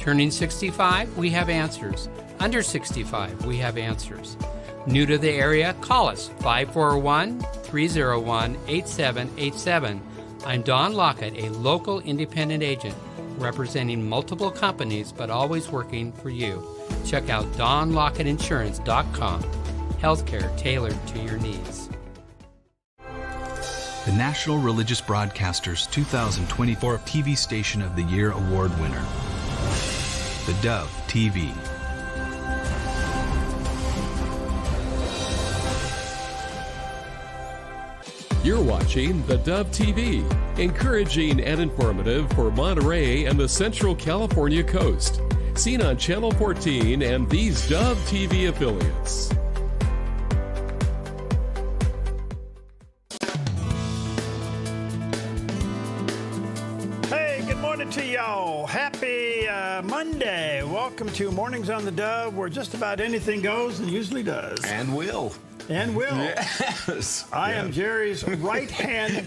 Turning 65, we have answers. Under 65, we have answers. New to the area, call us 541-301-8787. I'm Don Lockett, a local independent agent representing multiple companies but always working for you. Check out donlockettinsurance.com. Healthcare tailored to your needs. The National Religious Broadcasters 2024 TV Station of the Year Award winner, theDove TV. You're watching theDove TV, encouraging and informative for Monterey and the Central California coast. Seen on Channel 14 and these Dove TV affiliates. Hey, good morning to y'all. Happy Monday. Welcome to Mornings on the Dove, where just about anything goes and usually does. And will. And will. Yes. I am Jerry's right-hand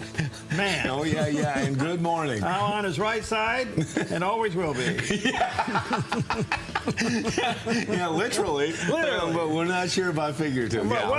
man. Oh, yeah, and good morning. I'm on his right side and always will be. Yeah, literally. But we're not sure about figurative. Well,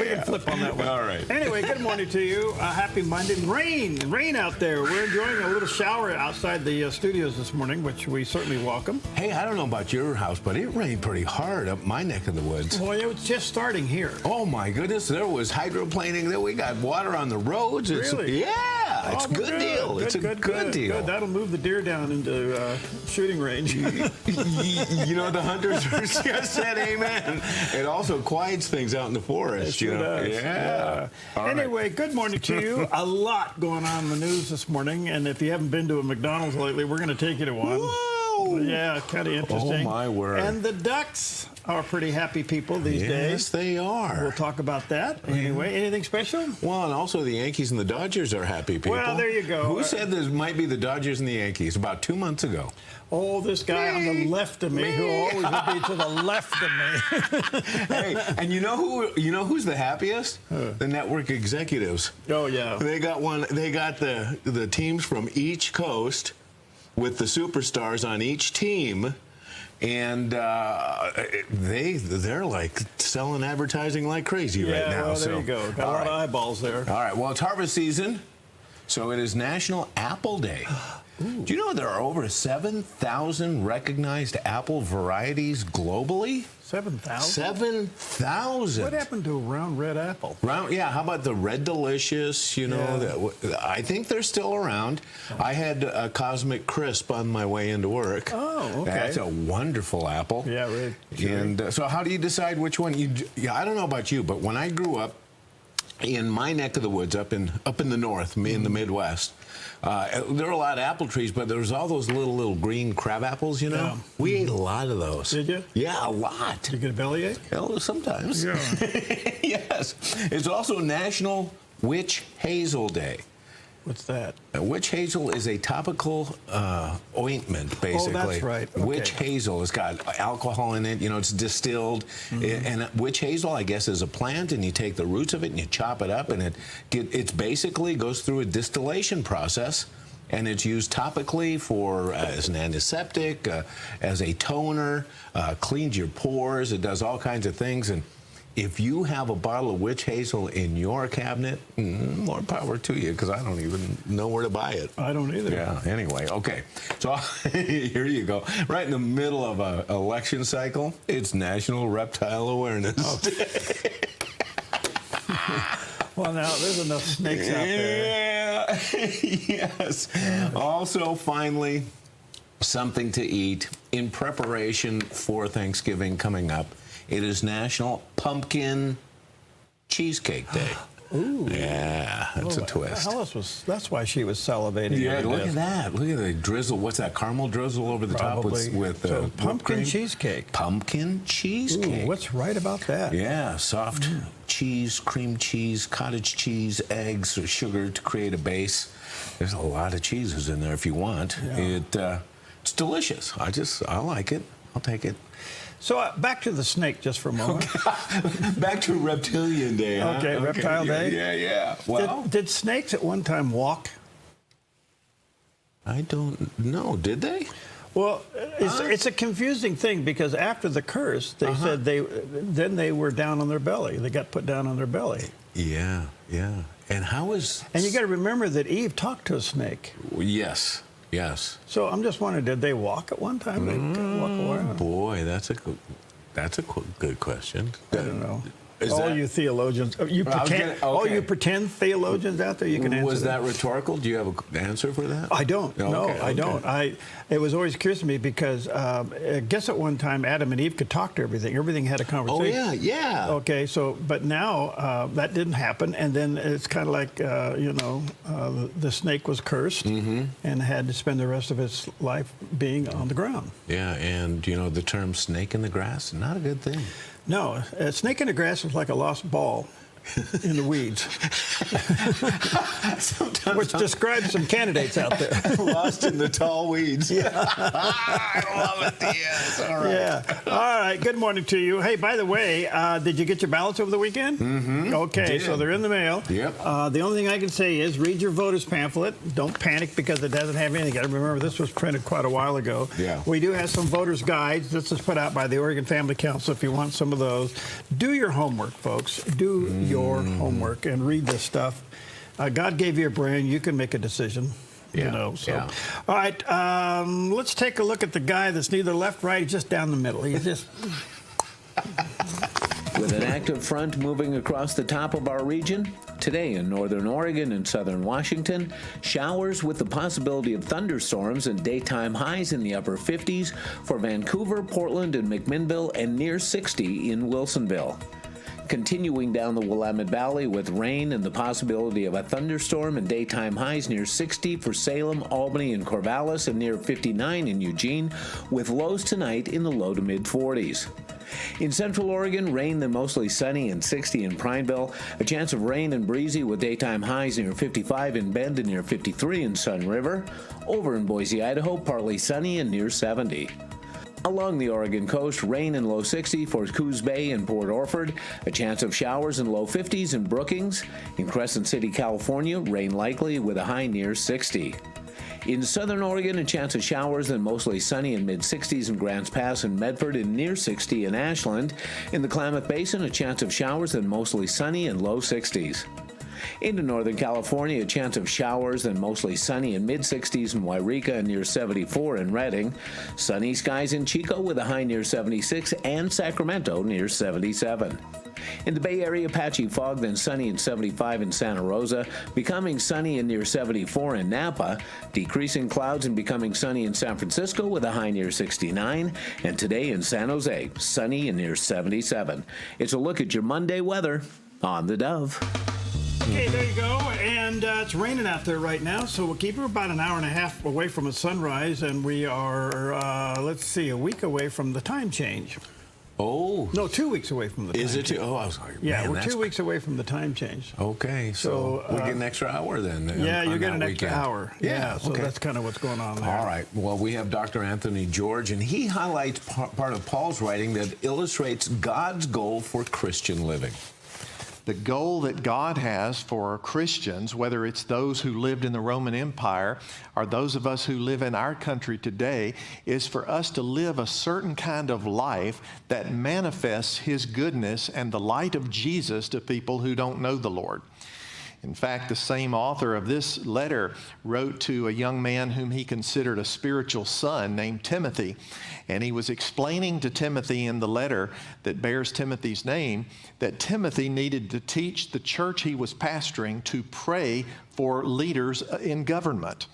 we can flip on that one. All right. Anyway, good morning to you. Happy Monday. Rain out there. We're enjoying a little shower outside the studios this morning, which we certainly welcome. Hey, I don't know about your house, but it rained pretty hard up my neck of the woods. Well, it was just starting here. Oh, my goodness. There was hydroplaning. There we got water on the roads. Really? Yeah. It's a good deal. It's a good deal. Good. That'll move the deer down into shooting range. You know, the hunters just said amen. It also quiets things out in the forest. It sure does. Yeah. Anyway, good morning to you. A lot going on in the news this morning, and if you haven't been to a McDonald's lately, we're going to take you to one. Whoa. Yeah, kind of interesting. Oh, my word. And the Ducks are pretty happy people these days. Yes, they are. We'll talk about that. Anyway, anything special? Well, and also the Yankees and the Dodgers are happy people. Well, there you go. Who said there might be the Dodgers and the Yankees? About 2 months ago. Oh, this guy on the left of me, who always would be to the left of me. Hey, and you know who's the happiest? The network executives. Oh, yeah. They got the teams from each coast with the superstars on each team. And they're like selling advertising like crazy right now. Well, there you go. Got a lot of eyeballs there. All right. Well, it's harvest season, so it is National Apple Day. Ooh. Do you know there are over 7,000 recognized apple varieties globally? 7,000? 7,000. What happened to a round red apple? Yeah, how about the Red Delicious? You know, I think they're still around. I had a Cosmic Crisp on my way into work. Oh, okay. That's a wonderful apple. Yeah, right. And so how do you decide which one? I don't know about you, but when I grew up in my neck of the woods up in the north, in the Midwest, there were a lot of apple trees, but there was all those little green crab apples, you know? Yeah. We ate a lot of those. Did you? Yeah, a lot. Did you get a bellyache? Well, sometimes. Yeah. Yes. It's also National Witch Hazel Day. What's that? Witch hazel is a topical ointment, basically. Oh, that's right. Okay. Witch hazel has got alcohol in it. You know, it's distilled. And witch hazel, I guess, is a plant, and you take the roots of it and you chop it up, and it basically goes through a distillation process. And it's used topically as an antiseptic, as a toner, cleans your pores. It does all kinds of things. And if you have a bottle of witch hazel in your cabinet, more power to you, because I don't even know where to buy it. I don't either. Yeah, anyway, okay. So here you go. Right in the middle of an election cycle, it's National Reptile Awareness Day. Well, now, there's enough snakes out there. Yeah, yes. Also, finally, something to eat in preparation for Thanksgiving coming up. It is National Pumpkin Cheesecake Day. Ooh. Yeah, that's a twist. That's why she was salivating. Yeah, look at that. Look at the drizzle. What's that? Caramel drizzle over the top with pumpkin cheesecake. Pumpkin cheesecake. Ooh, what's right about that? Yeah, soft cheese, cream cheese, cottage cheese, eggs, or sugar to create a base. There's a lot of cheeses in there if you want. Yeah. It's delicious. I like it. I'll take it. So back to the snake just for a moment. Back to Reptilian Day. Huh? Okay, Reptile Day. Yeah. Well, did snakes at one time walk? I don't know. Did they? Well, it's a confusing thing because after the curse, they said they were down on their belly. They got put down on their belly. Yeah, yeah. And how is... And you got to remember that Eve talked to a snake. Yes, yes. So I'm just wondering, did they walk at one time? They walk away? Boy, that's a good question. I don't know. Is all that- you theologians, all you pretend theologians out there, you can answer Was that rhetorical? Do you have an answer for that? I don't. No, I don't. It was always curious to me because I guess at one time Adam and Eve could talk to everything. Everything had a conversation. Oh, yeah. Okay, so, but now that didn't happen. And then it's kind of like, the snake was cursed and had to spend the rest of its life being on the ground. Yeah, and, the term snake in the grass, not a good thing. No, a snake in the grass is like a lost ball in the weeds, which describes some candidates out there. Lost in the tall weeds. Yeah. I love it. Yes. All right. Yeah. All right. Good morning to you. Hey, by the way, did you get your ballots over the weekend? Mm-hmm. Okay, so they're in the mail. Yep. The only thing I can say is read your voters pamphlet. Don't panic because it doesn't have anything. I remember this was printed quite a while ago. Yeah. We do have some voters guides. This is put out by the Oregon Family Council if you want some of those. Do your homework, folks. Do your homework and read this stuff. God gave you a brain. You can make a decision. Yeah. All right, let's take a look at the guy that's neither left, right, he's just down the middle. He's just... With an active front moving across the top of our region, today in northern Oregon and southern Washington, showers with the possibility of thunderstorms and daytime highs in the upper 50s for Vancouver, Portland, and McMinnville, and near 60 in Wilsonville. Continuing down the Willamette Valley with rain and the possibility of a thunderstorm and daytime highs near 60 for Salem, Albany, and Corvallis, and near 59 in Eugene, with lows tonight in the low to mid 40s. In central Oregon, rain then mostly sunny and 60 in Prineville. A chance of rain and breezy with daytime highs near 55 in Bend and near 53 in Sun River. Over in Boise, Idaho, partly sunny and near 70. Along the Oregon coast, rain in low 60 for Coos Bay and Port Orford. A chance of showers in low 50s in Brookings. In Crescent City, California, rain likely with a high near 60. In southern Oregon, a chance of showers and mostly sunny in mid-60s in Grants Pass and Medford and near 60 in Ashland. In the Klamath Basin, a chance of showers and mostly sunny in low 60s. Into Northern California, a chance of showers and mostly sunny in mid-60s in Wairika and near 74 in Redding. Sunny skies in Chico with a high near 76 and Sacramento near 77. In the Bay Area, patchy fog, then sunny and 75 in Santa Rosa, becoming sunny and near 74 in Napa, decreasing clouds and becoming sunny in San Francisco with a high near 69, and today in San Jose, sunny and near 77. It's a look at your Monday weather on the Dove. Okay, there you go. And it's raining out there right now, so we'll keep her about an hour and a half away from a sunrise, and we are, a week away from the time change. Oh. No, 2 weeks away from the time change. Is it 2? Oh, I was like, yeah, man, we're 2 weeks away from the time change. Okay, so we get an extra hour then. Yeah, you get an extra weekend. hour. Yeah, so okay. that's kind of what's going on there. All right. Well, we have Dr. Anthony George, and he highlights part of Paul's writing that illustrates God's goal for Christian living. The goal that God has for Christians, whether it's those who lived in the Roman Empire or those of us who live in our country today, is for us to live a certain kind of life that manifests His goodness and the light of Jesus to people who don't know the Lord. In fact, the same author of this letter wrote to a young man whom he considered a spiritual son named Timothy. And he was explaining to Timothy in the letter that bears Timothy's name that Timothy needed to teach the church he was pastoring to pray for leaders in government.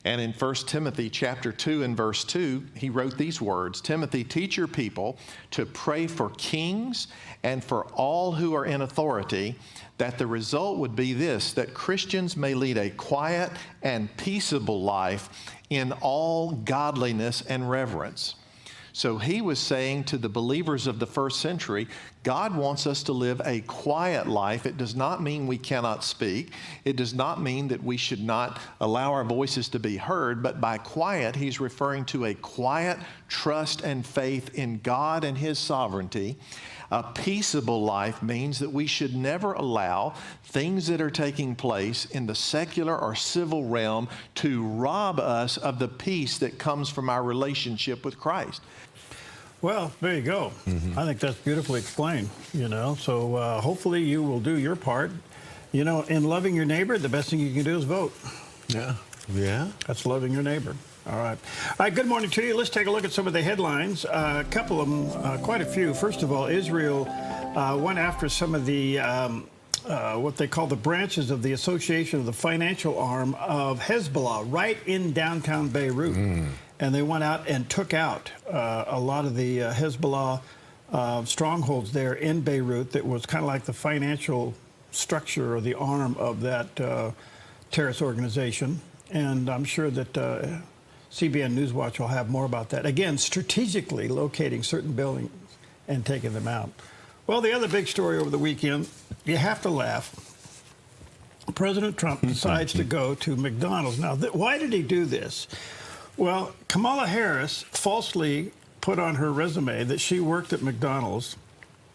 And in 1 Timothy chapter 2 and verse 2, he wrote these words, Timothy, teach your people to pray for kings and for all who are in authority, that the result would be this, that Christians may lead a quiet and peaceable life in all godliness and reverence. So he was saying to the believers of the first century, God wants us to live a quiet life. It does not mean we cannot speak. It does not mean that we should not allow our voices to be heard, but by quiet, he's referring to a quiet trust and faith in God and his sovereignty. A peaceable life means that we should never allow things that are taking place in the secular or civil realm to rob us of the peace that comes from our relationship with Christ. Well, there you go. I think that's beautifully explained, So hopefully you will do your part. In loving your neighbor, the best thing you can do is vote. Yeah. Yeah. That's loving your neighbor. All right. All right, good morning to you. Let's take a look at some of the headlines. A couple of them, quite a few. First of all, Israel went after some of the, what they call the branches of the Association of the Financial Arm of Hezbollah, right in downtown Beirut. And they went out and took out a lot of the Hezbollah strongholds there in Beirut that was kind of like the financial structure or the arm of that terrorist organization. And I'm sure that CBN Newswatch will have more about that. Again, strategically locating certain buildings and taking them out. Well, the other big story over the weekend, you have to laugh. President Trump decides to go to McDonald's. Now, why did he do this? Well, Kamala Harris falsely put on her resume that she worked at McDonald's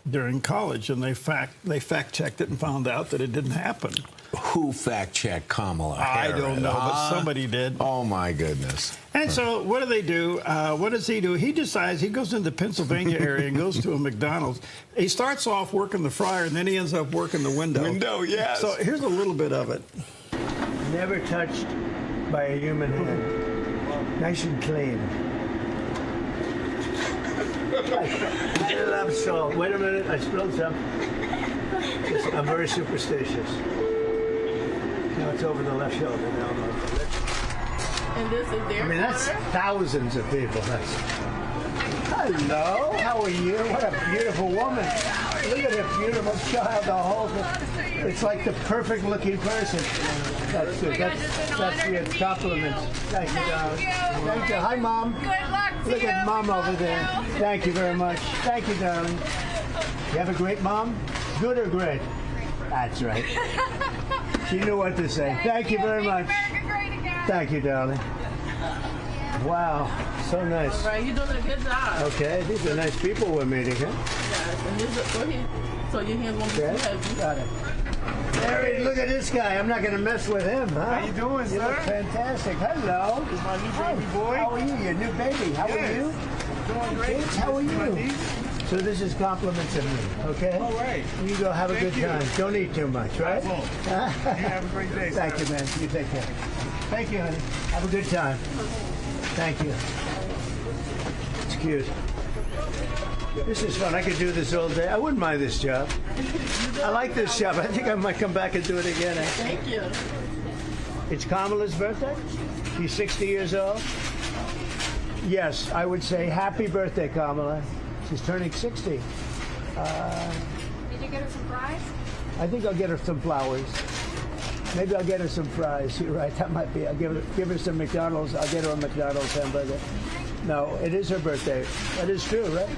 during college, and they fact-checked it and found out that it didn't happen. Who fact-checked Kamala Harris? I don't know, but somebody did. Oh, my goodness. And so what do they do? What does he do? He decides he goes into the Pennsylvania area and goes to a McDonald's. He starts off working the fryer, and then he ends up working the window. Window, yes. So here's a little bit of it. Never touched by a human hand. Nice and clean. I love salt. Wait a minute, I spilled some. I'm very superstitious. Now it's over the left shoulder. Now I'm over the left. And this is their that's thousands of people. Hello, how are you? What a beautiful woman. Look at a beautiful child to hold. It's like the perfect looking person. That's good. That's your compliments. Thank you, darling. Thank you. Hi, Mom. Good luck to Look you. at Mom over there. Thank you very much. Thank you, darling. You have a great mom? Good or great? That's right. She knew what to say. Thank you very much. Thank you, darling. Wow, so nice. All right, you're doing a good job. Okay, these are nice people we're meeting, huh? Yes, and this is, go ahead. So your hands won't be too heavy. Got it. Larry, look at this guy. I'm not going to mess with him, huh? How you doing, You sir? look fantastic. Hello. This is my new baby boy. How are you? Your new baby. How are you? Doing great. Kids, how are My you? niece. So this is compliments of me, okay? All right. You go have a Thank good you. time. Don't eat too much, right? I won't. You have a great day, Thank sir. you, man. You take care. Thank you, honey. Have a good time. Thank you. It's cute. This is fun. I could do this all day. I wouldn't mind this job. I like this job. I think I might come back and do it again. Thank you. It's Kamala's birthday? She's 60 years old? Yes, I would say happy birthday, Kamala. She's turning 60. Did you get her some fries? I think I'll get her some flowers. Maybe I'll get her some fries. You're right, that might be. I'll give her some McDonald's. I'll get her a McDonald's hamburger. No, it is her birthday. That is true, right?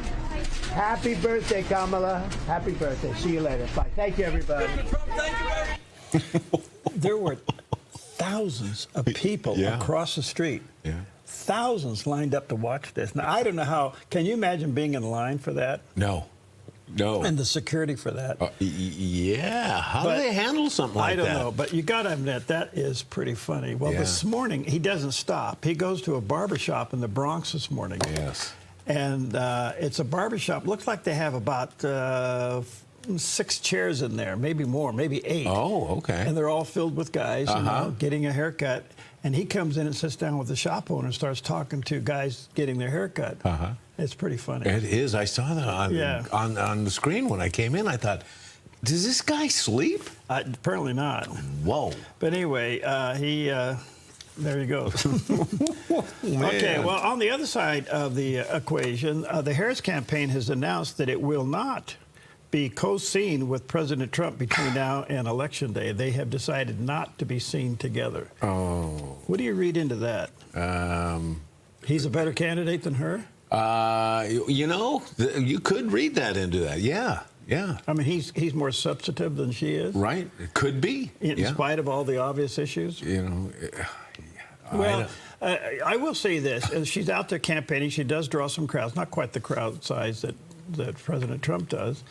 Happy birthday, Kamala. Happy birthday. See you later. Bye. Thank you, everybody. There were thousands of people across the street. Yeah. Thousands lined up to watch this. Now, I don't know how. Can you imagine being in line for that? No. No. And the security for that? Yeah. How But do they handle something like that? I don't know, but you got to admit, that is pretty funny. Well, this morning, he doesn't stop. He goes to a barbershop in the Bronx this morning. Yes. And it's a barbershop. Looks like they have about 6 chairs in there, maybe more, maybe 8. Oh, okay. And they're all filled with guys, getting a haircut. And he comes in and sits down with the shop owner and starts talking to guys getting their haircut. It's pretty funny. It is. I saw that on the screen when I came in. I thought, does this guy sleep? Apparently not. Whoa. But anyway, there he goes. Okay, well, on the other side of the equation, the Harris campaign has announced that it will not be co-seen with President Trump between now and Election Day. They have decided not to be seen together. Oh. What do you read into that? He's a better candidate than her? You know, you could read that into that. Yeah. Yeah. I mean, he's more substantive than she is. Right. It could be. In spite of all the obvious issues. You know. Well, I will say this: as she's out there campaigning, she does draw some crowds. Not quite the crowd size that President Trump does.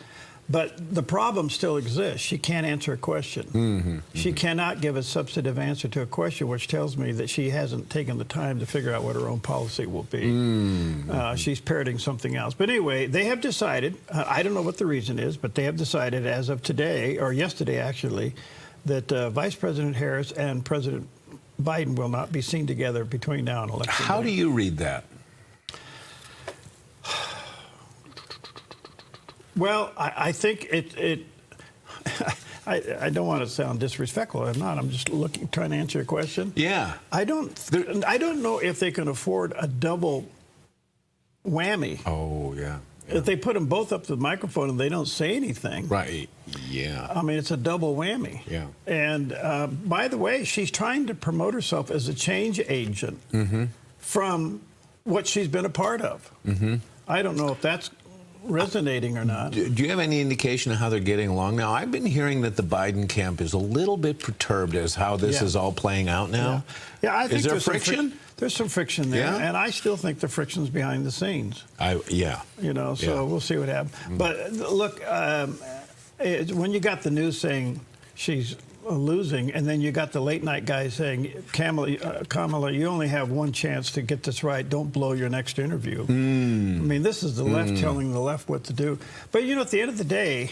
But the problem still exists. She can't answer a question. She cannot give a substantive answer to a question, which tells me that she hasn't taken the time to figure out what her own policy will be. She's parroting something else. But anyway, they have decided, I don't know what the reason is, but they have decided as of today, or yesterday actually, that Vice President Harris and President Biden will not be seen together between now and election day. How do you read that? Well, I think I don't want to sound disrespectful. I'm not. I'm just trying to answer your question. Yeah. I don't know if they can afford a double whammy. Oh, yeah. If they put them both up to the microphone and they don't say anything. Right. Yeah. I mean, it's a double whammy. Yeah. And by the way, she's trying to promote herself as a change agent from what she's been a part of. I don't know if that's resonating or not. Do you have any indication of how they're getting along now? I've been hearing that the Biden camp is a little bit perturbed as how this is all playing out now. Yeah, I think is there friction? There's some friction there, Yeah? and I still think the friction's behind the scenes. Yeah. You know, so we'll see what happens. But look, when you got the news saying she's losing, and then you got the late night guy saying, Kamala, you only have one chance to get this right. Don't blow your next interview. I mean, this is the left telling the left what to do. But, you know, at the end of the day,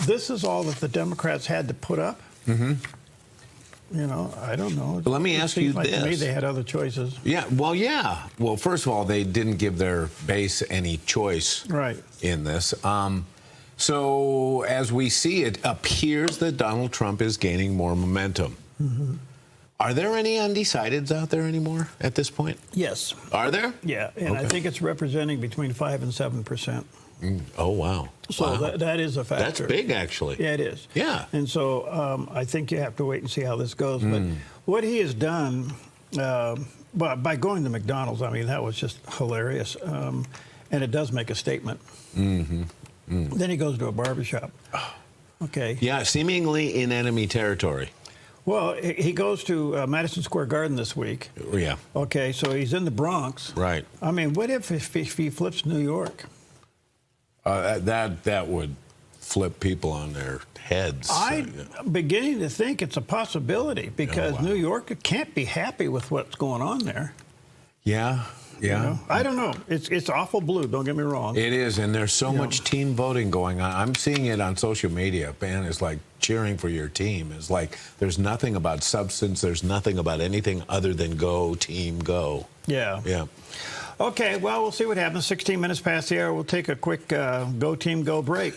this is all that the Democrats had to put up. You know, I don't know. But let me ask you this. To me, this. they had other choices. Yeah, well, yeah. Well, first of all, they didn't give their base any choice in this. So as we see, it appears that Donald Trump is gaining more momentum. Are there any undecideds out there anymore at this point? Yes. Are there? Yeah, and I think it's representing between 5 and 7%. Oh, wow. So that is a factor. That's big, actually. Yeah, it is. Yeah. And so I think you have to wait and see how this goes. But what he has done, by going to McDonald's, I mean, that was just hilarious. And it does make a statement. Then he goes to a barbershop. Okay. Yeah, seemingly in enemy territory. Well, he goes to Madison Square Garden this week. Yeah. Okay, so he's in the Bronx. Right. I mean, what if he flips New York? That would flip people on their heads. I'm beginning to think it's a possibility because New York can't be happy with what's going on there. Yeah. Yeah. You know? I don't know. It's awful blue, don't get me wrong. It is, and there's so much team voting going on. I'm seeing it on social media. Man, it's like cheering for your team. It's like there's nothing about substance. There's nothing about anything other than go, team, go. Yeah. Yeah. Okay, well, we'll see what happens. 16 minutes past the hour. We'll take a quick go, team, go break.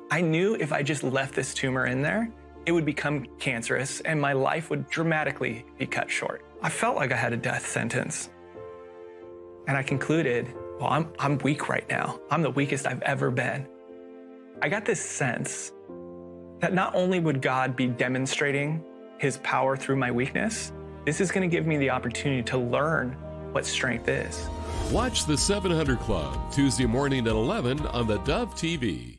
I knew if I just left this tumor in there, it would become cancerous and my life would dramatically be cut short. I felt like I had a death sentence. And I concluded, well, I'm weak right now. I'm the weakest I've ever been. I got this sense that not only would God be demonstrating his power through my weakness, this is going to give me the opportunity to learn what strength is. Watch the 700 Club, Tuesday morning at 11 on the Dove TV.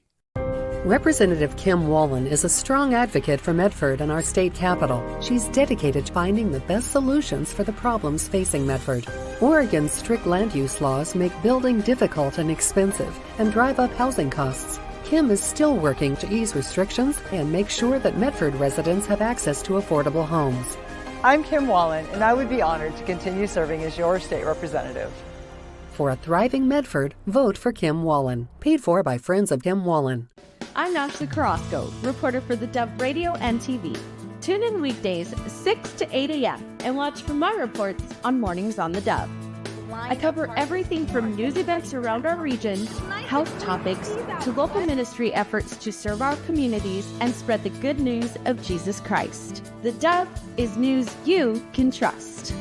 Representative Kim Wallen is a strong advocate for Medford and our state capital. She's dedicated to finding the best solutions for the problems facing Medford. Oregon's strict land use laws make building difficult and expensive and drive up housing costs. Kim is still working to ease restrictions and make sure that Medford residents have access to affordable homes. I'm Kim Wallen, and I would be honored to continue serving as your state representative. For a thriving Medford, vote for Kim Wallen. Paid for by Friends of Kim Wallen. I'm Ashley Carrasco, reporter for the Dove Radio and TV. Tune in weekdays 6 to 8 a.m. and watch for my reports on Mornings on the Dove. I cover everything from news events around our region, health topics, to local ministry efforts to serve our communities and spread the good news of Jesus Christ. The Dove is news you can trust.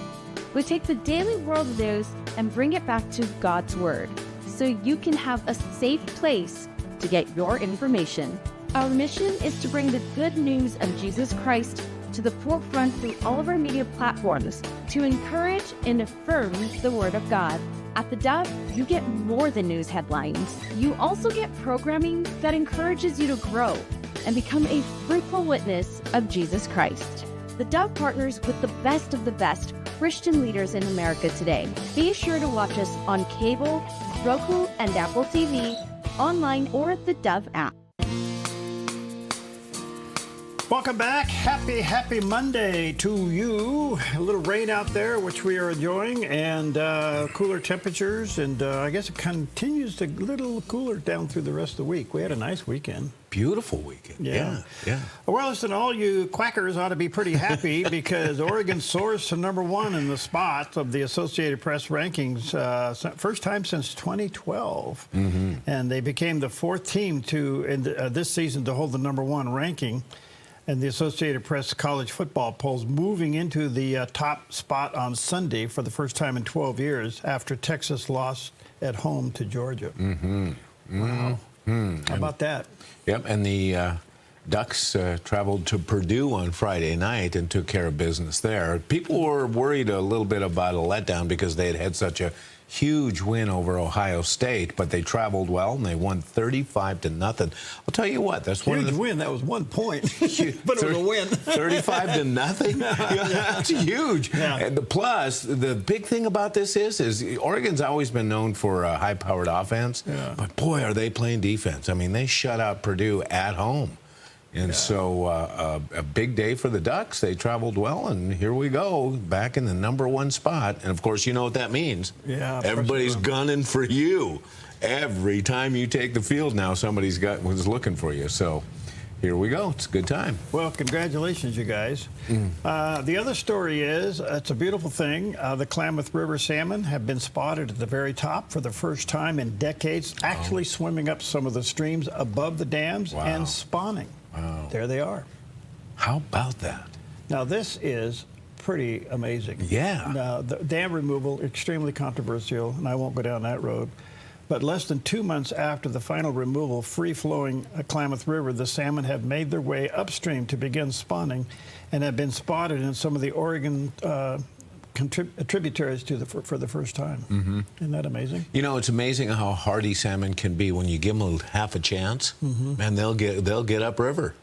We take the daily world news and bring it back to God's Word, so you can have a safe place to get your information. Our mission is to bring the good news of Jesus Christ to the forefront through all of our media platforms to encourage and affirm the Word of God. At the Dove, you get more than news headlines. You also get programming that encourages you to grow and become a fruitful witness of Jesus Christ. The Dove partners with the best of the best Christian leaders in America today. Be sure to watch us on cable, Roku, and Apple TV, online, or at the Dove app. Welcome back. Happy Monday to you. A little rain out there, which we are enjoying, and cooler temperatures, and I guess it continues to get a little cooler down through the rest of the week. We had a nice weekend. Beautiful weekend. Yeah. Well, listen, all you quackers ought to be pretty happy because Oregon soars to #1 in the spot of the Associated Press rankings, first time since 2012. And they became the 4th team this season to hold the #1 ranking. And the Associated Press college football polls, moving into the top spot on Sunday for the first time in 12 years after Texas lost at home to Georgia. Wow. How about that? Yep, and the Ducks traveled to Purdue on Friday night and took care of business there. People were worried a little bit about a letdown because they had such a huge win over Ohio State, but they traveled well and they won 35-0. I'll tell you what, that's one huge of the win. That was 1 point, but it was a win. 35-0. Yeah, that's huge. Yeah. And plus, the big thing about this is Oregon's always been known for a high-powered offense, but boy, are they playing defense. I mean, they shut out Purdue at home. And so a big day for the Ducks. They traveled well, and here we go, back in the #1 spot. And, of course, you know what that means. Yeah. Everybody's gunning for you. Every time you take the field now, somebody's was looking for you. So here we go. It's a good time. Well, congratulations, you guys. The other story is, it's a beautiful thing. The Klamath River salmon have been spotted at the very top for the first time in decades, actually swimming up some of the streams above the dams and spawning. Wow. There they are. How about that? Now, this is pretty amazing. Yeah. Now, the dam removal, extremely controversial, and I won't go down that road. But less than 2 months after the final removal, free-flowing Klamath River, the salmon have made their way upstream to begin spawning and have been spotted in some of the Oregon tributaries for the first time. Isn't that amazing? You know, it's amazing how hardy salmon can be when you give them half a chance, and they'll get upriver.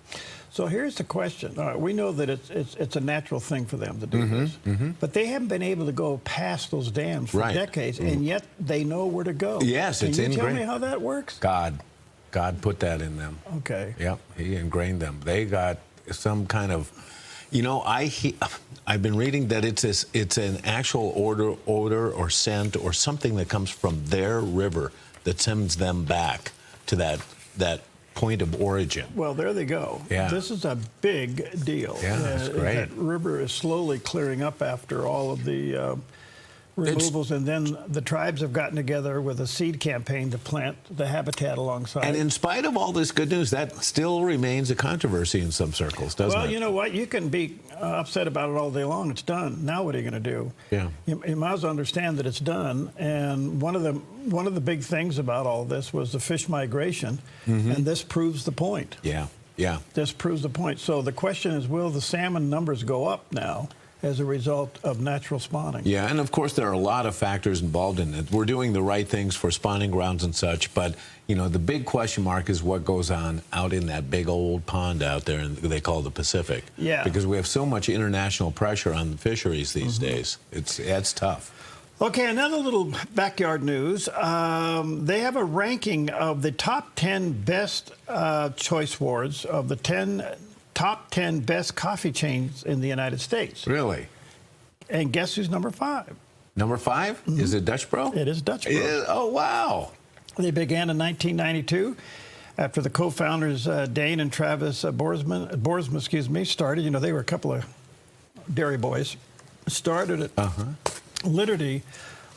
So here's the question. All right, we know that it's a natural thing for them to do this, but they haven't been able to go past those dams for decades, and yet they know where to go. Yes, it's ingrained. Can you tell me how that works? God put that in them. Okay. Yep, He ingrained them. They got some kind of, you know, I've been reading that it's an actual odor or scent or something that comes from their river that sends them back to that point of origin. Well, there they go. Yeah. This is a big deal. Yeah, that's great. That river is slowly clearing up after all of the removals, and then the tribes have gotten together with a seed campaign to plant the habitat alongside. And in spite of all this good news, that still remains a controversy in some circles, doesn't it? Well, you know what? You can be upset about it all day long. It's done. Now what are you going to do? Yeah. You might as well understand that it's done. And one of the big things about all this was the fish migration, and this proves the point. Yeah. This proves the point. So the question is, will the salmon numbers go up now as a result of natural spawning? Yeah, and of course there are a lot of factors involved in it. We're doing the right things for spawning grounds and such, but you know, the big question mark is what goes on out in that big old pond out there they call the Pacific. Yeah. Because we have so much international pressure on the fisheries these days. It's tough. Okay, another little backyard news. They have a ranking of the top 10 best choice awards of the top 10 best coffee chains in the United States. Really? And guess who's number 5? Number 5? Is it Dutch Bro? It is Dutch Bro. Oh, wow. They began in 1992 after the co-founders Dane and Travis Boersma, started. You know, they were a couple of dairy boys. Started it literally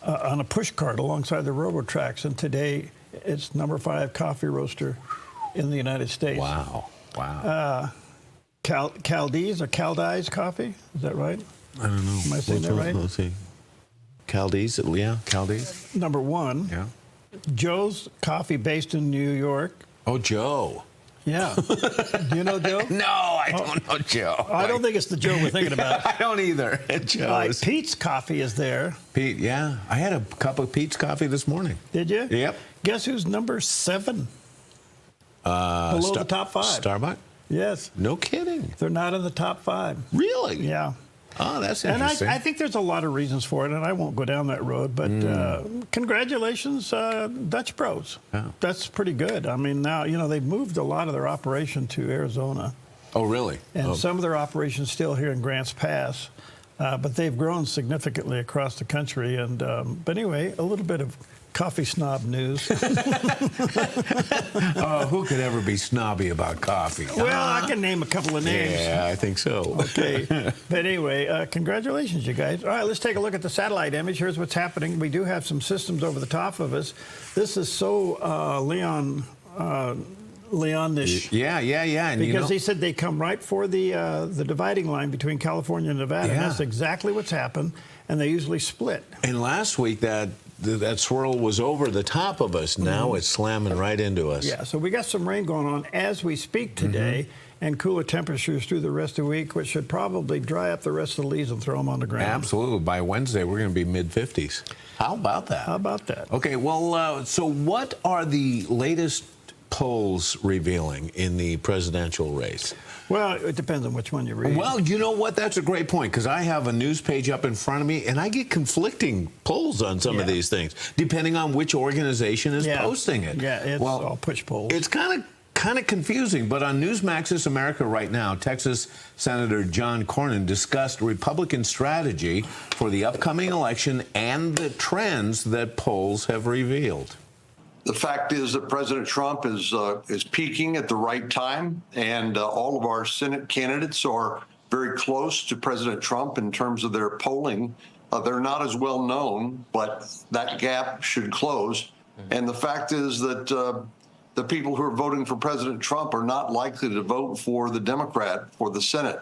on a push cart alongside the railroad tracks, and today it's number 5 coffee roaster in the United States. Wow. Caldi's coffee, is that right? I don't know. Am I saying that right? Let's see. Caldi's, yeah, Caldi's. Number 1. Yeah. Joe's Coffee, based in New York. Oh, Joe. Yeah. Do you know Joe? No, I don't know Joe. I don't think it's the Joe we're thinking about. I don't either. Joe's. Pete's Coffee is there. Pete, yeah. I had a cup of Pete's coffee this morning. Did you? Yep. Guess who's number 7? Below the top 5. Starbucks? Yes. No kidding. They're not in the top 5. Really? Yeah. Oh, that's interesting. And I think there's a lot of reasons for it, and I won't go down that road, but congratulations, Dutch Bros. Yeah. That's pretty good. I mean, now, they've moved a lot of their operation to Arizona. Oh, really? And some of their operations still here in Grants Pass, but they've grown significantly across the country. And but anyway, a little bit of coffee snob news. Oh, who could ever be snobby about coffee? Well, I can name a couple of names. Yeah, I think so. Okay. But anyway, congratulations, you guys. All right, let's take a look at the satellite image. Here's what's happening. We do have some systems over the top of us. This is so Leon-ish. Yeah. And because he said they come right for the dividing line between California and Nevada. Yeah. And that's exactly what's happened, and they usually split. And last week, that swirl was over the top of us. Now it's slamming right into us. Yeah, so we got some rain going on as we speak today, and cooler temperatures through the rest of the week, which should probably dry up the rest of the leaves and throw them on the ground. Absolutely. By Wednesday, we're going to be mid-50s. How about that? How about that? Okay, well, so what are the latest polls revealing in the presidential race? Well, it depends on which one you read. Well, you know what? That's a great point, because I have a news page up in front of me, and I get conflicting polls on some of these things, depending on which organization is posting it. Yeah, it's all push polls. It's kind of confusing, but on Newsmax's America Right Now, Texas Senator John Cornyn discussed Republican strategy for the upcoming election and the trends that polls have revealed. The fact is that President Trump is peaking at the right time, and all of our Senate candidates are very close to President Trump in terms of their polling. They're not as well known, but that gap should close. And the fact is that the people who are voting for President Trump are not likely to vote for the Democrat for the Senate.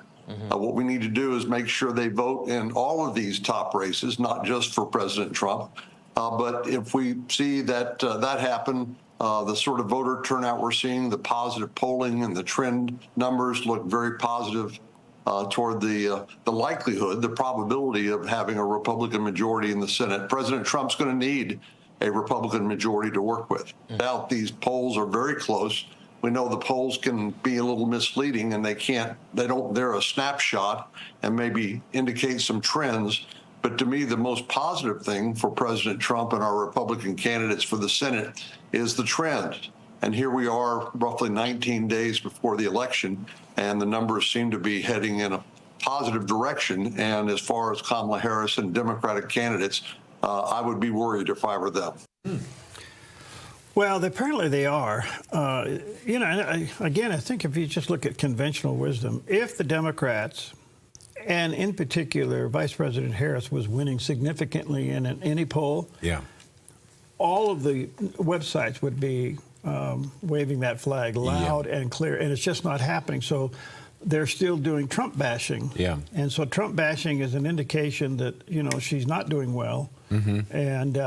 What we need to do is make sure they vote in all of these top races, not just for President Trump. But if we see that that happen, the sort of voter turnout we're seeing, the positive polling and the trend numbers look very positive toward the likelihood, the probability of having a Republican majority in the Senate. President Trump's going to need a Republican majority to work with. Now, these polls are very close. We know the polls can be a little misleading, and they're a snapshot and maybe indicate some trends. But to me, the most positive thing for President Trump and our Republican candidates for the Senate is the trend. And here we are roughly 19 days before the election, and the numbers seem to be heading in a positive direction. And as far as Kamala Harris and Democratic candidates, I would be worried if I were them. Well, apparently they are. Again, I think if you just look at conventional wisdom, if the Democrats, and in particular, Vice President Harris was winning significantly in any poll, all of the websites would be waving that flag loud and clear, and it's just not happening. So they're still doing Trump bashing. Yeah. And so Trump bashing is an indication that, she's not doing well. And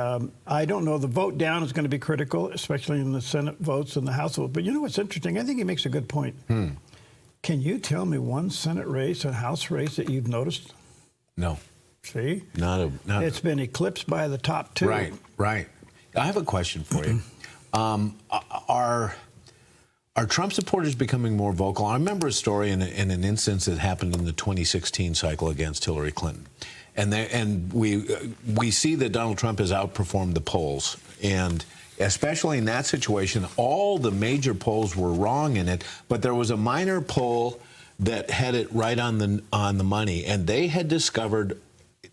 I don't know, the vote down is going to be critical, especially in the Senate votes and the House vote. But you know what's interesting? I think he makes a good point. Can you tell me one Senate race and House race that you've noticed? No. See? It's been eclipsed by the top two. Right. I have a question for you. Are Trump supporters becoming more vocal? I remember a story in an instance that happened in the 2016 cycle against Hillary Clinton. And we see that Donald Trump has outperformed the polls. And especially in that situation, all the major polls were wrong in it, but there was a minor poll that had it right on the money, and they had discovered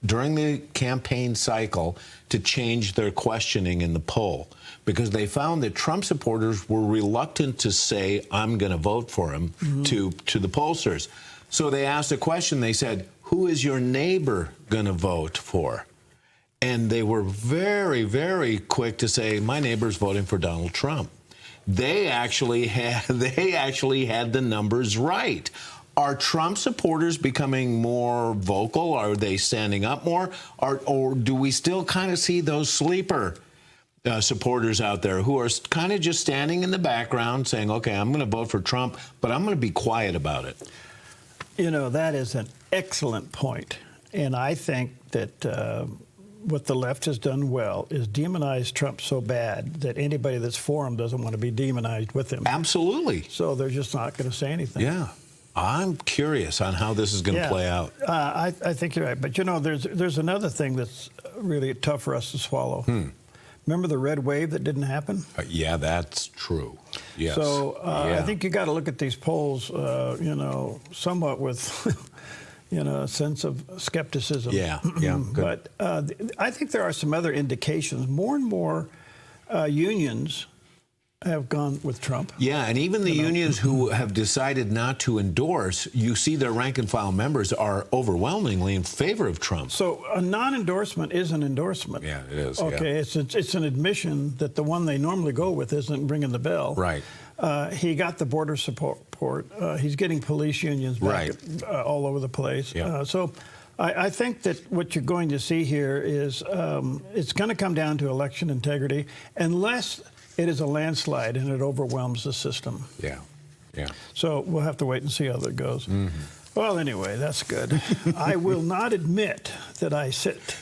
during the campaign cycle to change their questioning in the poll, because they found that Trump supporters were reluctant to say, I'm going to vote for him, to the pollsters. So they asked a question. They said, who is your neighbor going to vote for? And they were very, very quick to say, my neighbor's voting for Donald Trump. They actually had the numbers right. Are Trump supporters becoming more vocal? Are they standing up more? Or do we still kind of see those sleeper supporters out there who are kind of just standing in the background saying, okay, I'm going to vote for Trump, but I'm going to be quiet about it. You know, that is an excellent point. And I think that what the left has done well is demonize Trump so bad that anybody that's for him doesn't want to be demonized with him. Absolutely. So they're just not going to say anything. Yeah. I'm curious on how this is going to play out. I think you're right. But, you know, there's another thing that's really tough for us to swallow. Remember the red wave that didn't happen? Yeah, that's true. Yes. So I think you got to look at these polls, you know, somewhat with, you know, a sense of skepticism. Yeah, good. But I think there are some other indications. More and more unions have gone with Trump. Yeah, and even the unions who have decided not to endorse, you see their rank and file members are overwhelmingly in favor of Trump. So a non-endorsement is an endorsement. Yeah, it is. Okay, it's an admission that the one they normally go with isn't ringing the bell. Right. He got the border support. He's getting police unions back all over the place. Yeah. So I think that what you're going to see here is it's going to come down to election integrity unless it is a landslide and it overwhelms the system. Yeah, yeah. So we'll have to wait and see how that goes. Well, anyway, that's good. I will not admit that I sit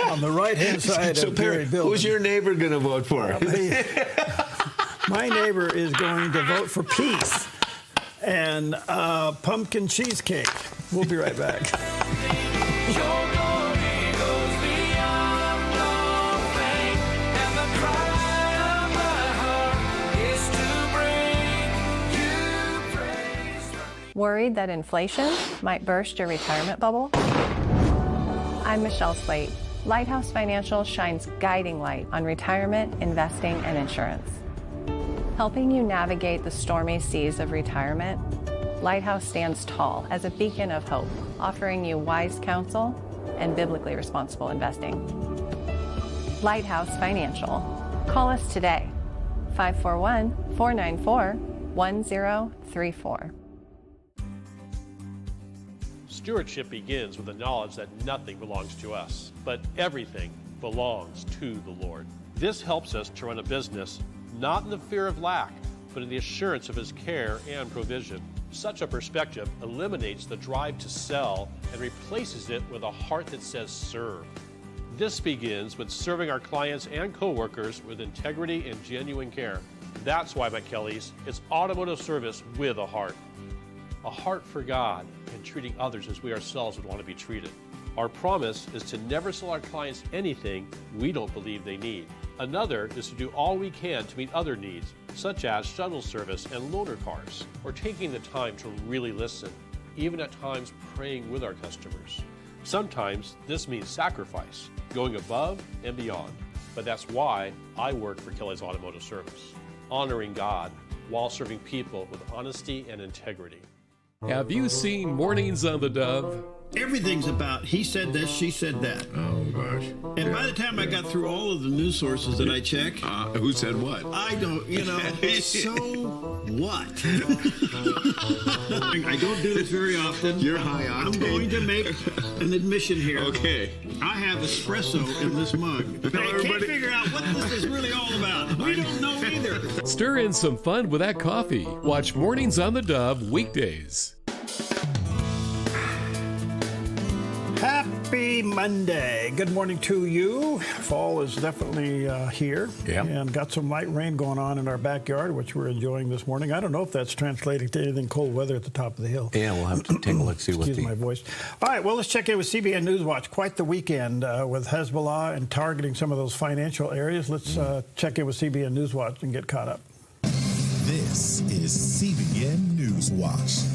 on the right-hand side of Perry Building. Who's your neighbor going to vote for? My neighbor is going to vote for peace and pumpkin cheesecake. We'll be right back. Worried that inflation might burst your retirement bubble? I'm Michelle Slate. Lighthouse Financial shines guiding light on retirement, investing, and insurance. Helping you navigate the stormy seas of retirement, Lighthouse stands tall as a beacon of hope, offering you wise counsel and biblically responsible investing. Lighthouse Financial. Call us today, 541-494-1034. Stewardship begins with the knowledge that nothing belongs to us, but everything belongs to the Lord. This helps us to run a business not in the fear of lack, but in the assurance of His care and provision. Such a perspective eliminates the drive to sell and replaces it with a heart that says serve. This begins with serving our clients and coworkers with integrity and genuine care. That's why at Kelly's, it's automotive service with a heart for God, and treating others as we ourselves would want to be treated. Our promise is to never sell our clients anything we don't believe they need. Another is to do all we can to meet other needs, such as shuttle service and loaner cars, or taking the time to really listen, even at times praying with our customers. Sometimes this means sacrifice, going above and beyond, but that's why I work for Kelly's Automotive Service, honoring God while serving people with honesty and integrity. Have you seen Mornings on the Dove? Everything's about he said this, she said that. Oh, gosh. And by the time I got through all of the news sources that I check, who said what? I don't, you know, so what? I don't do this very often. You're high octane. I'm going to make an admission here. Okay. I have espresso in this mug. But I can't figure out what this is really all about. We don't know either. Stir in some fun with that coffee. Watch Mornings on the Dove weekdays. Happy Monday. Good morning to you. Fall is definitely here. Yeah. And got some light rain going on in our backyard, which we're enjoying this morning. I don't know if that's translating to anything cold weather at the top of the hill. Yeah, we'll have to take a look, see what Excuse my voice. All right, well, let's check in with CBN Newswatch. Quite the weekend with Hezbollah and targeting some of those financial areas. Let's check in with CBN Newswatch and get caught up. This is CBN Newswatch.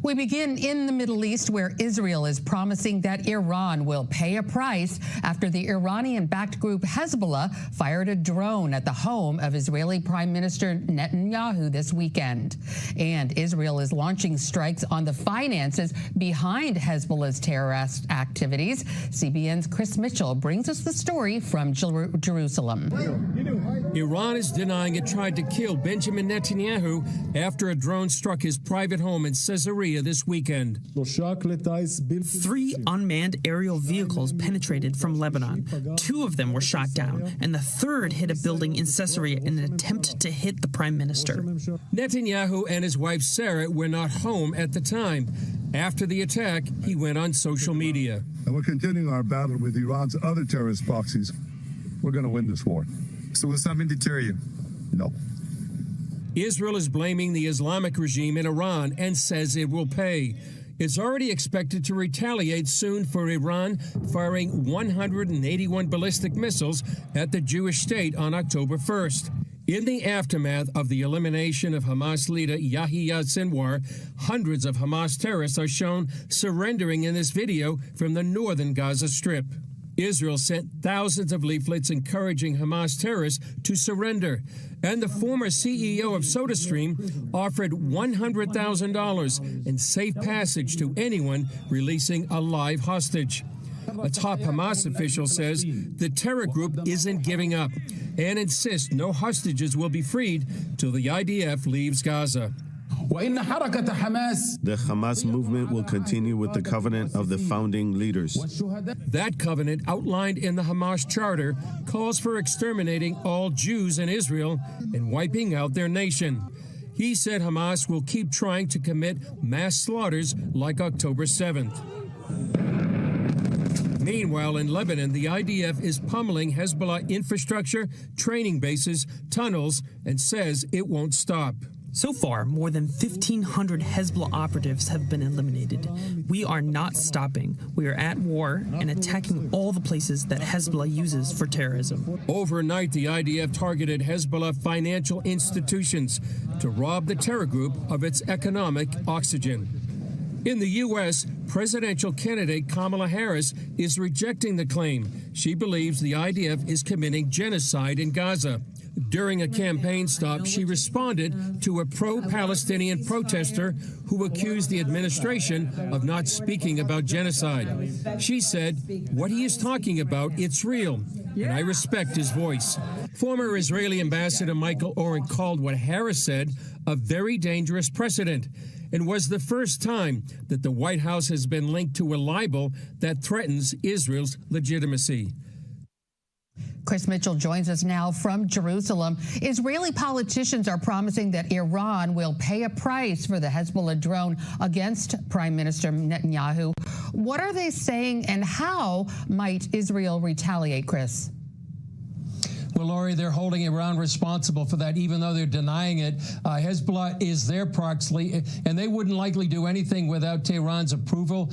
We begin in the Middle East, where Israel is promising that Iran will pay a price after the Iranian-backed group Hezbollah fired a drone at the home of Israeli Prime Minister Netanyahu this weekend. And Israel is launching strikes on the finances behind Hezbollah's terrorist activities. CBN's Chris Mitchell brings us the story from Jerusalem. Iran is denying it tried to kill Benjamin Netanyahu after a drone struck his private home in Caesarea Judea this weekend. 3 unmanned aerial vehicles penetrated from Lebanon. 2 of them were shot down, and the 3rd hit a building in Caesarea in an attempt to hit the prime minister. Netanyahu and his wife Sarah were not home at the time. After the attack, he went on social media. And we're continuing our battle with Iran's other terrorist proxies. We're going to win this war. So will something deter you? No. Israel is blaming the Islamic regime in Iran and says it will pay. It's already expected to retaliate soon for Iran firing 181 ballistic missiles at the Jewish state on October 1st. In the aftermath of the elimination of Hamas leader Yahya Sinwar, hundreds of Hamas terrorists are shown surrendering in this video from the northern Gaza Strip. Israel sent thousands of leaflets encouraging Hamas terrorists to surrender, and the former CEO of SodaStream offered $100,000 in safe passage to anyone releasing a live hostage. A top Hamas official says the terror group isn't giving up and insists no hostages will be freed till the IDF leaves Gaza. The Hamas movement will continue with the covenant of the founding leaders. That covenant, outlined in the Hamas charter, calls for exterminating all Jews in Israel and wiping out their nation. He said Hamas will keep trying to commit mass slaughters like October 7th. Meanwhile, in Lebanon, the IDF is pummeling Hezbollah infrastructure, training bases, tunnels, and says it won't stop. So far, more than 1,500 Hezbollah operatives have been eliminated. We are not stopping. We are at war and attacking all the places that Hezbollah uses for terrorism. Overnight, the IDF targeted Hezbollah financial institutions to rob the terror group of its economic oxygen. In the U.S., presidential candidate Kamala Harris is rejecting the claim. She believes the IDF is committing genocide in Gaza. During a campaign stop, she responded to a pro-Palestinian protester who accused the administration of not speaking about genocide. She said, "What he is talking about, it's real, and I respect his voice." Former Israeli Ambassador Michael Oren called what Harris said a very dangerous precedent, and was the first time that the White House has been linked to a libel that threatens Israel's legitimacy. Chris Mitchell joins us now from Jerusalem. Israeli politicians are promising that Iran will pay a price for the Hezbollah drone against Prime Minister Netanyahu. What are they saying, and how might Israel retaliate, Chris? Well, Lori, they're holding Iran responsible for that, even though they're denying it. Hezbollah is their proxy, and they wouldn't likely do anything without Tehran's approval.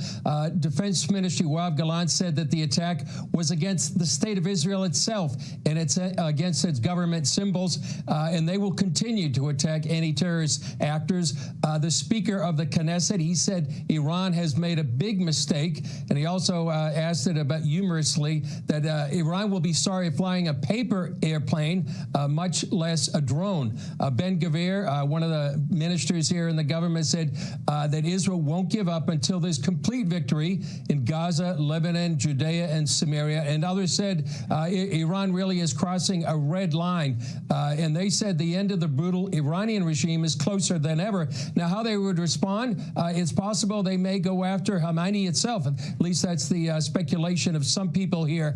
Defense Ministry Yoav Gallant said that the attack was against the state of Israel itself, and it's against its government symbols, and they will continue to attack anti-terrorist actors. The Speaker of the Knesset, he said Iran has made a big mistake, and he also asked it about humorously that Iran will be sorry flying a paper airplane, much less a drone. Ben Gvir, one of the ministers here in the government, said that Israel won't give up until there's complete victory in Gaza, Lebanon, Judea, and Samaria. And others said Iran really is crossing a red line. And they said the end of the brutal Iranian regime is closer than ever. Now, how they would respond, it's possible they may go after Khamenei itself. At least that's the speculation of some people here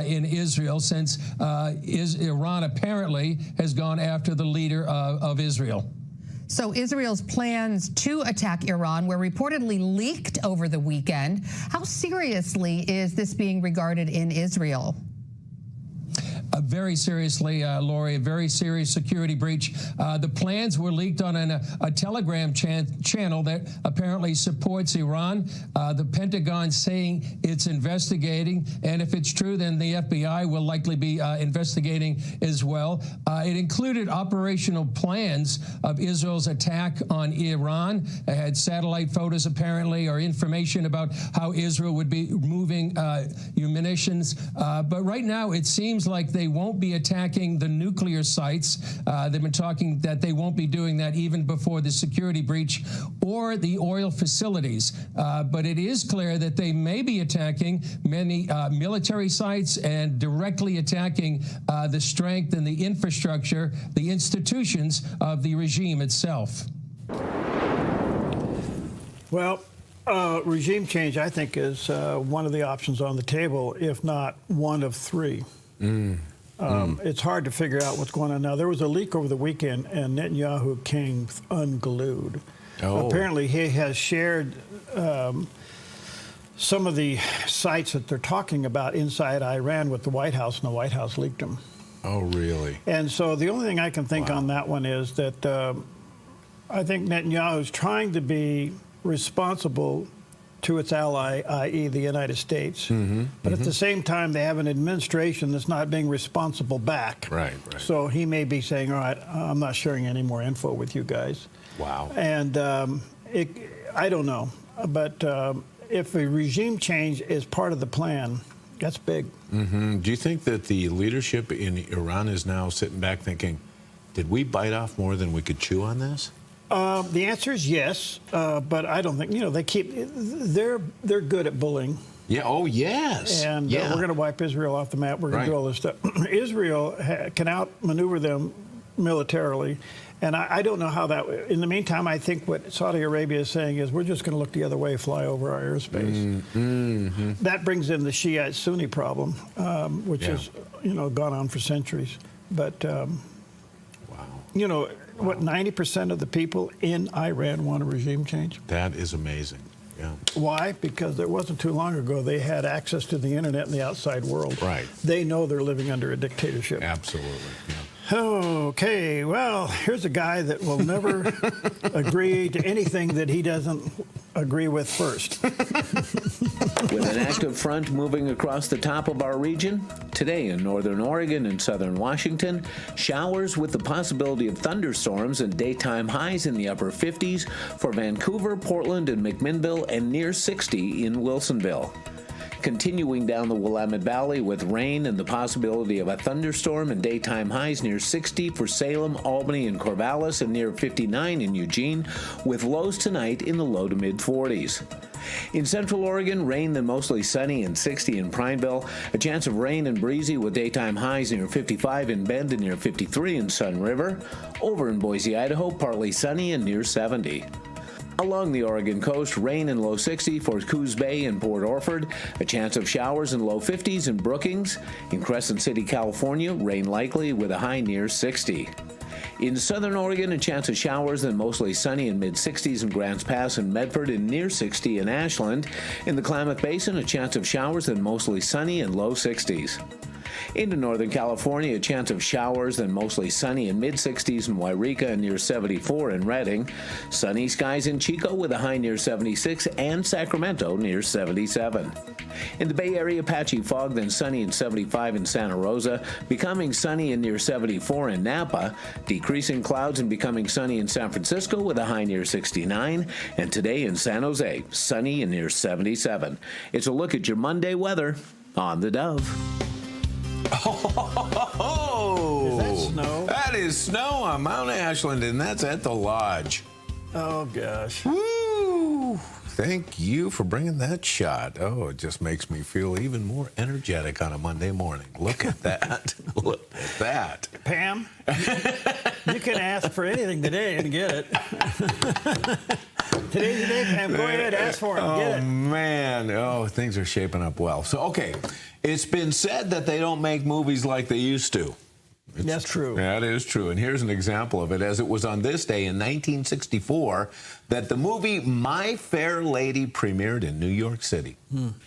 in Israel, since Iran apparently has gone after the leader of Israel. So Israel's plans to attack Iran were reportedly leaked over the weekend. How seriously is this being regarded in Israel? Very seriously, Lori, a very serious security breach. The plans were leaked on a Telegram channel that apparently supports Iran. The Pentagon saying it's investigating, and if it's true, then the FBI will likely be investigating as well. It included operational plans of Israel's attack on Iran. It had satellite photos, apparently, or information about how Israel would be moving munitions. But right now, it seems like they won't be attacking the nuclear sites. They've been talking that they won't be doing that even before the security breach, or the oil facilities. But it is clear that they may be attacking many military sites and directly attacking the strength and the infrastructure, the institutions of the regime itself. Well, regime change, I think, is one of the options on the table, if not one of three. It's hard to figure out what's going on now. There was a leak over the weekend, and Netanyahu came unglued. Apparently, he has shared some of the sites that they're talking about inside Iran with the White House, and the White House leaked them. Oh, really? And so the only thing I can think on that one is that I think Netanyahu is trying to be responsible to its ally, i.e. the United States. But at the same time, they have an administration that's not being responsible back. Right. So he may be saying, all right, I'm not sharing any more info with you guys. Wow. And I don't know. But if a regime change is part of the plan, that's big. Do you think that the leadership in Iran is now sitting back thinking, did we bite off more than we could chew on this? The answer is yes, but I don't think, they're good at bullying. Yeah. Oh, yes. And we're going to wipe Israel off the map. We're going to do all this stuff. Israel can outmaneuver them militarily. And I don't know how that, in the meantime, I think what Saudi Arabia is saying is we're just going to look the other way, fly over our airspace. That brings in the Shiite-Sunni problem, which has, gone on for centuries. But, what, 90% of the people in Iran want a regime change? That is amazing. Yeah. Why? Because it wasn't too long ago they had access to the internet and the outside world. Right. They know they're living under a dictatorship. Absolutely. Yeah. Okay, well, here's a guy that will never agree to anything that he doesn't agree with first. With an active front moving across the top of our region, today in northern Oregon and southern Washington, showers with the possibility of thunderstorms and daytime highs in the upper 50s for Vancouver, Portland, and McMinnville, and near 60 in Wilsonville. Continuing down the Willamette Valley with rain and the possibility of a thunderstorm and daytime highs near 60 for Salem, Albany, and Corvallis, and near 59 in Eugene, with lows tonight in the low to mid 40s. In Central Oregon, rain then mostly sunny and 60 in Prineville. A chance of rain and breezy with daytime highs near 55 in Bend and near 53 in Sun River. Over in Boise, Idaho, partly sunny and near 70. Along the Oregon coast, rain in low 60 for Coos Bay and Port Orford. A chance of showers in low 50s in Brookings. In Crescent City, California, rain likely with a high near 60. In southern Oregon, a chance of showers, then mostly sunny in mid-60s in Grants Pass and Medford, and near 60 in Ashland. In the Klamath Basin, a chance of showers, then mostly sunny in low 60s. Into Northern California, a chance of showers, then mostly sunny in mid-60s in Wairika and near 74 in Redding. Sunny skies in Chico with a high near 76, and Sacramento near 77. In the Bay Area, patchy fog, then sunny in 75 in Santa Rosa, becoming sunny in near 74 in Napa, decreasing clouds and becoming sunny in San Francisco with a high near 69, and today in San Jose, sunny and near 77. It's a look at your Monday weather on the Dove. Oh, is that snow? That is snow on Mount Ashland, and that's at the Lodge. Oh, gosh. Woo! Thank you for bringing that shot. Oh, it just makes me feel even more energetic on a Monday morning. Look at that. Look at that. Pam, you can ask for anything today and get it. Today's the day, Pam. Go ahead, ask for it. Get it. Oh, man. Oh, things are shaping up well. So, okay. It's been said that they don't make movies like they used to. That's true. That is true. And here's an example of it, as it was on this day in 1964 that the movie My Fair Lady premiered in New York City.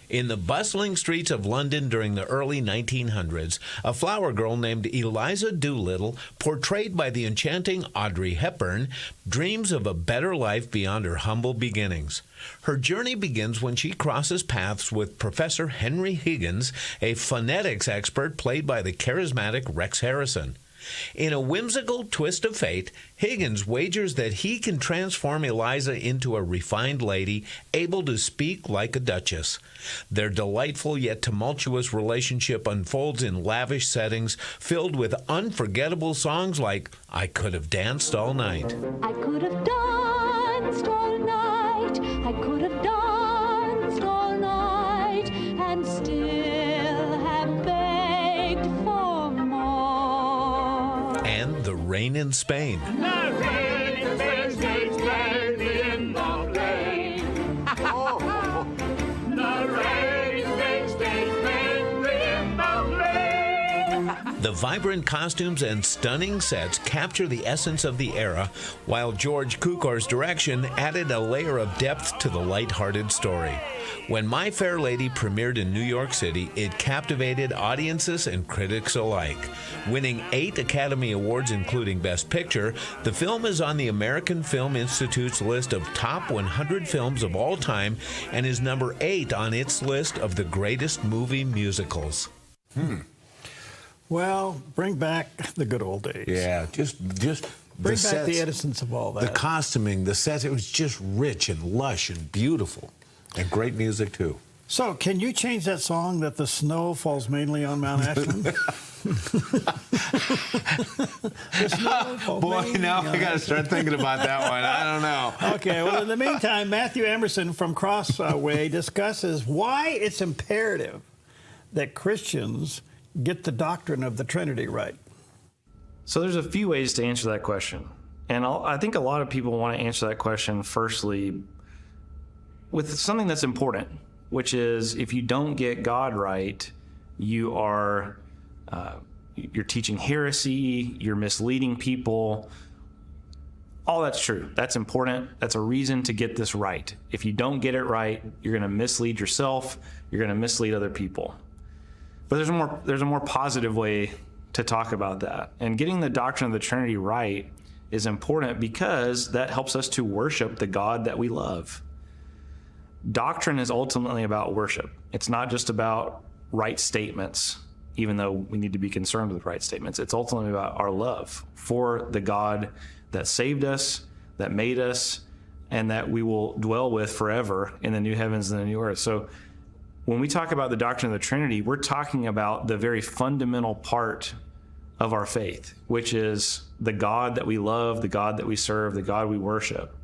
In the bustling streets of London during the early 1900s, a flower girl named Eliza Doolittle, portrayed by the enchanting Audrey Hepburn, dreams of a better life beyond her humble beginnings. Her journey begins when she crosses paths with Professor Henry Higgins, a phonetics expert played by the charismatic Rex Harrison. In a whimsical twist of fate, Higgins wagers that he can transform Eliza into a refined lady, able to speak like a duchess. Their delightful yet tumultuous relationship unfolds in lavish settings, filled with unforgettable songs like I Could Have Danced All Night. I could have danced all night. I could have danced all night and still have begged for more. And The Rain in Spain. The rain in Spain stays in the plain. The vibrant costumes and stunning sets capture the essence of the era, while George Cukor's direction added a layer of depth to the lighthearted story. When My Fair Lady premiered in New York City, it captivated audiences and critics alike. Winning 8 Academy Awards, including Best Picture, the film is on the American Film Institute's list of top 100 films of all time and is number 8 on its list of the greatest movie musicals. Well, bring back the good old days. Yeah, just bring back the innocence of all that. The costuming, the sets, it was just rich and lush and beautiful. And great music, too. So, can you change that song that the snow falls mainly on Mount Ashland? Boy, now I got to start thinking about that one. I don't know. Okay, well, in the meantime, Matthew Emerson from Crossway discusses why it's imperative that Christians get the doctrine of the Trinity right. So there's a few ways to answer that question. And I think a lot of people want to answer that question firstly with something that's important, which is if you don't get God right, you are you're teaching heresy, you're misleading people. All that's true. That's important. That's a reason to get this right. If you don't get it right, you're going to mislead yourself, you're going to mislead other people. But there's a more positive way to talk about that. And getting the doctrine of the Trinity right is important because that helps us to worship the God that we love. Doctrine is ultimately about worship. It's not just about right statements, even though we need to be concerned with right statements. It's ultimately about our love for the God that saved us, that made us, and that we will dwell with forever in the new heavens and the new earth. So when we talk about the doctrine of the Trinity, we're talking about the very fundamental part of our faith, which is the God that we love, the God that we serve, the God we worship.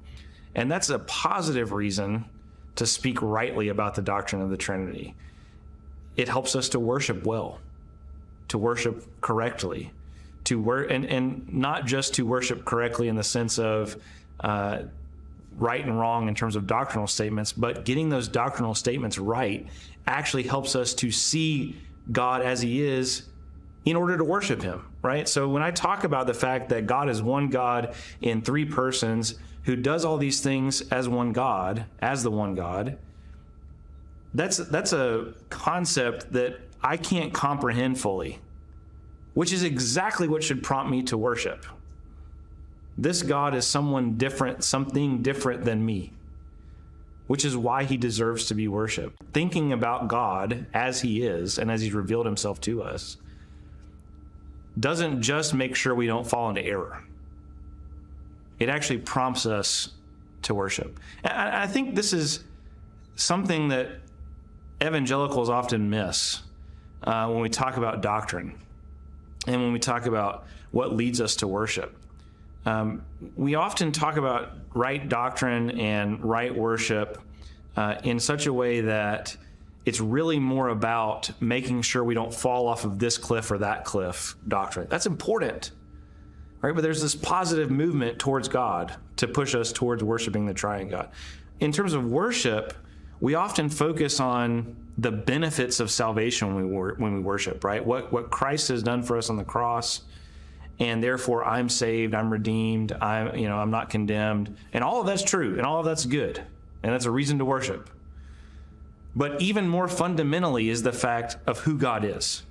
And that's a positive reason to speak rightly about the doctrine of the Trinity. It helps us to worship well, to worship correctly, and not just to worship correctly in the sense of right and wrong in terms of doctrinal statements, but getting those doctrinal statements right actually helps us to see God as he is in order to worship him, right? So when I talk about the fact that God is one God in 3 persons who does all these things as one God, as the one God, that's a concept that I can't comprehend fully, which is exactly what should prompt me to worship. This God is someone different, something different than me, which is why he deserves to be worshiped. Thinking about God as he is and as he's revealed himself to us doesn't just make sure we don't fall into error. It actually prompts us to worship. And I think this is something that evangelicals often miss when we talk about doctrine and when we talk about what leads us to worship. We often talk about right doctrine and right worship in such a way that it's really more about making sure we don't fall off of this cliff or that cliff doctrine. That's important, right? But there's this positive movement towards God to push us towards worshiping the triune God. In terms of worship, we often focus on the benefits of salvation when we worship, right? What Christ has done for us on the cross, and therefore I'm saved, I'm redeemed, I'm not condemned. And all of that's true, and all of that's good, and that's a reason to worship. But even more fundamentally is the fact of who God is.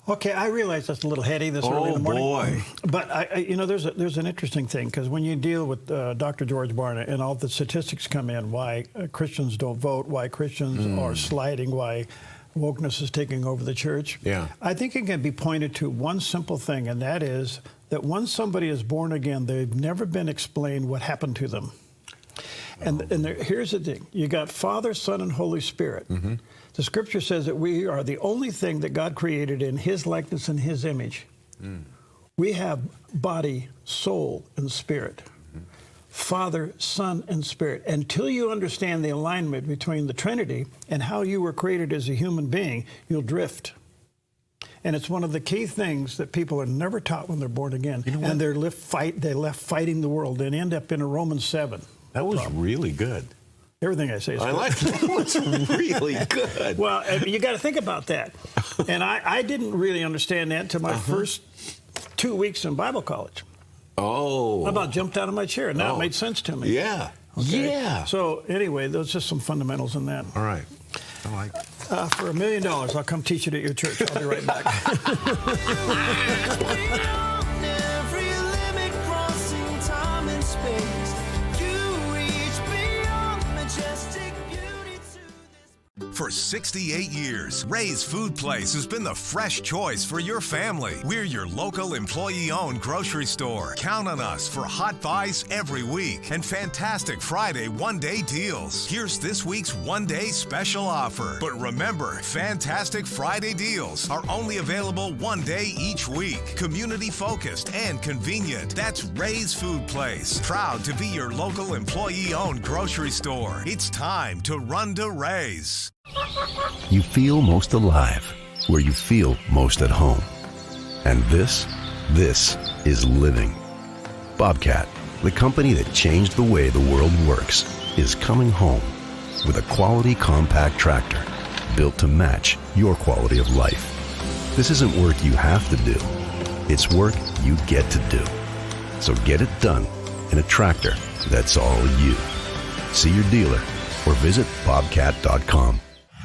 Okay, I realize that's a little heady this early in the morning. Oh, boy. But, there's an interesting thing, because when you deal with Dr. George Barna and all the statistics come in, why Christians don't vote, why Christians are sliding, why wokeness is taking over the church. Yeah. I think it can be pointed to one simple thing, and that is that once somebody is born again, they've never been explained what happened to them. And here's the thing. You got Father, Son, and Holy Spirit. Mm-hmm. The Scripture says that we are the only thing that God created in his likeness and his image. Mm. We have body, soul, and spirit. Mm-hmm. Father, Son, and Spirit. Until you understand the alignment between the Trinity and how you were created as a human being, you'll drift. And it's one of the key things that people are never taught when they're born again. You know what? And they left fighting the world and end up in a Romans 7. That was really good. Everything I say is good. I like that. That was really good. Well, you got to think about that. And I didn't really understand that until my first 2 weeks in Bible college. Oh. I about jumped out of my chair. Now it made sense to me. Yeah. Okay? Yeah. So anyway, there's just some fundamentals in that. All right. I like it. For $1 million, I'll come teach it at your church. I'll be right back. For 68 years, Ray's Food Place has been the fresh choice for your family. We're your local employee-owned grocery store. Count on us for hot buys every week and fantastic Friday one-day deals. Here's this week's one-day special offer. But remember, fantastic Friday deals are only available one day each week. Community-focused and convenient. That's Ray's Food Place. Proud to be your local employee-owned grocery store. It's time to run to Ray's. You feel most alive where you feel most at home. And this is living. Bobcat, the company that changed the way the world works, is coming home with a quality compact tractor built to match your quality of life. This isn't work you have to do. It's work you get to do. So get it done in a tractor that's all you. See your dealer or visit bobcat.com.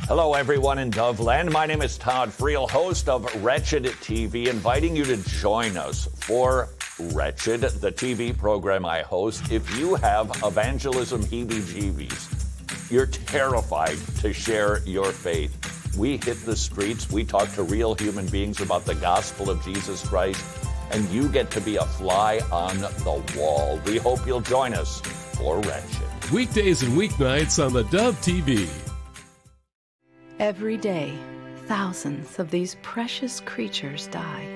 Hello, everyone in Dove Land. My name is Todd Friel, host of Wretched TV, inviting you to join us for Wretched, the TV program I host. If you have evangelism heebie-jeebies, you're terrified to share your faith. We hit the streets. We talk to real human beings about the gospel of Jesus Christ, and you get to be a fly on the wall. We hope you'll join us for Wretched. Weekdays and weeknights on the Dove TV. Every day, thousands of these precious creatures die,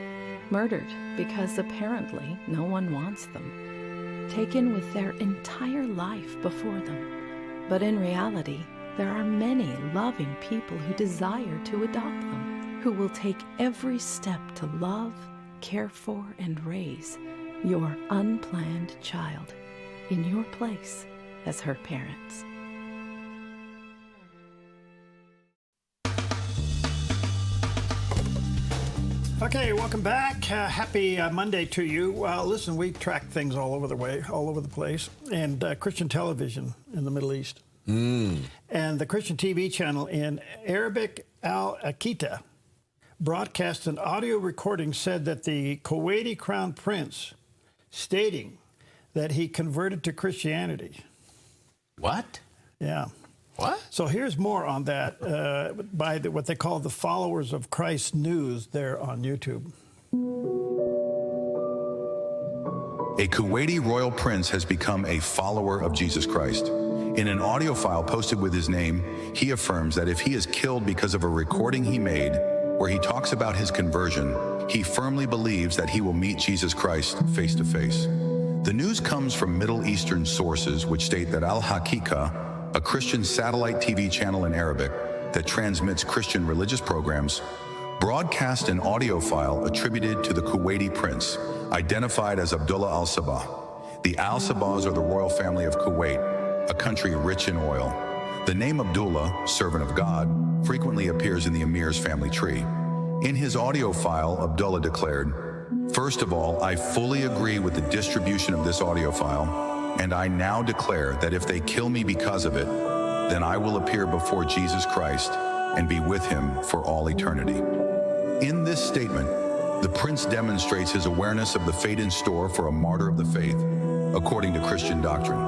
murdered because apparently no one wants them, taken with their entire life before them. But in reality, there are many loving people who desire to adopt them, who will take every step to love, care for, and raise your unplanned child in your place as her parents. Okay, welcome back. Happy Monday to you. Listen, we track things all over the place, and Christian television in the Middle East, and the Christian TV channel in Arabic Al Akita broadcast an audio recording said that the Kuwaiti crown prince stating that he converted to Christianity. What? Yeah. What? So here's more on that by what they call the Followers of Christ News there on YouTube. A Kuwaiti royal prince has become a follower of Jesus Christ. In an audio file posted with his name, he affirms that if he is killed because of a recording he made where he talks about his conversion, he firmly believes that he will meet Jesus Christ face to face. The news comes from Middle Eastern sources which state that Al Hakika, a Christian satellite TV channel in Arabic that transmits Christian religious programs, broadcast an audio file attributed to the Kuwaiti prince, identified as Abdullah al-Sabah. The al-Sabahs are the royal family of Kuwait, a country rich in oil. The name Abdullah, servant of God, frequently appears in the emir's family tree. In his audio file, Abdullah declared, "First of all, I fully agree with the distribution of this audio file, and I now declare that if they kill me because of it, then I will appear before Jesus Christ and be with him for all eternity." In this statement, the prince demonstrates his awareness of the fate in store for a martyr of the faith, according to Christian doctrine.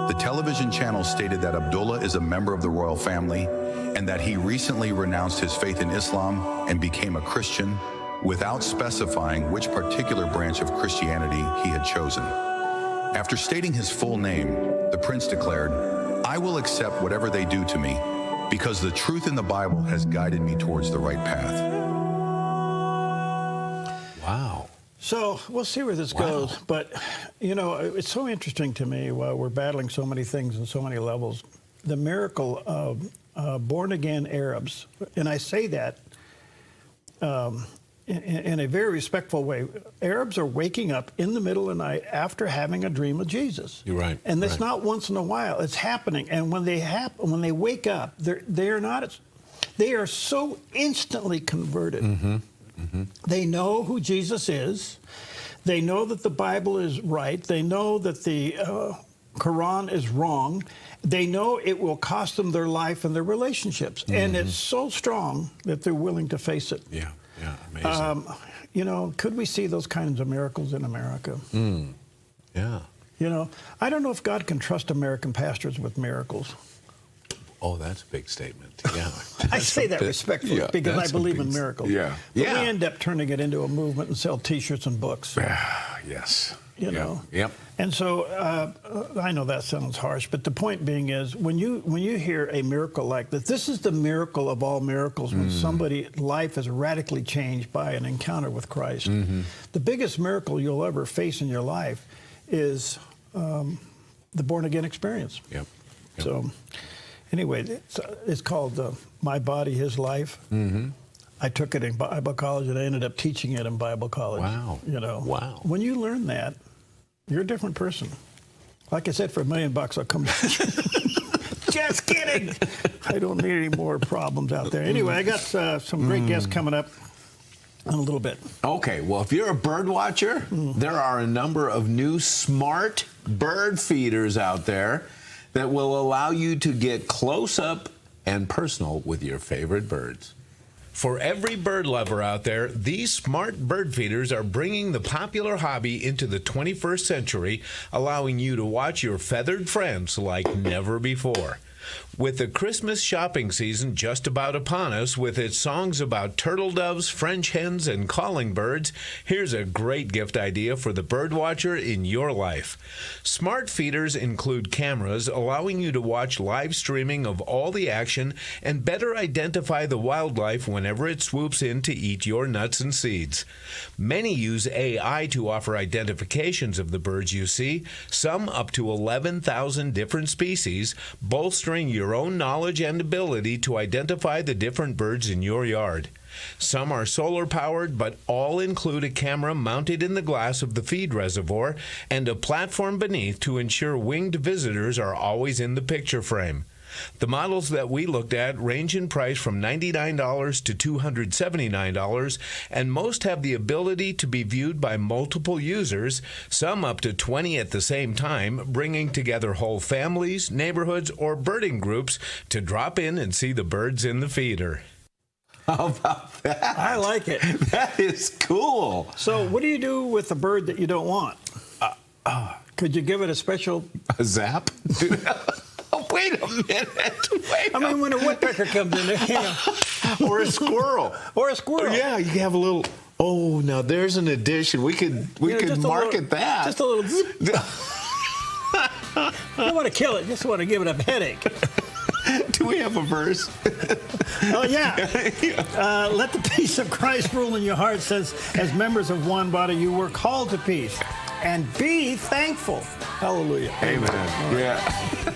The television channel stated that Abdullah is a member of the royal family and that he recently renounced his faith in Islam and became a Christian, without specifying which particular branch of Christianity he had chosen. After stating his full name, the prince declared, "I will accept whatever they do to me, because the truth in the Bible has guided me towards the right path." Wow. So we'll see where this goes. But, you know, it's so interesting to me while we're battling so many things on so many levels. The miracle of born-again Arabs, and I say that in a very respectful way. Arabs are waking up in the middle of the night after having a dream of Jesus. You're right. And it's not once in a while. It's happening. And when they wake up, they're not They are so instantly converted. They know who Jesus is. They know that the Bible is right. They know that the Quran is wrong. They know it will cost them their life and their relationships. And it's so strong that they're willing to face it. Yeah, amazing. You know, could we see those kinds of miracles in America? Yeah. You know, I don't know if God can trust American pastors with miracles. Oh, that's a big statement. Yeah. I say that respectfully because I believe in miracles. Yeah. But we end up turning it into a movement and sell T-shirts and books. Yes. You know. Yep. And so I know that sounds harsh, but the point being is when you hear a miracle like this is the miracle of all miracles when somebody's life is radically changed by an encounter with Christ. The biggest miracle you'll ever face in your life is the born-again experience. Yep. So anyway, it's called My Body, His Life. I took it in Bible college, and I ended up teaching it in Bible college. Wow. You know. Wow. When you learn that, you're a different person. Like I said, for $1 million, I'll come back. Just kidding. I don't need any more problems out there. Anyway, I got some great guests coming up in a little bit. Okay, well, if you're a bird watcher, there are a number of new smart bird feeders out there that will allow you to get close up and personal with your favorite birds. For every bird lover out there, these smart bird feeders are bringing the popular hobby into the 21st century, allowing you to watch your feathered friends like never before. With the Christmas shopping season just about upon us, with its songs about turtle doves, French hens, and calling birds, here's a great gift idea for the bird watcher in your life. Smart feeders include cameras allowing you to watch live streaming of all the action and better identify the wildlife whenever it swoops in to eat your nuts and seeds. Many use AI to offer identifications of the birds you see, some up to 11,000 different species, bolstering your own knowledge and ability to identify the different birds in your yard. Some are solar powered, but all include a camera mounted in the glass of the feed reservoir and a platform beneath to ensure winged visitors are always in the picture frame. The models that we looked at range in price from $99 to $279, and most have the ability to be viewed by multiple users, some up to 20 at the same time, bringing together whole families, neighborhoods, or birding groups to drop in and see the birds in the feeder. How about that? I like it. That is cool. So what do you do with a bird that you don't want? Could you give it a special... A zap? Oh, wait a minute. I mean, when a woodpecker comes in there, you know. Or a squirrel. Or a squirrel. Yeah, you can have a little... Oh, now there's an addition. We could market that. Just a little zip. You don't want to kill it. You just want to give it a headache. Do we have a verse? Oh, yeah. Let the peace of Christ rule in your heart, says, as members of one body, you were called to peace. And be thankful. Hallelujah. Amen. Right. Yeah.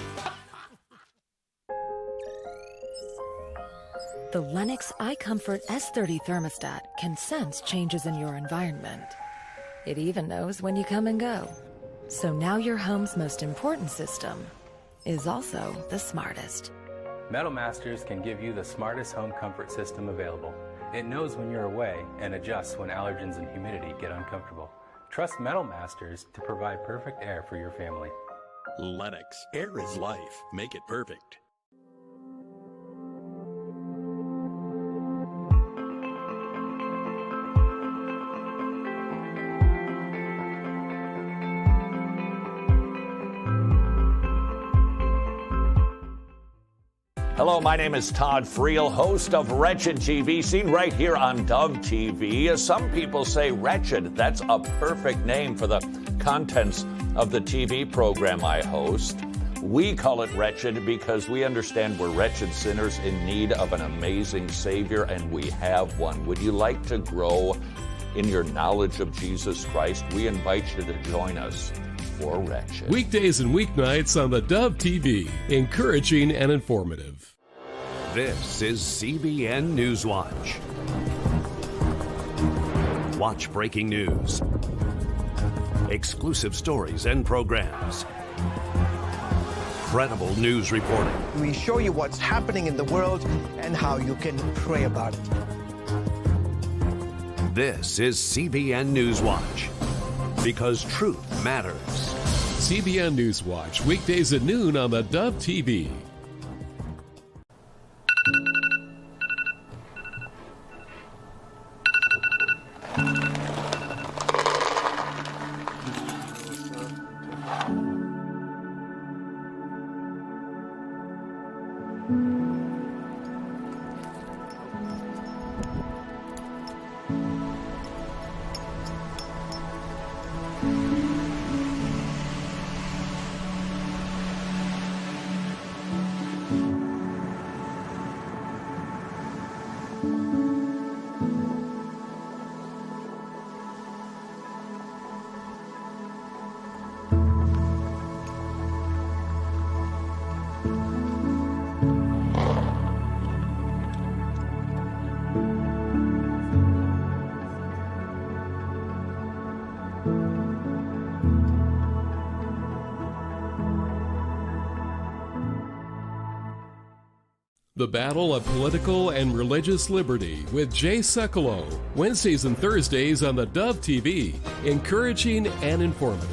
The Lennox iComfort S30 thermostat can sense changes in your environment. It even knows when you come and go. So now your home's most important system is also the smartest. Metal Masters can give you the smartest home comfort system available. It knows when you're away and adjusts when allergens and humidity get uncomfortable. Trust Metal Masters to provide perfect air for your family. Lennox. Air is life. Make it perfect. Hello, my name is Todd Friel, host of Wretched TV, seen right here on Dove TV. Some people say Wretched. That's a perfect name for the contents of the TV program I host. We call it Wretched because we understand we're wretched sinners in need of an amazing Savior, and we have one. Would you like to grow in your knowledge of Jesus Christ? We invite you to join us for Wretched. Weekdays and weeknights on the Dove TV, encouraging and informative. This is CBN Newswatch. Watch breaking news, exclusive stories and programs, incredible news reporting. We show you what's happening in the world and how you can pray about it. This is CBN Newswatch, because truth matters. CBN Newswatch, weekdays at noon on the Dove TV. The Battle of Political and Religious Liberty with Jay Sekulow, Wednesdays and Thursdays on the Dove TV, encouraging and informative.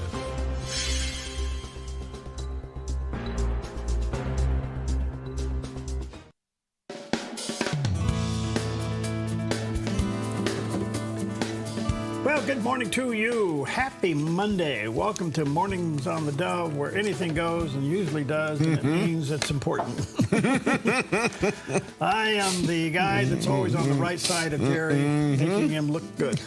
Well, good morning to you. Happy Monday. Welcome to Mornings on the Dove, where anything goes and usually does, and it means it's important. I am the guy that's always on the right side of Jerry, making him look good.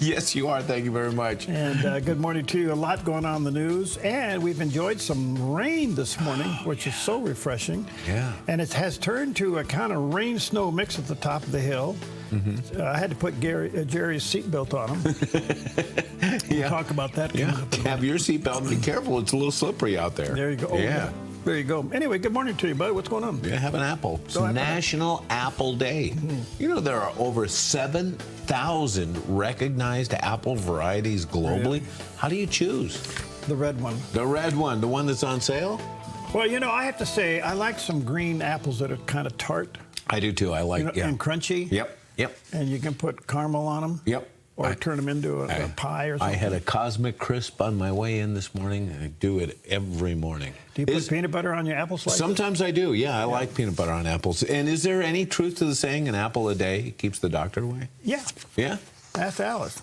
Yes, you are. Thank you very much. And good morning to you. A lot going on in the news, and we've enjoyed some rain this morning, which is so refreshing. Yeah. And it has turned to a kind of rain-snow mix at the top of the hill. I had to put Jerry's seatbelt on him. We'll talk about that. Have your seatbelt and be careful. It's a little slippery out there. There you go. Oh, yeah. There you go. Anyway, good morning to you, bud. What's going on? Yeah, have an apple. It's National Apple Day. You know, there are over 7,000 recognized apple varieties globally. Really? How do you choose? The red one. The red one, the one that's on sale? Well, you know, I have to say, I like some green apples that are kind of tart. I do too. I like, and crunchy. Yep. And you can put caramel on them. Yep. Or turn them into a pie or something. I had a Cosmic Crisp on my way in this morning. I do it every morning. Do you put peanut butter on your apple slices? Sometimes I do. Yeah, I like peanut butter on apples. And is there any truth to the saying, an apple a day keeps the doctor away? Yeah. Yeah? Ask Alice.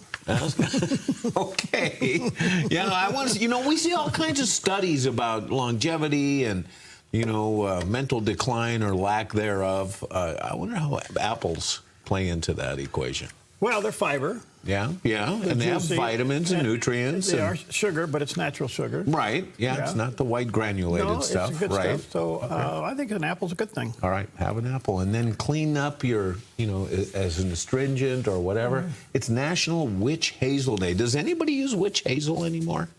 Okay. Yeah, I want to. You know, we see all kinds of studies about longevity and, you know, mental decline or lack thereof. I wonder how apples play into that equation. Well, they're fiber. Yeah, and they have vitamins and nutrients. They are sugar, but it's natural sugar. Right, yeah, it's not the white granulated stuff. It's good right. stuff. So I think an apple's a good thing. All right, have an apple. And then clean up your, you know, as an astringent or whatever. It's National Witch Hazel Day. Does anybody use witch hazel anymore?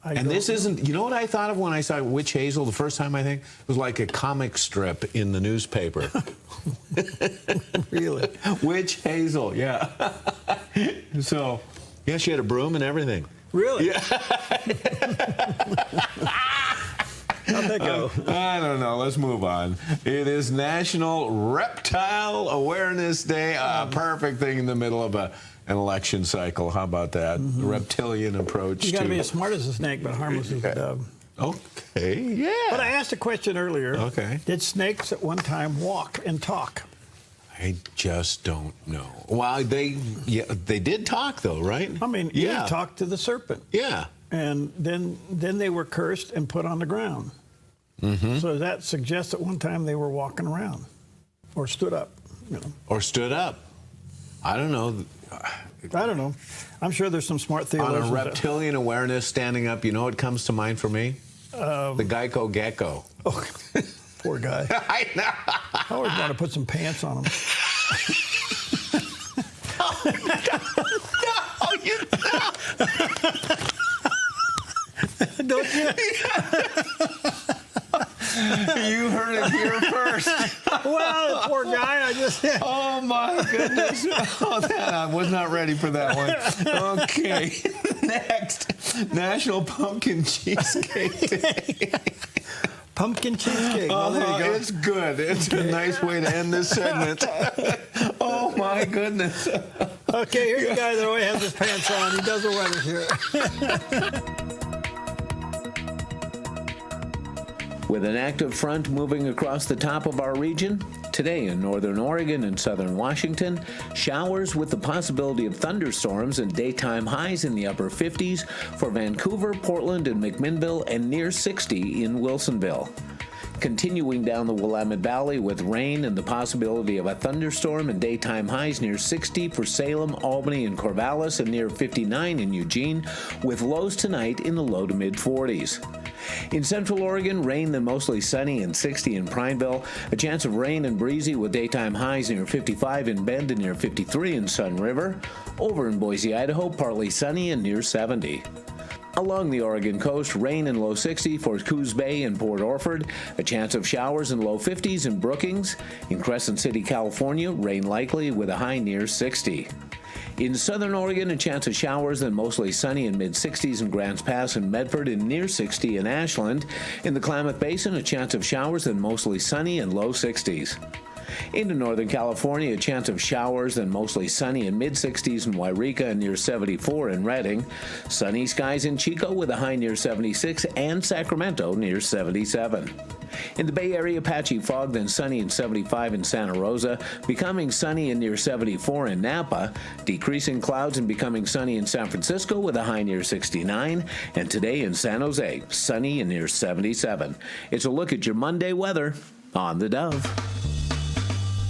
This isn't, you know what I thought of when I saw witch hazel the first time, I think? It was like a comic strip in the newspaper. Really? Witch hazel, yeah. So, yeah, she had a broom and everything. Really? Yeah. How'd that go? I don't know. Let's move on. It is National Reptile Awareness Day. A perfect thing in the middle of an election cycle. How about that? Reptilian approach. You got to be as smart as a snake, but harmless as a dove. Okay, yeah. But I asked a question earlier. Okay. Did snakes at one time walk and talk? I just don't know. Well, they did talk though, right? I mean, Eve talked to the serpent. Yeah. And then they were cursed and put on the ground. So that suggests at one time they were walking around, or stood up. You know. Or stood up. I don't know. I don't know. I'm sure there's some smart theologians. On a reptilian awareness, standing up, you know what comes to mind for me? The Geico Gecko. Oh, poor guy. I know. I always want to put some pants on him. No, you don't. Don't you? You heard it here first. Well, poor guy. Oh my goodness. I was not ready for that one. Okay. next? National Pumpkin Cheesecake Day. Pumpkin cheesecake. Well, there you go. It's good. It's a nice way to end this segment. Oh, my goodness. Okay, here's the guy that always has his pants on. He does the weather here. With an active front moving across the top of our region, today in northern Oregon and southern Washington, showers with the possibility of thunderstorms and daytime highs in the upper 50s for Vancouver, Portland, and McMinnville, and near 60 in Wilsonville. Continuing down the Willamette Valley with rain and the possibility of a thunderstorm and daytime highs near 60 for Salem, Albany, and Corvallis, and near 59 in Eugene, with lows tonight in the low to mid 40s. In Central Oregon, rain then mostly sunny and 60 in Prineville. A chance of rain and breezy with daytime highs near 55 in Bend and near 53 in Sun River. Over in Boise, Idaho, partly sunny and near 70. Along the Oregon coast, rain and low 60 for Coos Bay and Port Orford. A chance of showers and low 50s in Brookings. In Crescent City, California, rain likely with a high near 60. In southern Oregon, a chance of showers, then mostly sunny in mid-60s in Grants Pass and Medford, and near 60 in Ashland. In the Klamath Basin, a chance of showers, then mostly sunny and low 60s. Into Northern California, a chance of showers, then mostly sunny in mid-60s in Wairika and near 74 in Redding. Sunny skies in Chico with a high near 76, and Sacramento near 77. In the Bay Area, patchy fog, then sunny in 75 in Santa Rosa, becoming sunny and near 74 in Napa, decreasing clouds and becoming sunny in San Francisco with a high near 69, and today in San Jose, sunny and near 77. It's a look at your Monday weather on the Dove.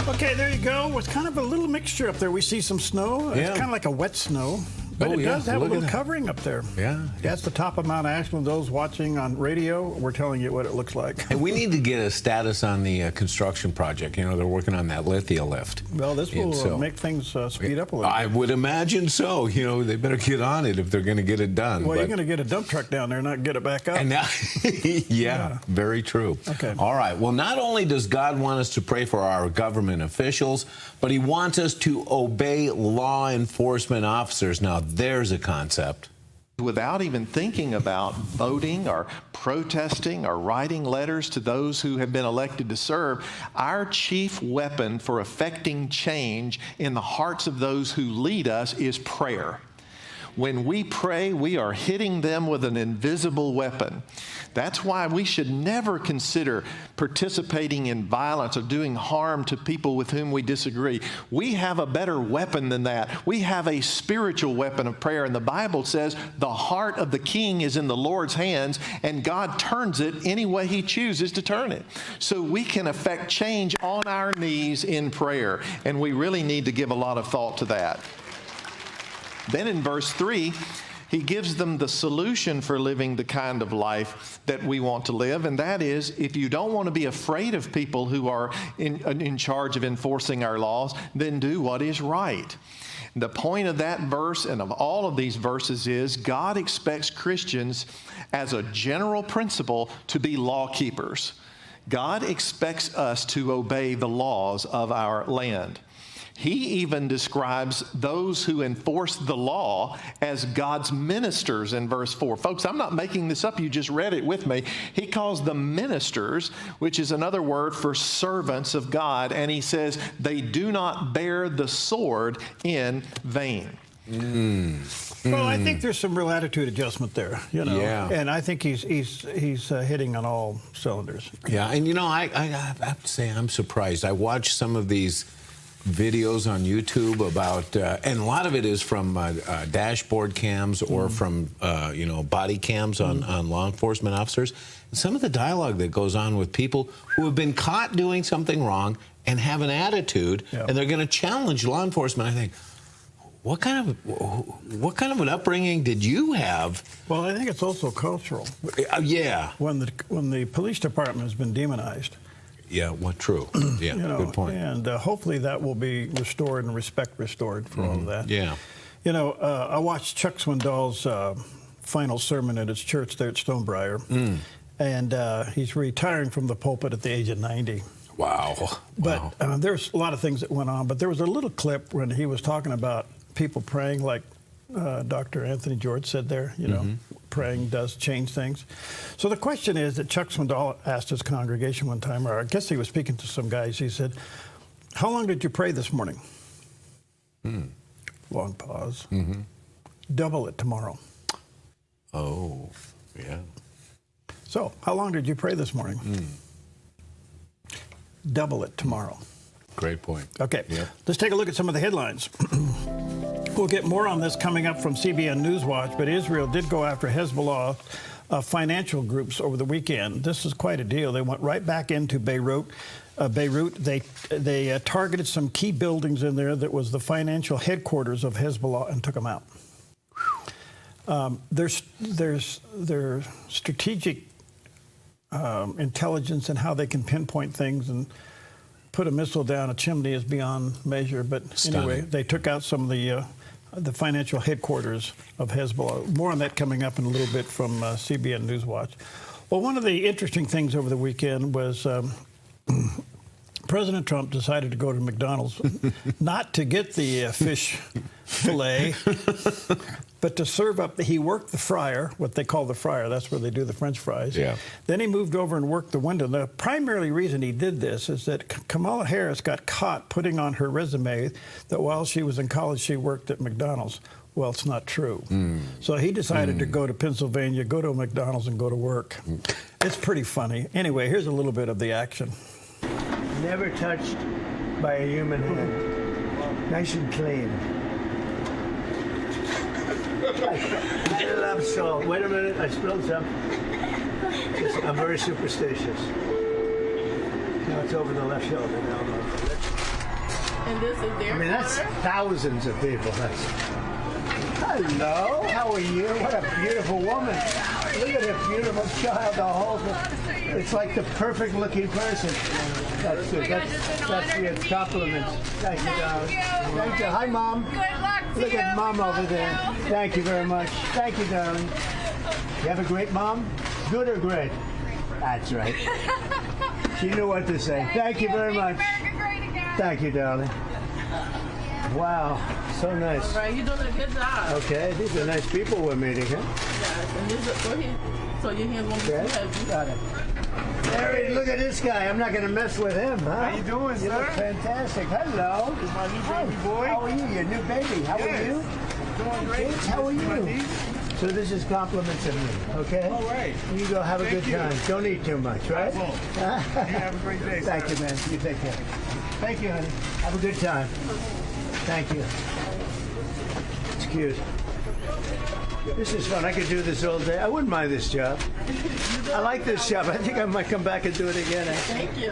Okay, there you go. It's kind of a little mixture up there. We see some snow. It's kind of like a wet snow. But it does have a little covering up there. Yeah. That's the top of Mount Ashland. Those watching on radio, we're telling you what it looks like. And we need to get a status on the construction project. You know, they're working on that Lithia lift. Well, this will make things speed up a little bit. I would imagine so. You know, they better get on it if they're going to get it done. Well, you're going to get a dump truck down there and not get it back up. And now, yeah, very true. Okay. All right. Well, not only does God want us to pray for our government officials, but he wants us to obey law enforcement officers. Now, there's a concept. Without even thinking about voting or protesting or writing letters to those who have been elected to serve, our chief weapon for effecting change in the hearts of those who lead us is prayer. When we pray, we are hitting them with an invisible weapon. That's why we should never consider participating in violence or doing harm to people with whom we disagree. We have a better weapon than that. We have a spiritual weapon of prayer, and the Bible says the heart of the king is in the Lord's hands, and God turns it any way he chooses to turn it. So we can affect change on our knees in prayer, and we really need to give a lot of thought to that. Then in verse 3, he gives them the solution for living the kind of life that we want to live, and that is, if you don't want to be afraid of people who are in charge of enforcing our laws, then do what is right. The point of that verse and of all of these verses is God expects Christians, as a general principle, to be law keepers. God expects us to obey the laws of our land. He even describes those who enforce the law as God's ministers in verse 4. Folks, I'm not making this up. You just read it with me. He calls them ministers, which is another word for servants of God. And he says they do not bear the sword in vain. Well, I think there's some real attitude adjustment there, you know. Yeah. And I think he's hitting on all cylinders. Yeah, and you know, I have to say I'm surprised. I watched some of these videos on YouTube about, and a lot of it is from dashboard cams or from, body cams on law enforcement officers. And some of the dialogue that goes on with people who have been caught doing something wrong and have an attitude, and they're going to challenge law enforcement. I think, what kind of an upbringing did you have? Well, I think it's also cultural. Yeah. When the police department has been demonized. Yeah, true. Yeah, good point. And hopefully that will be restored and respect restored for all of that. Yeah. You know, I watched Chuck Swindoll's final sermon at his church there at Stonebriar, and he's retiring from the pulpit at the age of 90. Wow. But there's a lot of things that went on, but there was a little clip when he was talking about people praying like Dr. Anthony George said there, you know, praying does change things. So the question is that Chuck Swindoll asked his congregation one time, or I guess he was speaking to some guys, he said, how long did you pray this morning? Long pause. Double it tomorrow. Oh, yeah. So, how long did you pray this morning? Double it tomorrow. Great point. Okay, let's take a look at some of the headlines. We'll get more on this coming up from CBN Newswatch, but Israel did go after Hezbollah financial groups over the weekend. This is quite a deal. They went right back into Beirut. They targeted some key buildings in there that was the financial headquarters of Hezbollah and took them out. Their strategic intelligence and how they can pinpoint things and put a missile down a chimney is beyond measure. But anyway, they took out some of the financial headquarters of Hezbollah. More on that coming up in a little bit from CBN Newswatch. Well, one of the interesting things over the weekend was President Trump decided to go to McDonald's, not to get the fish fillet, but to serve up. He worked the fryer, what they call the fryer. That's where they do the French fries. Yeah. Then he moved over and worked the window. The primary reason he did this is that Kamala Harris got caught putting on her resume that while she was in college, she worked at McDonald's. Well, it's not true. So he decided to go to Pennsylvania, go to a McDonald's, and go to work. It's pretty funny. Anyway, here's a little bit of the action. Never touched by a human hand. Nice and clean. I love salt. Wait a minute, I spilled some. I'm very superstitious. Now it's over the left shoulder now. And this is their that's thousands of people. Hello, how are you? What a beautiful woman. Look at a beautiful child to hold. It's like the perfect looking person. That's good. That's your compliments. Thank you, darling. Thank you. Hi, Mom. Good luck to Look at Mom over there. Thank you very much. Thank you, darling. You have a great mom? Good or great? That's right. She knew what to say. Thank you very much. Thank you, darling. Wow, so nice. All right, you're doing a good job. Okay, these are nice people we're meeting, huh? Yes, and this is, go ahead. So your hands won't be too heavy. Got it. Larry, look at this guy. I'm not going to mess with him, huh? How you doing, You look sir? fantastic. Hello. This is my new baby boy. How are you? Your new baby. How are you? Doing great. Kids, how are you? So this is compliments of me, okay? All right. You go have a good time. Don't eat too much, right? I won't. You have a great day, Thank sir. you, man. You take care. Thank you, honey. Have a good time. Thank you. It's cute. This is fun. I could do this all day. I wouldn't mind this job. I like this job. I think I might come back and do it again. Thank you.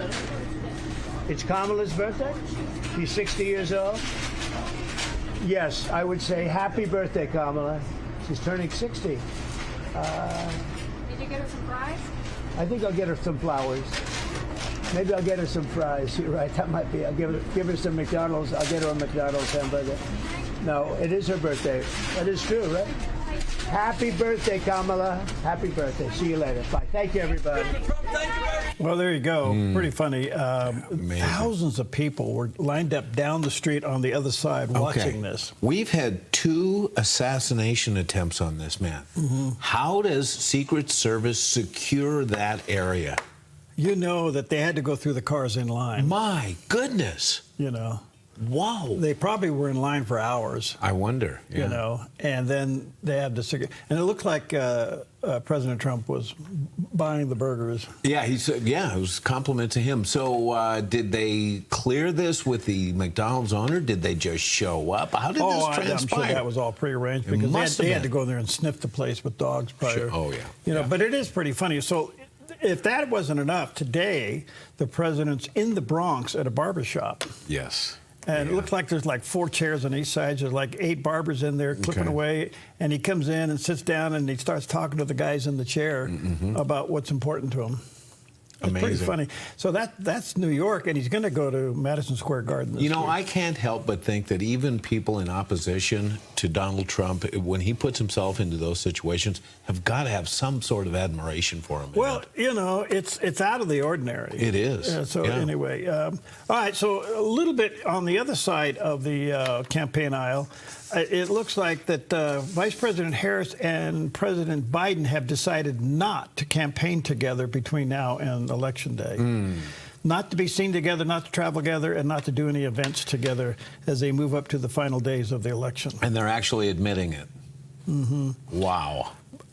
It's Kamala's birthday? She's 60 years old? Yes, I would say happy birthday, Kamala. She's turning 60. Did you get her some fries? I think I'll get her some flowers. Maybe I'll get her some fries. You're right, that might be. I'll give her some McDonald's. I'll get her a McDonald's hamburger. No, it is her birthday. That is true, right? Happy birthday, Kamala. Happy birthday. See you later. Bye. Thank you, everybody. Well, there you go. Pretty funny. Thousands of people were lined up down the street on the other side watching this. We've had 2 assassination attempts on this man. How does Secret Service secure that area? You know that they had to go through the cars in line. My goodness. You know. Wow. They probably were in line for hours. I wonder. Yeah. You know, and then they had to secure. And it looked like President Trump was buying the burgers. Yeah, he said. Yeah, it was a compliment to him. So, did they clear this with the McDonald's owner? Did they just show up? How did this transpire? I'm sure that was all prearranged because they had to go there and sniff the place with dogs prior. Sure. Oh yeah. You know, but it is pretty funny. So, if that wasn't enough, today the president's in the Bronx at a barbershop. Yes. And it looks like there's like 4 chairs on each side. There's like 8 barbers in there clipping away. And he comes in and sits down and he starts talking to the guys in the chair about what's important to him. It's pretty funny. So that's New York, and he's going to go to Madison Square Garden this You know, week. I can't help but think that even people in opposition to Donald Trump, when he puts himself into those situations, have got to have some sort of admiration for him. Well, you know, it's out of the ordinary. It is. Anyway, all right, so a little bit on the other side of the campaign aisle, It looks like that Vice President Harris and President Biden have decided not to campaign together between now and Election Day. Not to be seen together, not to travel together, and not to do any events together as they move up to the final days of the election. And they're actually admitting it. Wow.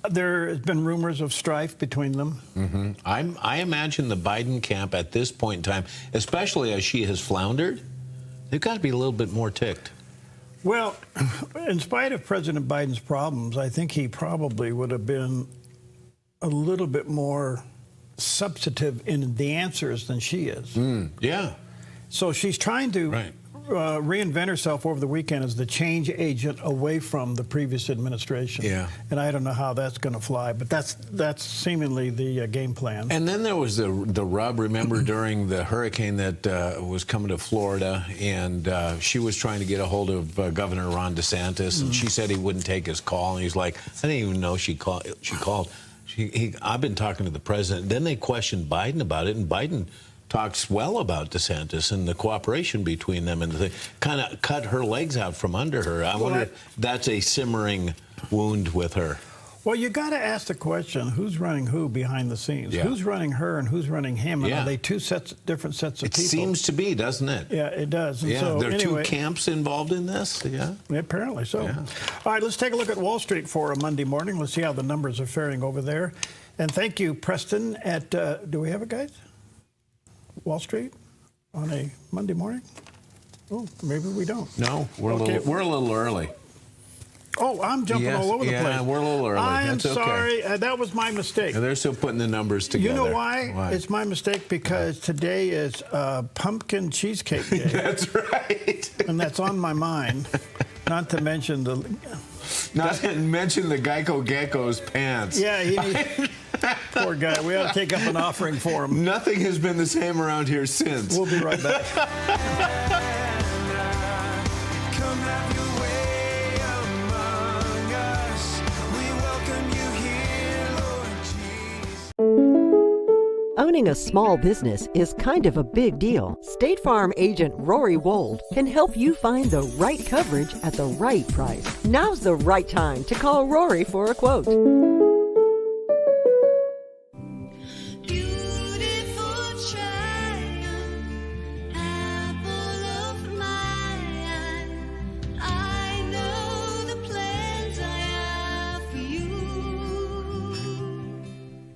There has been rumors of strife between them. I imagine the Biden camp at this point in time, especially as she has floundered, they've got to be a little bit more ticked. Well, in spite of President Biden's problems, I think he probably would have been a little bit more substantive in the answers than she is. Yeah. So she's trying to reinvent herself over the weekend as the change agent away from the previous administration. Yeah. And I don't know how that's going to fly, but that's seemingly the game plan. And then there was the rub, remember, during the hurricane that was coming to Florida, and she was trying to get a hold of Governor Ron DeSantis, and she said he wouldn't take his call, and he's like, I didn't even know she called. I've been talking to the president. Then they questioned Biden about it, and Biden talks well about DeSantis and the cooperation between them, and they kind of cut her legs out from under her. I wonder if that's a simmering wound with her. Well, you got to ask the question, who's running who behind the scenes? Who's running her and who's running him? And are they different sets of people? It seems to be, doesn't it? Yeah, it does. And yeah, so, there are anyway, two camps involved in this? Yeah. Apparently so. All right, let's take a look at Wall Street for a Monday morning. Let's see how the numbers are faring over there. And thank you, Preston, at, do we have it, guys? Wall Street on a Monday morning? Oh, maybe we don't. No, we're a little early. Oh, I'm jumping all over the place. Yeah, we're a little early. I am That's sorry. That was my mistake. They're still putting the numbers together. You know why? It's my mistake because today is pumpkin cheesecake day. That's right. And that's on my mind. Not to mention the Geico Gecko's pants. Yeah, poor guy. We ought to take up an offering for him. Nothing has been the same around here since. We'll be right back. Owning a small business is kind of a big deal. State Farm agent Rory Wold can help you find the right coverage at the right price. Now's the right time to call Rory for a quote.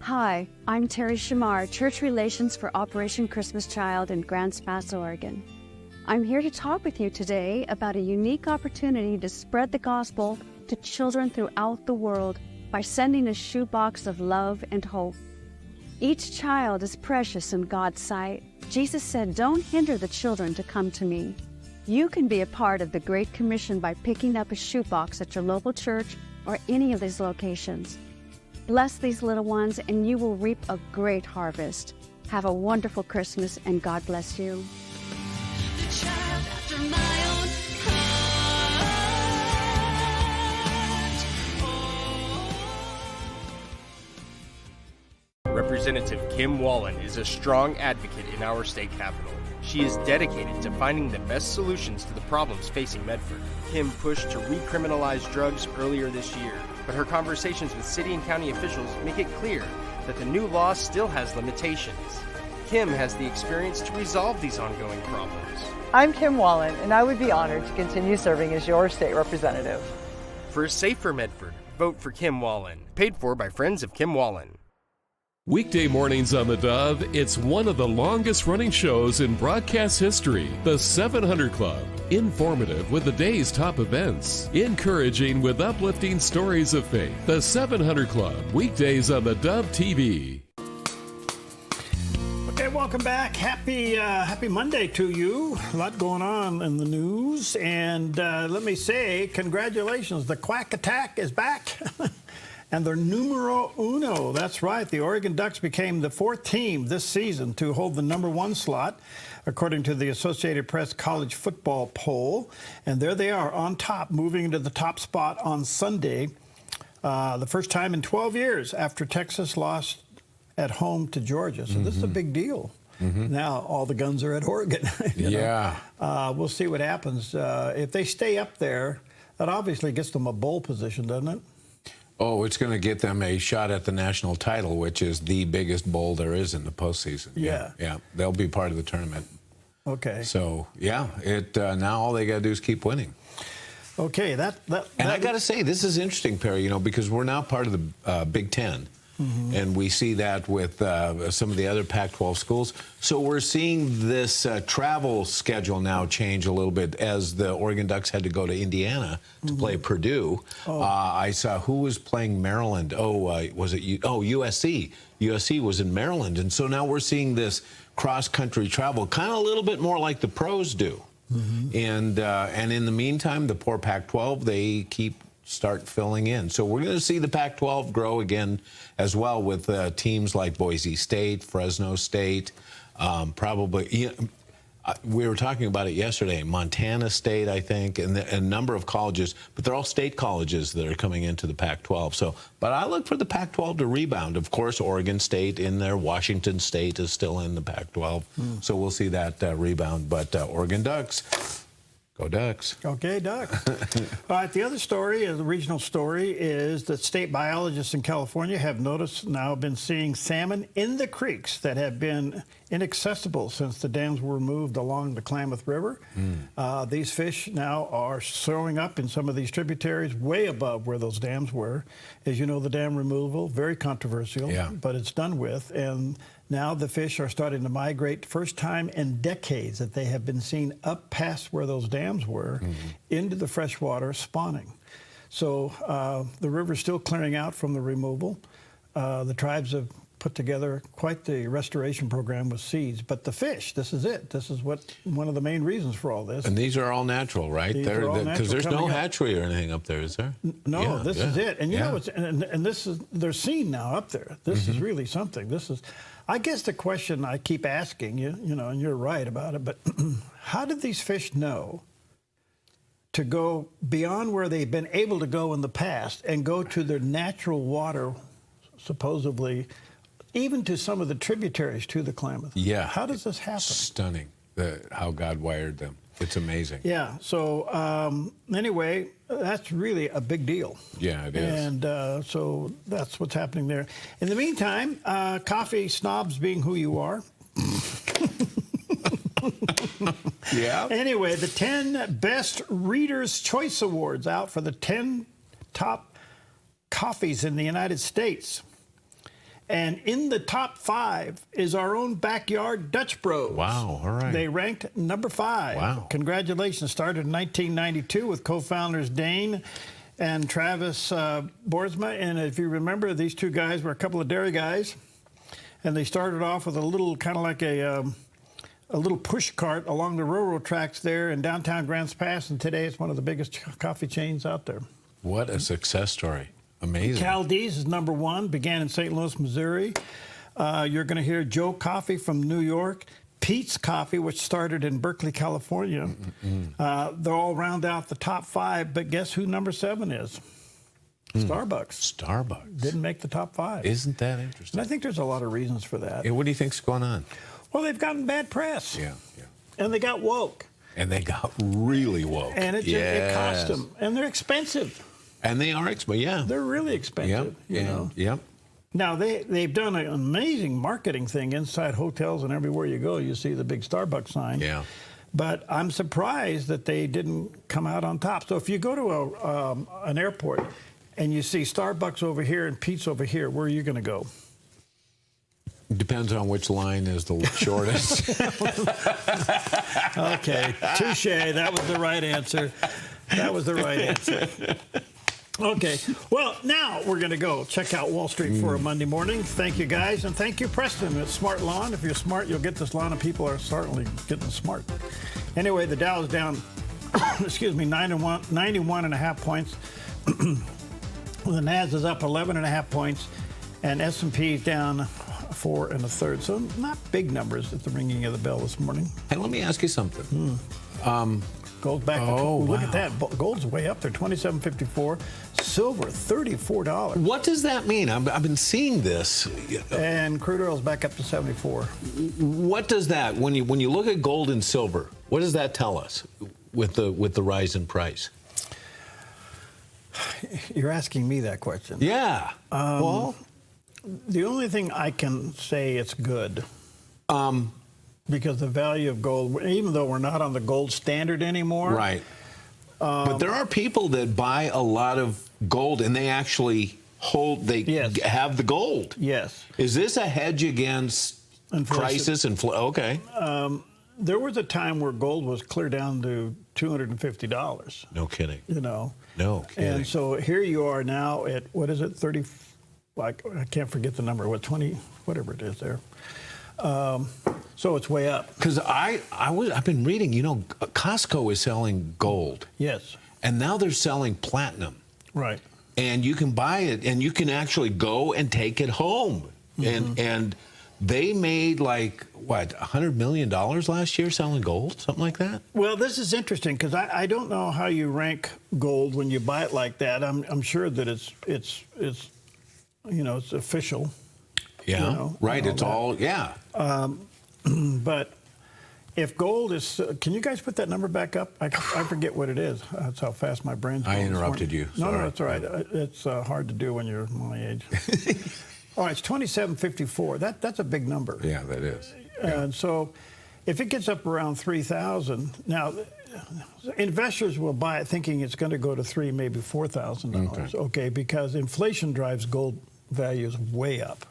Hi, I'm Terry Shamar, Church Relations for Operation Christmas Child in Grants Pass, Oregon. I'm here to talk with you today about a unique opportunity to spread the gospel to children throughout the world by sending a shoebox of love and hope. Each child is precious in God's sight. Jesus said, "Don't hinder the children to come to me." You can be a part of the Great Commission by picking up a shoebox at your local church or any of these locations. Bless these little ones and you will reap a great harvest. Have a wonderful Christmas and God bless you. The child after my own heart. Representative Kim Wallen is a strong advocate in our state capitol. She is dedicated to finding the best solutions to the problems facing Medford. Kim pushed to recriminalize drugs earlier this year, but her conversations with city and county officials make it clear that the new law still has limitations. Kim has the experience to resolve these ongoing problems. I'm Kim Wallen, and I would be honored to continue serving as your state representative. For a safer Medford, vote for Kim Wallen. Paid for by Friends of Kim Wallen. Weekday mornings on the Dove, it's one of the longest running shows in broadcast history, the 700 Club. Informative with the day's top events. Encouraging with uplifting stories of faith. The 700 Club, weekdays on the Dove TV. Okay, welcome back. Happy Monday to you. A lot going on in the news. And let me say, congratulations. The Quack Attack is back. And they're numero uno. That's right. The Oregon Ducks became the fourth team this season to hold the #1 slot, according to the Associated Press College Football Poll. And there they are on top, moving into the top spot on Sunday. The first time in 12 years after Texas lost at home to Georgia. So this is a big deal. Now all the guns are at Oregon. You know? We'll see what happens. If they stay up there, That obviously gets them a bowl position, doesn't it? Oh, it's going to get them a shot at the national title, which is the biggest bowl there is in the postseason. Yeah. Yeah. They'll be part of the tournament. Okay. So, yeah, now all they got to do is keep winning. Okay, And I got to say, this is interesting, Perry, because we're now part of the Big Ten. Mm-hmm. And we see that with some of the other Pac-12 schools. So we're seeing this travel schedule now change a little bit as the Oregon Ducks had to go to Indiana to play Purdue. Oh. I saw who was playing Maryland. Was it USC? USC was in Maryland. And so now we're seeing this cross-country travel, kind of a little bit more like the pros do. Mm-hmm. And in the meantime, the poor Pac-12, they start filling in. So we're going to see the Pac-12 grow again as well with teams like Boise State, Fresno State, probably. We were talking about it yesterday. Montana State, I think, and a number of colleges, but they're all state colleges that are coming into the Pac-12. But I look for the Pac-12 to rebound. Of course, Oregon State in there. Washington State is still in the Pac-12. So we'll see that rebound. But Oregon Ducks, go Ducks. Okay, Ducks. All right, the other story, the regional story, is that state biologists in California have been seeing salmon in the creeks that have been inaccessible since the dams were removed along the Klamath River. These fish now are showing up in some of these tributaries way above where those dams were. As you know, the dam removal, very controversial, but it's done with. And now the fish are starting to migrate, first time in decades that they have been seen up past where those dams were, into the freshwater spawning. So the river's still clearing out from the removal. The tribes have put together quite the restoration program with seeds. But the fish, this is it. This is one of the main reasons for all this. And these are all natural, right? Because there's no hatchery or anything up there, is there? No, this is it. And you know, and this is, they're seen now up there. This is really something. This is, I guess the question I keep asking you, and you're right about it, but how did these fish know to go beyond where they've been able to go in the past and go to their natural water, supposedly, even to some of the tributaries to the Klamath? Yeah. How does this happen? Stunning, how God wired them. It's amazing. Yeah. So anyway, that's really a big deal. Yeah, it is. And so that's what's happening there. In the meantime, coffee snobs being who you are. Yeah. Anyway, the 10 Best Reader's Choice Awards out for the 10 top coffees in the United States. And in the top 5 is our own backyard Dutch Bros. Wow, all right. They ranked number 5. Wow. Congratulations. Started in 1992 with co-founders Dane and Travis Boersma. And if you remember, these two guys were a couple of dairy guys. And they started off with a little, kind of like a little push cart along the railroad tracks there in downtown Grants Pass. And today it's one of the biggest coffee chains out there. What a success story. Amazing. Caldee's is number 1, began in St. Louis, Missouri. You're going to hear Joe Coffee from New York, Pete's Coffee, which started in Berkeley, California. They'll all round out the top 5, but guess who number 7 is? Starbucks. Starbucks. Didn't make the top 5. Isn't that interesting? And I think there's a lot of reasons for that. Yeah, what do you think's going on? Well, they've gotten bad press. Yeah. And they got woke. And they got really woke. And it cost them. And they're expensive. And they are expensive, yeah. They're really expensive, you know. Yep. Now, they've done an amazing marketing thing inside hotels, and everywhere you go, you see the big Starbucks sign. Yeah. But I'm surprised that they didn't come out on top. So if you go to an airport and you see Starbucks over here and Pete's over here, where are you going to go? Depends on which line is the shortest. Okay, touche. That was the right answer. That was the right answer. Okay, well, now we're going to go check out Wall Street for a Monday morning. Thank you, guys, and thank you, Preston, at Smart Lawn. If you're smart, you'll get this lawn, and people are certainly getting smart. Anyway, the Dow is down, 91.5 points. The Nas is up 11.5 points, and S&P is down 4 1/3. So not big numbers at the ringing of the bell this morning. Hey, let me ask you something. Gold's back. Look at that. Gold's way up there, $27.54. Silver, $34. What does that mean? I've been seeing this. And crude oil's back up to 74. What does that, when you look at gold and silver, what does that tell us with the rise in price? you're asking me that question. Yeah. Well, the only thing I can say it's good, because the value of gold, even though we're not on the gold standard anymore. right. But there are people that buy a lot of gold and they actually have the gold. Yes. Is this a hedge against crisis and okay. There was a time where gold was clear down to $250. No kidding. You know. No kidding. And so here you are now at, what is it, 30, like, I can't forget the number, what, 20, whatever it is there. So it's way up. Because I've been reading, you know, Costco is selling gold. Yes. And now they're selling platinum. Right. And you can buy it and you can actually go and take it home. And they made like, what, $100 million last year selling gold? Something like that? Well, this is interesting because I don't know how you rank gold when you buy it like that. I'm sure that it's you know, it's official. Yeah, you know, right. It's all, yeah. But if gold is, can you guys put that number back up? I forget what it is. That's how fast my brain's going. I interrupted you. No, Sorry. it's all right. It's hard to do when you're my age. All right, it's 2754. That's a big number. Yeah, that is. And so if it gets up around 3,000, now investors will buy it thinking it's going to go to $3,000, maybe $4,000. Okay, because inflation drives gold values way up.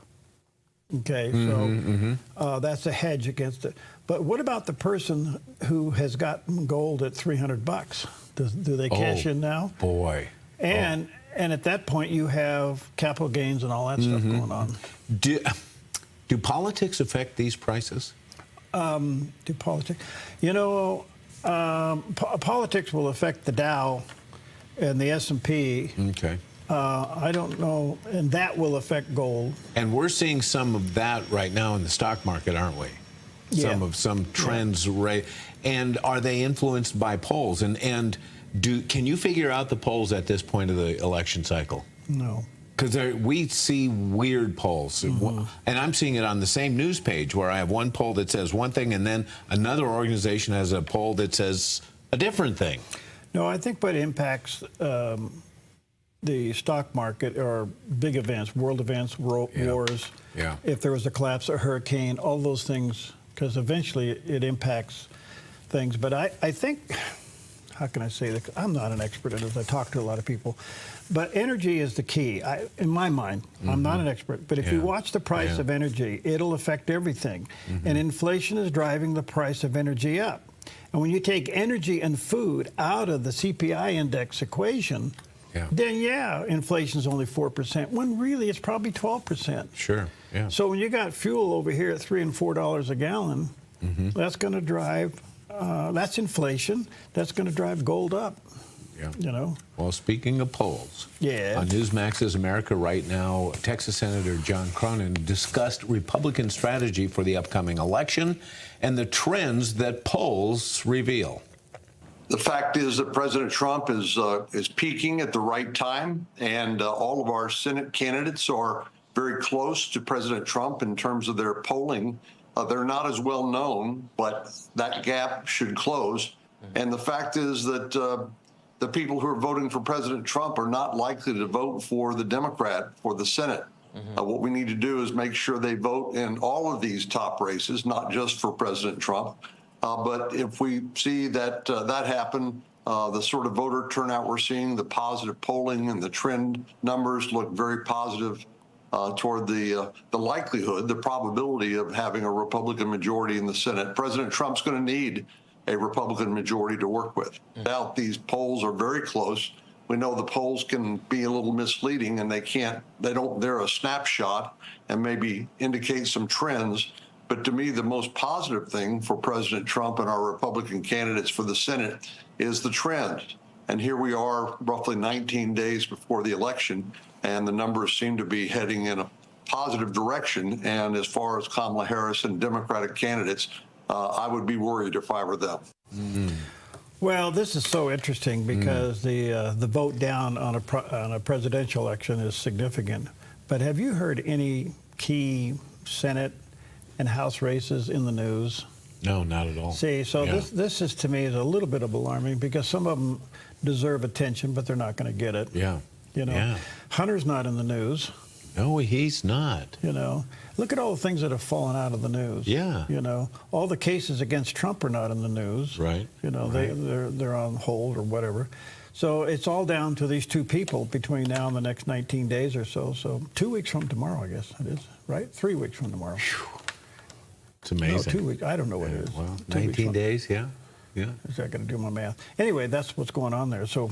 Okay, so that's a hedge against it. But what about the person who has got gold at $300? Do they cash in now? Boy. And at that point, you have capital gains and all that stuff going on. Do politics affect these prices? Do politics? You know, politics will affect the Dow and the S&P. Okay. I don't know, and that will affect gold. And we're seeing some of that right now in the stock market, aren't we? Yeah. Some trends, right? And are they influenced by polls? And can you figure out the polls at this point of the election cycle? No. Because we see weird polls. And I'm seeing it on the same news page where I have one poll that says one thing and then another organization has a poll that says a different thing. No, I think what impacts the stock market are big events, world events, wars. Yeah. If there was a collapse, a hurricane, all those things, because eventually it impacts things. But I think, how can I say that? I'm not an expert in this. I talk to a lot of people. But energy is the key, in my mind. I'm not an expert. But if you watch the price of energy, it'll affect everything. And inflation is driving the price of energy up. And when you take energy and food out of the CPI index equation, then inflation's only 4%, when really it's probably 12%. Sure, yeah. So when you got fuel over here at $3 and $4 a gallon, that's going to drive, that's inflation, that's going to drive gold up. Yeah. You know? Well, speaking of polls, on Newsmax's America Right Now, Texas Senator John Cronin discussed Republican strategy for the upcoming election and the trends that polls reveal. The fact is that President Trump is peaking at the right time, and all of our Senate candidates are very close to President Trump in terms of their polling. They're not as well known, but that gap should close. And the fact is that the people who are voting for President Trump are not likely to vote for the Democrat for the Senate. What we need to do is make sure they vote in all of these top races, not just for President Trump. But if we see that that happen, the sort of voter turnout we're seeing, the positive polling and the trend numbers look very positive toward the likelihood, the probability of having a Republican majority in the Senate. President Trump's going to need a Republican majority to work with. Now, these polls are very close. We know the polls can be a little misleading, and they're a snapshot and maybe indicate some trends. But to me, the most positive thing for President Trump and our Republican candidates for the Senate is the trend. And here we are roughly 19 days before the election, and the numbers seem to be heading in a positive direction. And as far as Kamala Harris and Democratic candidates, I would be worried if I were them. Well, this is so interesting because the vote down on a presidential election is significant. But have you heard any key Senate and House races in the news? No, not at all. See, so this is, to me, is a little bit of alarming because some of them deserve attention, but they're not going to get it. Yeah. You know, Yeah. Hunter's not in the news. No, he's not. You know, look at all the things that have fallen out of the news. Yeah. You know, all the cases against Trump are not in the news. Right. You know, Right. they're on hold or whatever. So it's all down to these two people between now and the next 19 days or so. So 2 weeks from tomorrow, I guess it is, right? 3 weeks from tomorrow. It's amazing. No, 2 weeks. I don't know what it is. Well, 2 weeks 19 from- days, yeah. Yeah. Is that going to do my math? Anyway, that's what's going on there. So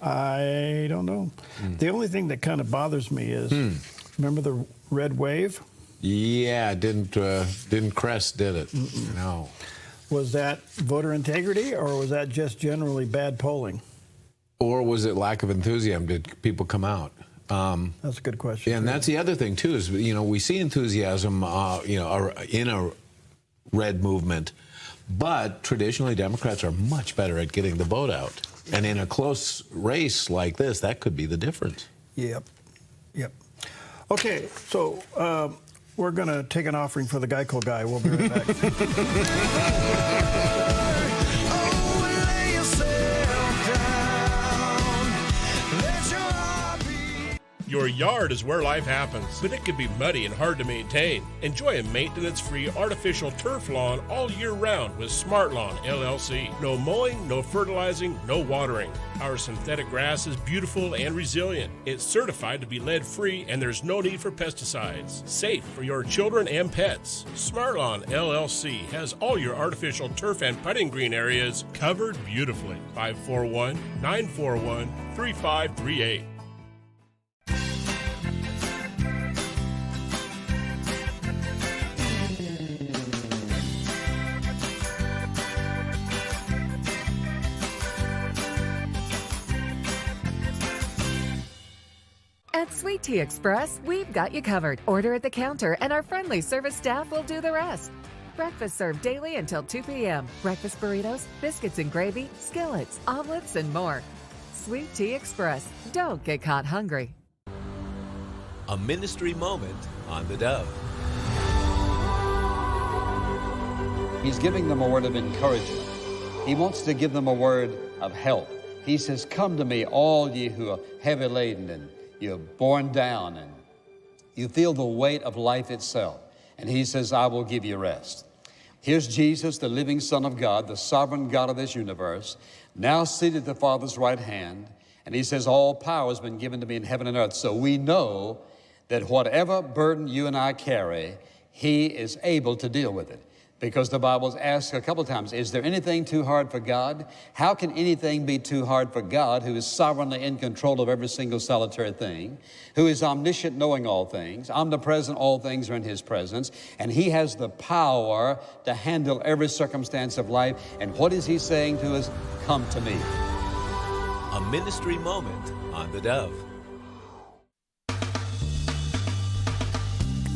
I don't know. The only thing that kind of bothers me is, remember the red wave? Yeah, didn't crest, did it? No. Was that voter integrity, or was that just generally bad polling? Or was it lack of enthusiasm? Did people come out? That's a good question. Yeah, and that's the other thing too. Is we see enthusiasm, in a red movement, but traditionally Democrats are much better at getting the vote out. And in a close race like this, that could be the difference. Yep. Okay, so we're going to take an offering for the Geico guy. We'll be right back. Your yard is where life happens, but it can be muddy and hard to maintain. Enjoy a maintenance-free artificial turf lawn all year round with Smart Lawn LLC. No mowing, no fertilizing, no watering. Our synthetic grass is beautiful and resilient. It's certified to be lead-free, and there's no need for pesticides. Safe for your children and pets. Smart Lawn LLC has all your artificial turf and putting green areas covered beautifully. 541-941-3538. At Sweet Tea Express, we've got you covered. Order at the counter, and our friendly service staff will do the rest. Breakfast served daily until 2 p.m. Breakfast burritos, biscuits and gravy, skillets, omelets, and more. Sweet Tea Express. Don't get caught hungry. A ministry moment on the Dove. He's giving them a word of encouragement. He wants to give them a word of help. He says, "Come to me, all ye who are heavy laden and you're borne down and you feel the weight of life itself." And he says, "I will give you rest." Here's Jesus, the living Son of God, the sovereign God of this universe, now seated at the Father's right hand. And he says, "All power has been given to me in heaven and earth." So we know that whatever burden you and I carry, he is able to deal with it. Because the Bible's asked a couple of times, is there anything too hard for God? How can anything be too hard for God, who is sovereignly in control of every single solitary thing, who is omniscient, knowing all things, omnipresent, all things are in his presence, and he has the power to handle every circumstance of life. And what is he saying to us? Come to me. A ministry moment on the Dove.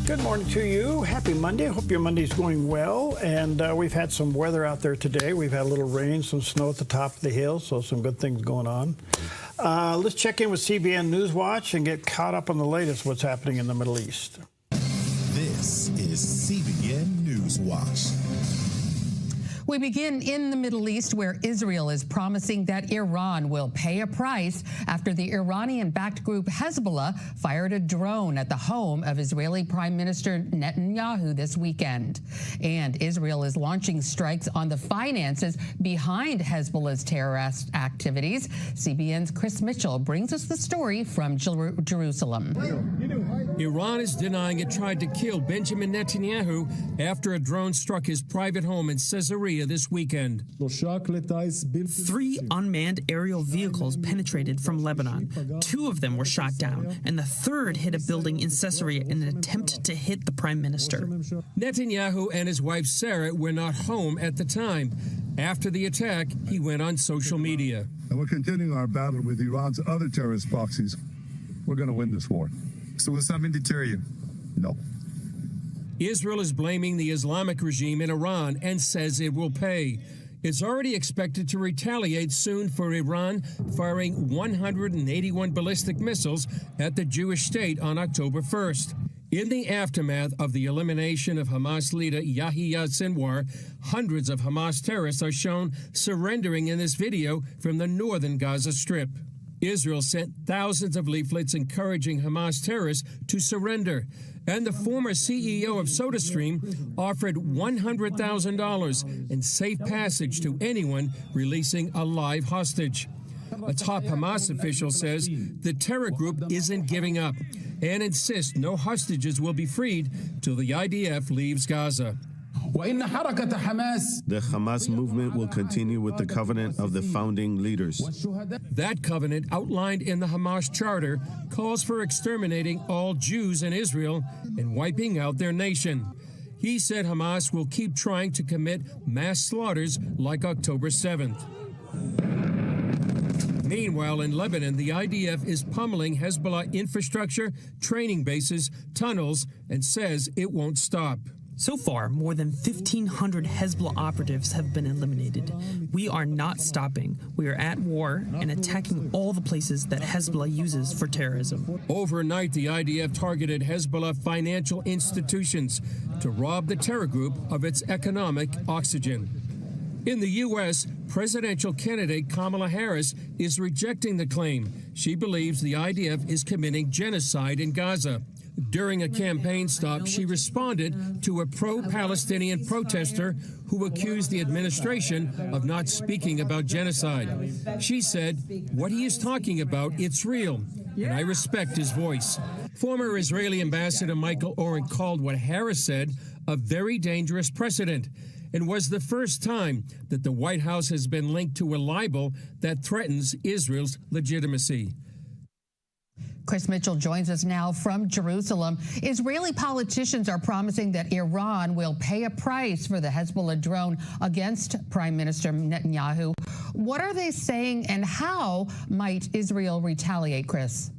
Good morning to you. Happy Monday. Hope your Monday's going well. And we've had some weather out there today. We've had a little rain, some snow at the top of the hill, so some good things going on. Let's check in with CBN News Watch and get caught up on the latest what's happening in the Middle East. This is CBN News Watch. We begin in the Middle East, where Israel is promising that Iran will pay a price after the Iranian-backed group Hezbollah fired a drone at the home of Israeli Prime Minister Netanyahu this weekend. And Israel is launching strikes on the finances behind Hezbollah's terrorist activities. CBN's Chris Mitchell brings us the story from Jerusalem. Iran is denying it tried to kill Benjamin Netanyahu after a drone struck his private home in Caesarea this weekend. 3 unmanned aerial vehicles penetrated from Lebanon. 2 of them were shot down, and the third hit a building in Caesarea in an attempt to hit the prime minister. Netanyahu and his wife Sarah were not home at the time. After the attack, he went on social media. And we're continuing our battle with Iran's other terrorist proxies. We're going to win this war. So will something deter you? No. Israel is blaming the Islamic regime in Iran and says it will pay. It's already expected to retaliate soon for Iran firing 181 ballistic missiles at the Jewish state on October 1st. In the aftermath of the elimination of Hamas leader Yahya Sinwar, hundreds of Hamas terrorists are shown surrendering in this video from the northern Gaza Strip. Israel sent thousands of leaflets encouraging Hamas terrorists to surrender. And the former CEO of SodaStream offered $100,000 in safe passage to anyone releasing a live hostage. A top Hamas official says the terror group isn't giving up and insists no hostages will be freed till the IDF leaves Gaza. The Hamas movement will continue with the covenant of the founding leaders. That covenant, outlined in the Hamas charter, calls for exterminating all Jews in Israel and wiping out their nation. He said Hamas will keep trying to commit mass slaughters like October 7th. Meanwhile, in Lebanon, the IDF is pummeling Hezbollah infrastructure, training bases, tunnels, and says it won't stop. So far, more than 1,500 Hezbollah operatives have been eliminated. We are not stopping. We are at war and attacking all the places that Hezbollah uses for terrorism. Overnight, the IDF targeted Hezbollah financial institutions to rob the terror group of its economic oxygen. In the U.S., presidential candidate Kamala Harris is rejecting the claim. She believes the IDF is committing genocide in Gaza. During a campaign stop, she responded to a pro-Palestinian protester who accused the administration of not speaking about genocide. She said, "What he is talking about, it's real, and I respect his voice." Former Israeli Ambassador Michael Oren called what Harris said a very dangerous precedent, and was the first time that the White House has been linked to a libel that threatens Israel's legitimacy. Chris Mitchell joins us now from Jerusalem. Israeli politicians are promising that Iran will pay a price for the Hezbollah drone against Prime Minister Netanyahu. What are they saying, and how might Israel retaliate, Chris?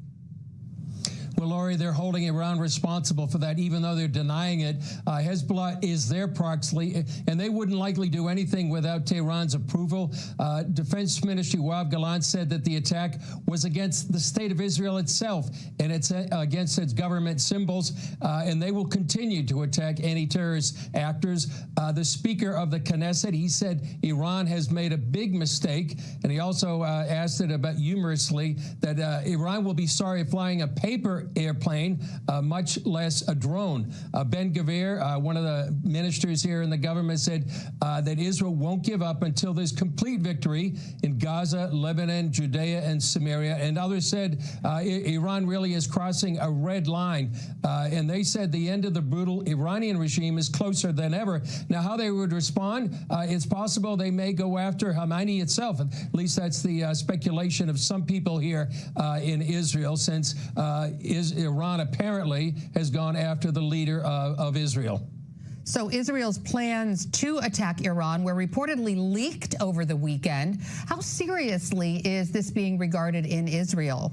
Well, Laurie, they're holding Iran responsible for that, even though they're denying it. Hezbollah is their proxy, and they wouldn't likely do anything without Tehran's approval. Defense Minister Yoav Gallant said that the attack was against the state of Israel itself, and it's against its government symbols, and they will continue to attack anti-terrorist actors. The Speaker of the Knesset, he said Iran has made a big mistake, and he also asked it about humorously that Iran will be sorry flying a paper airplane, much less a drone. Ben Gvir, one of the ministers here in the government, said that Israel won't give up until there's complete victory in Gaza, Lebanon, Judea, and Samaria. And others said Iran really is crossing a red line. And they said the end of the brutal Iranian regime is closer than ever. Now, how they would respond, it's possible they may go after Khamenei itself. At least that's the speculation of some people here in Israel, since Iran apparently has gone after the leader of Israel. So Israel's plans to attack Iran were reportedly leaked over the weekend. How seriously is this being regarded in Israel?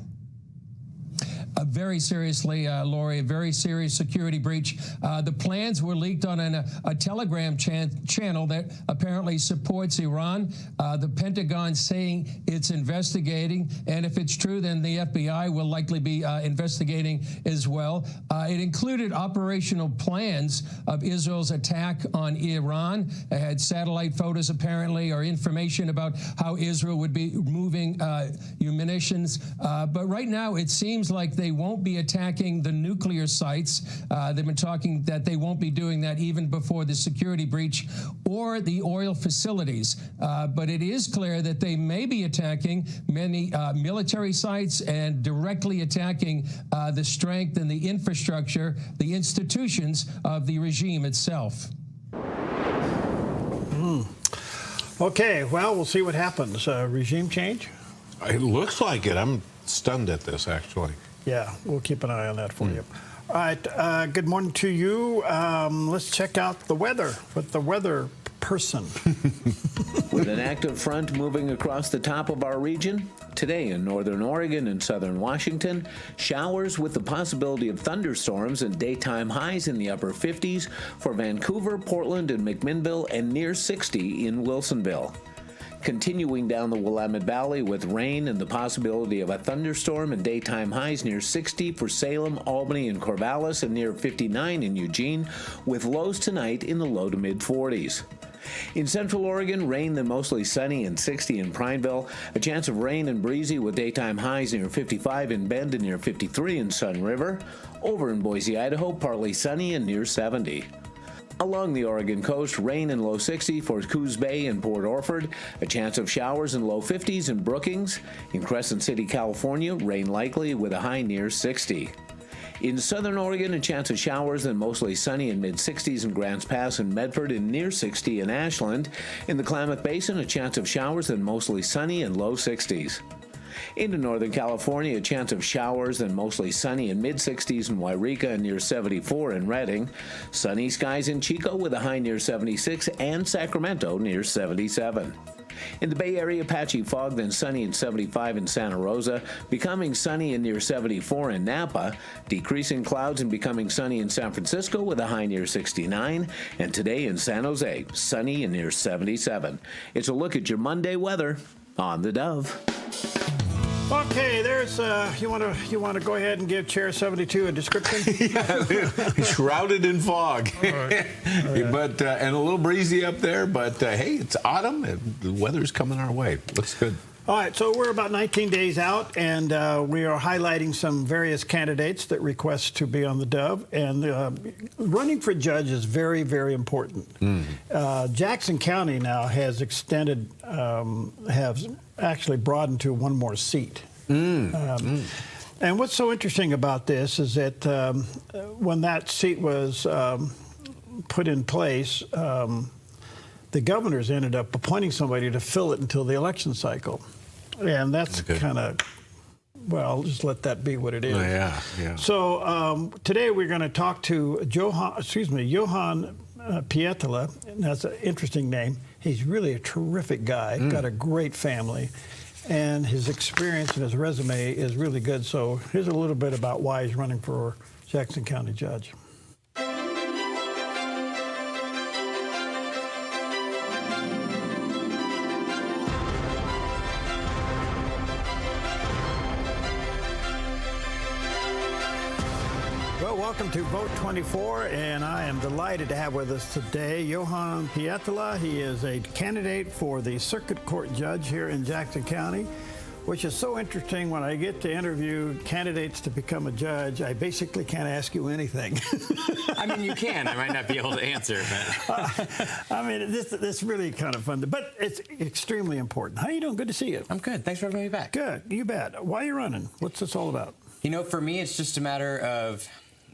Very seriously, Laurie, a very serious security breach. The plans were leaked on a Telegram channel that apparently supports Iran. The Pentagon saying it's investigating, and if it's true, then the FBI will likely be investigating as well. It included operational plans of Israel's attack on Iran. It had satellite photos, apparently, or information about how Israel would be moving munitions. But right now, it seems like they won't be attacking the nuclear sites. They've been talking that they won't be doing that even before the security breach, or the oil facilities. But it is clear that they may be attacking many military sites and directly attacking the strength and the infrastructure, the institutions of the regime itself. Okay, well, we'll see what happens. Regime change? It looks like it. I'm stunned at this, actually. Yeah, we'll keep an eye on that for you. All right, good morning to you. Let's check out the weather with the weather person. With an active front moving across the top of our region, today in northern Oregon and southern Washington, showers with the possibility of thunderstorms and daytime highs in the upper 50s for Vancouver, Portland, and McMinnville, and near 60 in Wilsonville. Continuing down the Willamette Valley with rain and the possibility of a thunderstorm and daytime highs near 60 for Salem, Albany, and Corvallis, and near 59 in Eugene, with lows tonight in the low to mid 40s. In Central Oregon, rain then mostly sunny and 60 in Prineville. A chance of rain and breezy with daytime highs near 55 in Bend and near 53 in Sun River. Over in Boise, Idaho, partly sunny and near 70. Along the Oregon coast, rain and low 60 for Coos Bay and Port Orford. A chance of showers and low 50s in Brookings. In Crescent City, California, rain likely with a high near 60. In southern Oregon, a chance of showers and mostly sunny in mid-60s in Grants Pass and Medford and near 60 in Ashland. In the Klamath Basin, a chance of showers and mostly sunny and low 60s. Into Northern California, a chance of showers and mostly sunny in mid-60s in Wairika and near 74 in Redding. Sunny skies in Chico with a high near 76 and Sacramento near 77. In the Bay Area, patchy fog, then sunny and 75 in Santa Rosa, becoming sunny and near 74 in Napa, decreasing clouds and becoming sunny in San Francisco with a high near 69, and today in San Jose, sunny and near 77. It's a look at your Monday weather on the Dove. Okay, there's you want to go ahead and give Chair 72 a description? Shrouded in fog. All right. But and a little breezy up there, but hey, it's autumn. The weather's coming our way. Looks good. All right, so we're about 19 days out, and we are highlighting some various candidates that request to be on the Dove. And running for judge is very, very important. Jackson County now has extended, has actually broadened to one more seat. And what's so interesting about this is that when that seat was put in place, the governors ended up appointing somebody to fill it until the election cycle. And that's kind of, well, just let that be what it is. Oh, yeah, yeah. So today we're going to talk to Johan Pietala. That's an interesting name. He's really a terrific guy, got a great family, and his experience and his resume is really good. So here's a little bit about why he's running for Jackson County Judge. Welcome to Vote 24, and I am delighted to have with us today Johan Pietala. He is a candidate for the Circuit Court Judge here in Jackson County, which is so interesting. When I get to interview candidates to become a judge, I basically can't ask you anything. I mean, you can. I might not be able to answer, but... I mean, this really kind of fun, but it's extremely important. How are you doing? Good to see you. I'm good. Thanks for having me back. Good. You bet. Why are you running? What's this all about? You know, for me, it's just a matter of...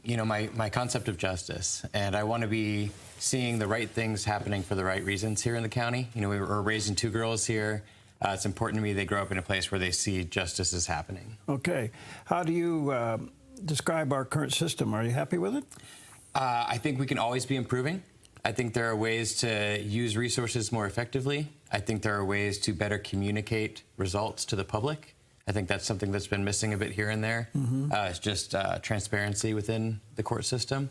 you know, my concept of justice, and I want to be seeing the right things happening for the right reasons here in the county. You know, we were raising two girls here. It's important to me they grow up in a place where they see justice is happening. Okay. How do you describe our current system? Are you happy with it? I think we can always be improving. I think there are ways to use resources more effectively. I think there are ways to better communicate results to the public. I think that's something that's been missing a bit here and there. It's just transparency within the court system.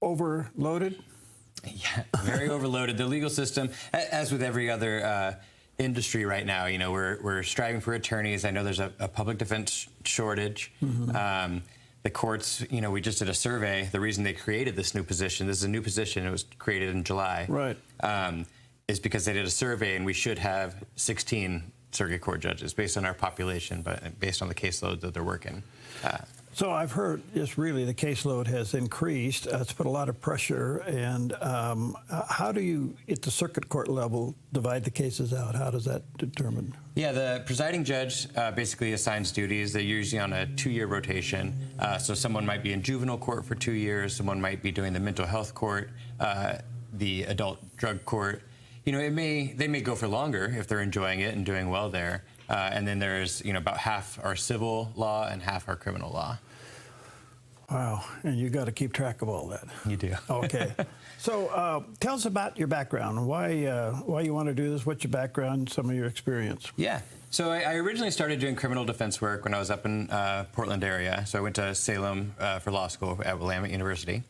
Overloaded? Yeah, very overloaded. The legal system, as with every other industry right now, you know, we're striving for attorneys. I know there's a public defense shortage. The courts, you know, we just did a survey. The reason they created this new position, this is a new position, it was created in July, right? Is because they did a survey, and we should have 16 circuit court judges based on our population, but based on the caseload that they're working. So I've heard just really the caseload has increased. It's put a lot of pressure. And how do you, at the circuit court level, divide the cases out? How does that determine? Yeah, the presiding judge basically assigns duties. They're usually on a 2-year rotation. So someone might be in juvenile court for 2 years. Someone might be doing the mental health court, the adult drug court. You know, they may go for longer if they're enjoying it and doing well there. And then there's, you know, about half our civil law and half our criminal law. Wow, and you got to keep track of all that. You do. Okay. So tell us about your background, why you want to do this, what's your background, some of your experience. Yeah. So I originally started doing criminal defense work when I was up in Portland area. So I went to Salem for law school at Willamette University.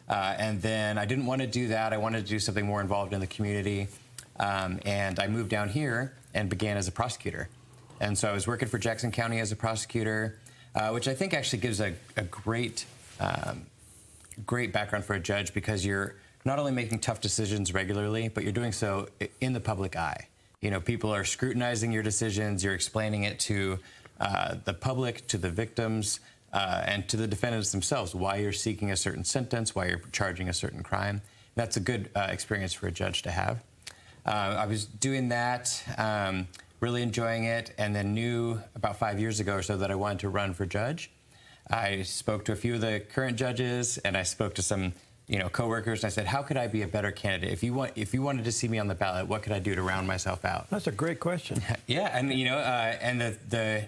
And then I didn't want to do that. I wanted to do something more involved in the community. And I moved down here and began as a prosecutor. And so I was working for Jackson County as a prosecutor, which I think actually gives a great background for a judge, because you're not only making tough decisions regularly, but you're doing so in the public eye. You know, people are scrutinizing your decisions. You're explaining it to the public, to the victims, and to the defendants themselves, why you're seeking a certain sentence, why you're charging a certain crime. That's a good experience for a judge to have. I was doing that, really enjoying it, and then knew about 5 years ago or so that I wanted to run for judge. I spoke to a few of the current judges, and I spoke to some, coworkers, and I said, how could I be a better candidate? If you wanted to see me on the ballot, what could I do to round myself out? That's a great question. Yeah, and and the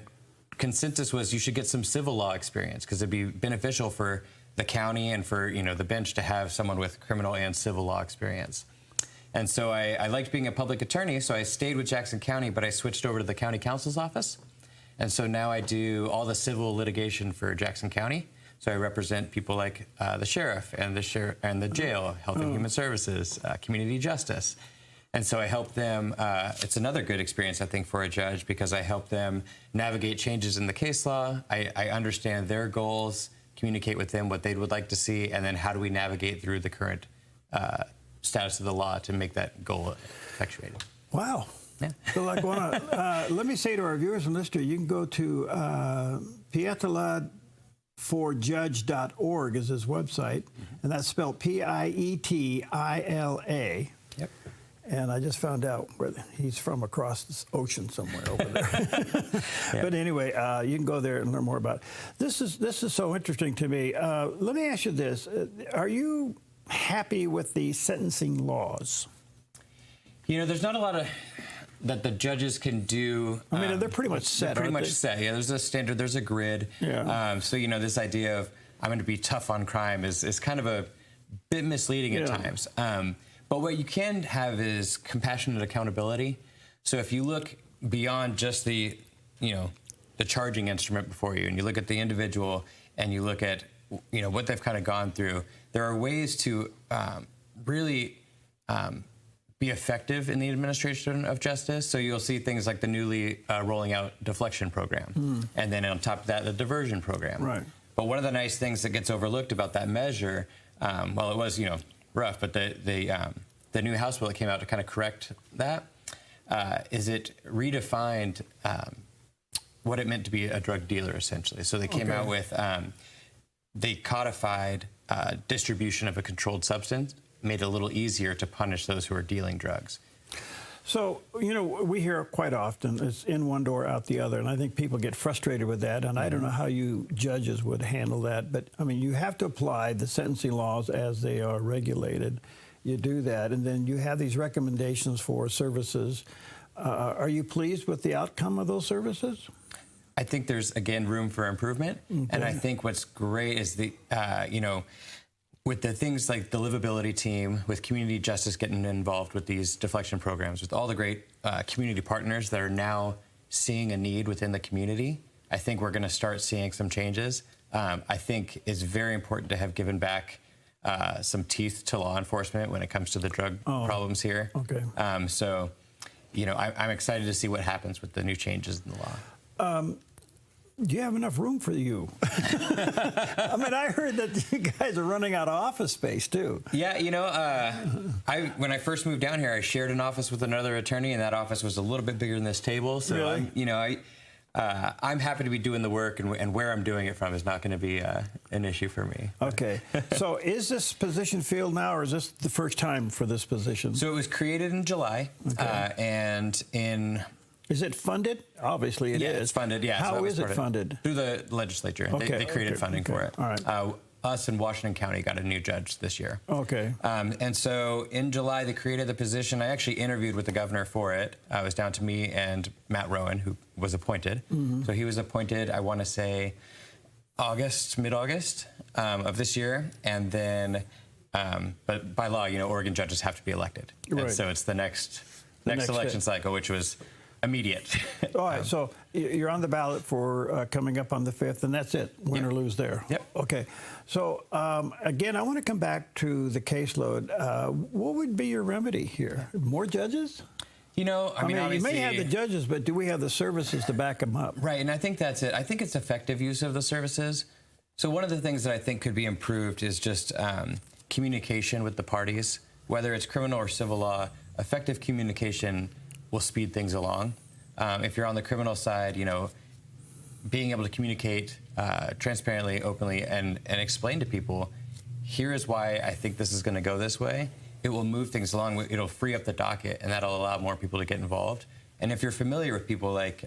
consensus was you should get some civil law experience because it'd be beneficial for the county and for the bench to have someone with criminal and civil law experience. And so I liked being a public attorney, so I stayed with Jackson County, but I switched over to the county counsel's office. And so now I do all the civil litigation for Jackson County. So I represent people like the sheriff and the jail, Health and Human Services, community justice. And so I help them. It's another good experience, I think, for a judge because I help them navigate changes in the case law. I understand their goals, communicate with them what they would like to see, and then how do we navigate through the current status of the law to make that goal effectuated. Wow. Yeah. So let me say to our viewers and listeners, you can go to pietila4judge.org is his website, and that's spelled Pietila. Yep. And I just found out where he's from across the ocean somewhere over there. Yeah. But anyway, you can go there and learn more about it. This is so interesting to me. Let me ask you this. Are you happy with the sentencing laws? There's not a lot of that the judges can do. I mean, they're pretty much set. They're pretty much set. Yeah, there's a standard. There's a grid. Yeah. So this idea of I'm going to be tough on crime is kind of a bit misleading at times. But what you can have is compassionate accountability. So if you look beyond just the charging instrument before you, and you look at the individual, and you look at what they've kind of gone through, there are ways to really be effective in the administration of justice. So you'll see things like the newly rolling out deflection program, and then on top of that, the diversion program. Right. But one of the nice things that gets overlooked about that measure, well, it was rough, but the new House bill that came out to kind of correct that is it redefined what it meant to be a drug dealer, essentially. So they came out with, they codified distribution of a controlled substance, made it a little easier to punish those who are dealing drugs. So, we hear quite often, it's in one door, out the other, and I think people get frustrated with that, and I don't know how you judges would handle that, but, I mean, you have to apply the sentencing laws as they are regulated. You do that, and then you have these recommendations for services. Are you pleased with the outcome of those services? I think there's, again, room for improvement, and I think what's great is the, with the things like the livability team, with community justice getting involved with these deflection programs, with all the great community partners that are now seeing a need within the community, I think we're going to start seeing some changes. I think it's very important to have given back some teeth to law enforcement when it comes to the drug problems here. Okay. So, I'm excited to see what happens with the new changes in the law. Do you have enough room for you? I mean, I heard that you guys are running out of office space, too. Yeah, when I first moved down here, I shared an office with another attorney, and that office was a little bit bigger than this table. So, really? I'm happy to be doing the work, and where I'm doing it from is not going to be an issue for me. Okay. So is this position filled now, or is this the first time for this position? So it was created in July, and in... Is it funded? Obviously it is. Yeah, it's funded, yeah. How is it funded? Through the legislature. Okay, they created funding for it. All right. Us in Washington County got a new judge this year. Okay. And so in July, they created the position. I actually interviewed with the governor for it. It was down to me and Matt Rowan, who was appointed. So he was appointed, I want to say, mid-August of this year. And then, but by law, Oregon judges have to be elected. Right. And so it's the next election cycle, which was immediate. All right, so you're on the ballot for coming up on the 5th, and that's it, win or lose there. Yep. Okay, so again, I want to come back to the caseload. What would be your remedy here? More judges? I mean, you may have the judges, but do we have the services to back them up? Right, and I think that's it. I think it's effective use of the services. So one of the things that I think could be improved is just communication with the parties, whether it's criminal or civil law. Effective communication will speed things along. If you're on the criminal side, being able to communicate transparently, openly, and explain to people, here is why I think this is going to go this way. It will move things along. It'll free up the docket, and that'll allow more people to get involved. And if you're familiar with people like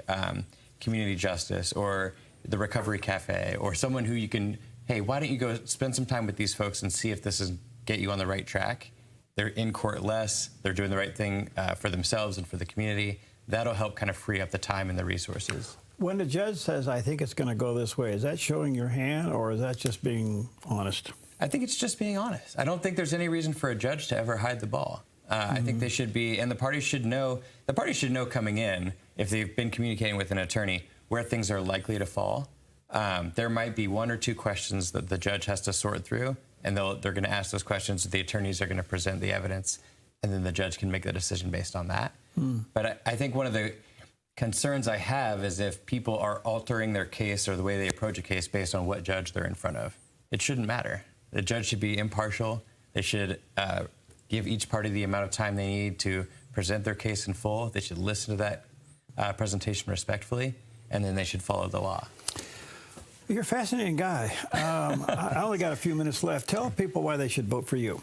Community Justice or the Recovery Cafe, or someone who you can, hey, why don't you go spend some time with these folks and see if this is get you on the right track? They're in court less. They're doing the right thing for themselves and for the community. That'll help kind of free up the time and the resources. When the judge says, I think it's going to go this way, is that showing your hand, or is that just being honest? I think it's just being honest. I don't think there's any reason for a judge to ever hide the ball. I think they should be, and the parties should know coming in, if they've been communicating with an attorney, where things are likely to fall. There might be 1 or 2 questions that the judge has to sort through, and they're going to ask those questions. The attorneys are going to present the evidence, and then the judge can make the decision based on that. But I think one of the concerns I have is if people are altering their case or the way they approach a case based on what judge they're in front of. It shouldn't matter. The judge should be impartial. They should give each party the amount of time they need to present their case in full. They should listen to that presentation respectfully, and then they should follow the law. You're a fascinating guy. I only got a few minutes left. Tell people why they should vote for you.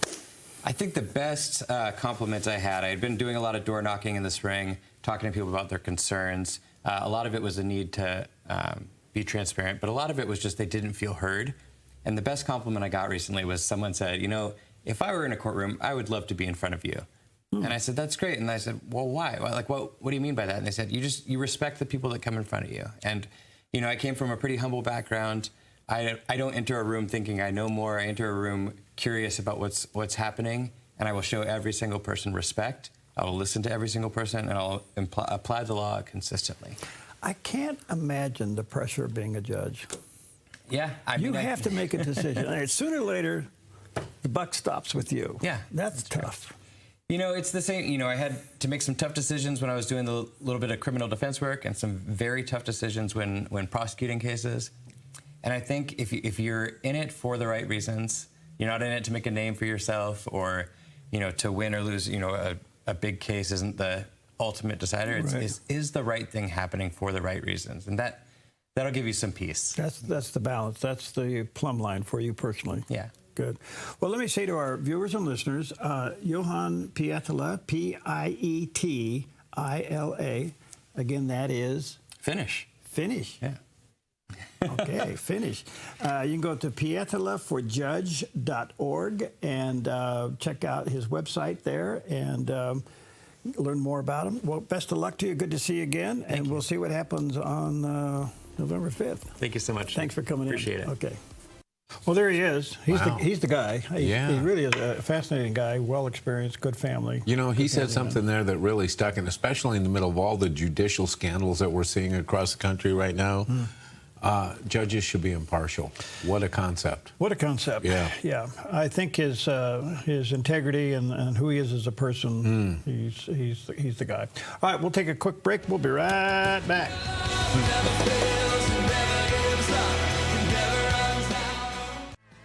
I think the best compliment I had been doing a lot of door knocking in the spring, talking to people about their concerns. A lot of it was a need to be transparent, but a lot of it was just they didn't feel heard. And the best compliment I got recently was someone said, if I were in a courtroom, I would love to be in front of you. And I said, that's great. And I said, well, why? What do you mean by that? And they said, you respect the people that come in front of you. And, I came from a pretty humble background. I don't enter a room thinking I know more. I enter a room curious about what's happening, and I will show every single person respect. I will listen to every single person, and I'll apply the law consistently. I can't imagine the pressure of being a judge. Yeah. You have to make a decision. Sooner or later, the buck stops with you. Yeah. That's tough. It's the same. I had to make some tough decisions when I was doing the little bit of criminal defense work, and some very tough decisions when prosecuting cases. And I think if you're in it for the right reasons, you're not in it to make a name for yourself or, to win or lose. A big case isn't the ultimate decider. Is the right thing happening for the right reasons? And that'll give you some peace. That's the balance. That's the plumb line for you personally. Yeah. Good. Well, let me say to our viewers and listeners, Johan Pietila, Pietila, again, that is? Finish. Finish. Yeah. Okay, finish. You can go to pietilaforjudge.org and check out his website there and learn more about him. Well, best of luck to you. Good to see you again. And we'll see what happens on November 5th. Thank you so much. Thanks for coming Appreciate in. Appreciate it. Okay. Well, there he is. He's the guy. He really is a fascinating guy, well-experienced, good family. He said something there that really stuck, and especially in the middle of all the judicial scandals that we're seeing across the country right now, judges should be impartial. What a concept. What a concept. Yeah. I think his integrity and who he is as a person, he's the guy. All right, we'll take a quick break. We'll be right back.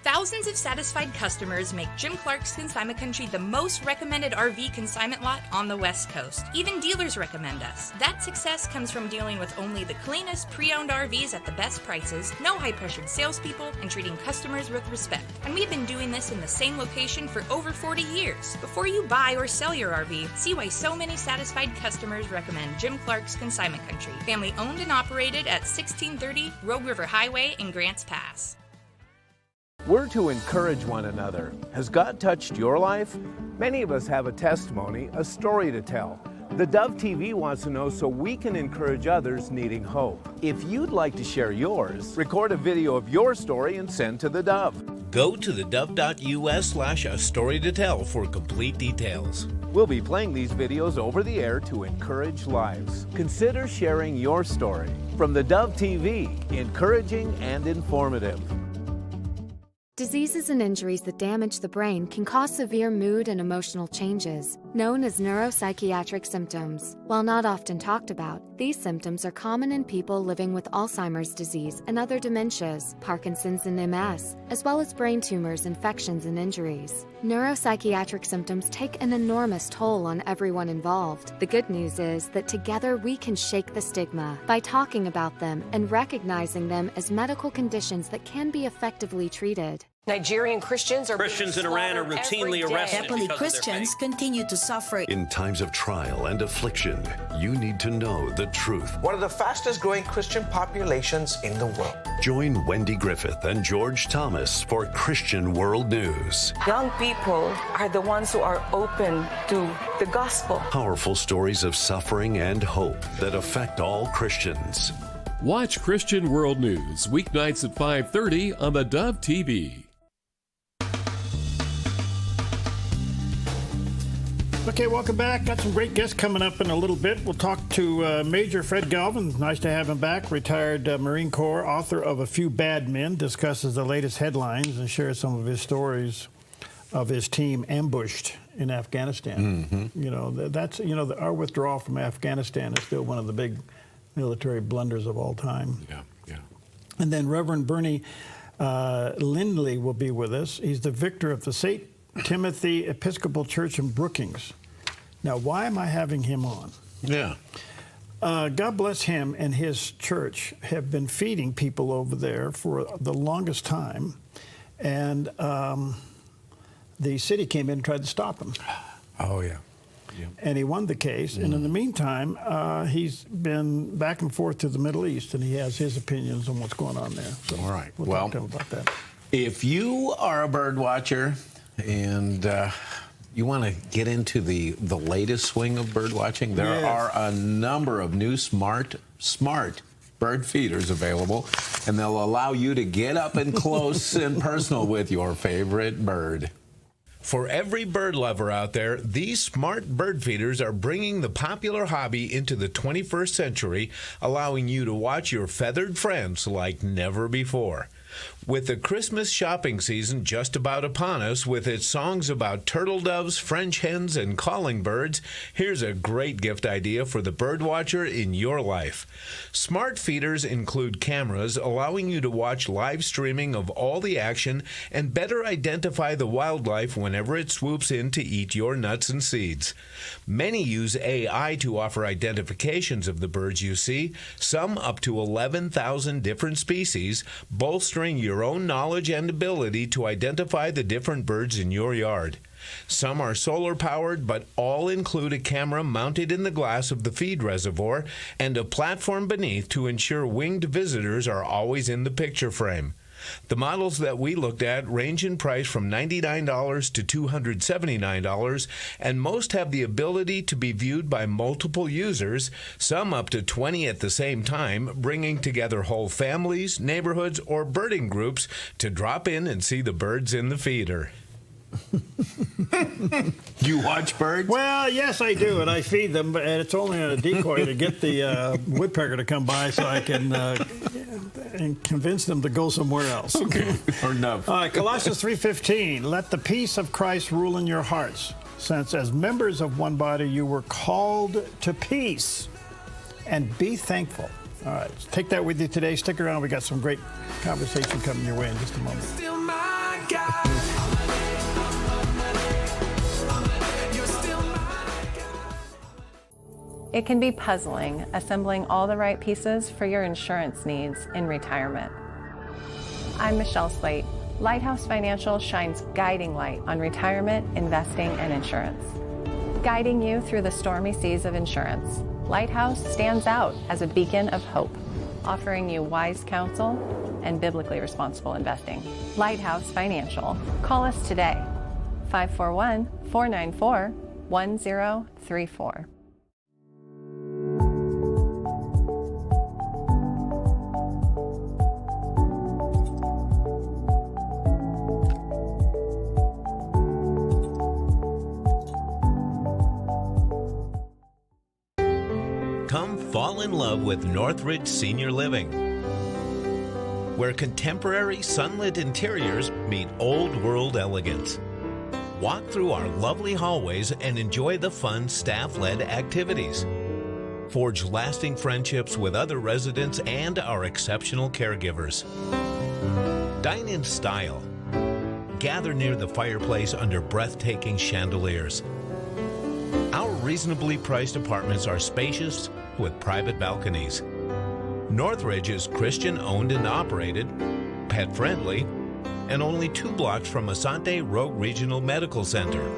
Thousands of satisfied customers make Jim Clark's Consignment Country the most recommended RV consignment lot on the West Coast. Even dealers recommend us. That success comes from dealing with only the cleanest pre-owned RVs at the best prices, no high-pressured salespeople, and treating customers with respect. And we've been doing this in the same location for over 40 years. Before you buy or sell your RV, see why so many satisfied customers recommend Jim Clark's Consignment Country. Family owned and operated at 1630 Rogue River Highway in Grants Pass. We're to encourage one another. Has God touched your life? Many of us have a testimony, a story to tell. The Dove TV wants to know so we can encourage others needing hope. If you'd like to share yours, record a video of your story and send to the Dove. Go to thedove.us/a story to tell for complete details. We'll be playing these videos over the air to encourage lives. Consider sharing your story. From the Dove TV, encouraging and informative. Diseases and injuries that damage the brain can cause severe mood and emotional changes, known as neuropsychiatric symptoms. While not often talked about, These symptoms are common in people living with Alzheimer's disease and other dementias, Parkinson's and MS, as well as brain tumors, infections, and injuries. Neuropsychiatric symptoms take an enormous toll on everyone involved. The good news is that together we can shake the stigma by talking about them and recognizing them as medical conditions that can be effectively treated. Nigerian Christians in Iran are routinely arrested. Happily, Christians continue to suffer. In times of trial and affliction, you need to know the truth. One of the fastest growing Christian populations in the world. Join Wendy Griffith and George Thomas for Christian World News. Young people are the ones who are open to the gospel. Powerful stories of suffering and hope that affect all Christians. Watch Christian World News weeknights at 5:30 on the Dove TV. Okay, welcome back. Got some great guests coming up in a little bit. We'll talk to Major Fred Galvin. Nice to have him back. Retired Marine Corps, author of A Few Bad Men, discusses the latest headlines and shares some of his stories of his team ambushed in Afghanistan. Mm-hmm. You know, that's, you know, our withdrawal from Afghanistan is still one of the big military blunders of all time. Yeah, yeah. And then Reverend Bernie Lindley will be with us. He's the victor of the St. Timothy Episcopal Church in Brookings. Now, why am I having him on? Yeah. God bless him and his church have been feeding people over there for the longest time. And the city came in and tried to stop him. Oh, yeah. Yeah. And he won the case. And in the meantime, he's been back and forth to the Middle East, and he has his opinions on what's going on there. So all right. We'll talk to him about that. If you are a bird watcher and you want to get into the latest swing of bird watching, there are a number of new smart bird feeders available, and they'll allow you to get up and close and personal with your favorite bird. For every bird lover out there, these smart bird feeders are bringing the popular hobby into the 21st century, allowing you to watch your feathered friends like never before. With the Christmas shopping season just about upon us, with its songs about turtle doves, French hens, and calling birds, here's a great gift idea for the bird watcher in your life. Smart feeders include cameras allowing you to watch live streaming of all the action and better identify the wildlife whenever it swoops in to eat your nuts and seeds. Many use AI to offer identifications of the birds you see, some up to 11,000 different species, bolstering your own knowledge and ability to identify the different birds in your yard. Some are solar powered, but all include a camera mounted in the glass of the feed reservoir and a platform beneath to ensure winged visitors are always in the picture frame. The models that we looked at range in price from $99 to $279, and most have the ability to be viewed by multiple users, some up to 20 at the same time, bringing together whole families, neighborhoods, or birding groups to drop in and see the birds in the feeder. You watch birds? Well, yes, I do, and I feed them, and it's only a decoy to get the woodpecker to come by so I can and convince them to go somewhere else. Okay, or no. All right, Colossians 3:15, let the peace of Christ rule in your hearts, since as members of one body you were called to peace, and be thankful. All right, take that with you today. Stick around. We got some great conversation coming your way in just a moment. Still my God. It can be puzzling assembling all the right pieces for your insurance needs in retirement. I'm Michelle Slate. Lighthouse Financial shines guiding light on retirement, investing, and insurance. Guiding you through the stormy seas of insurance, Lighthouse stands out as a beacon of hope, offering you wise counsel and biblically responsible investing. Lighthouse Financial. Call us today, 541-494-1034. Come fall in love with Northridge Senior Living, where contemporary sunlit interiors meet old world elegance. Walk through our lovely hallways and enjoy the fun staff-led activities. Forge lasting friendships with other residents and our exceptional caregivers. Dine in style. Gather near the fireplace under breathtaking chandeliers. Our reasonably priced apartments are spacious with private balconies. Northridge is Christian-owned and operated, pet-friendly, and only 2 blocks from Asante Rogue Regional Medical Center.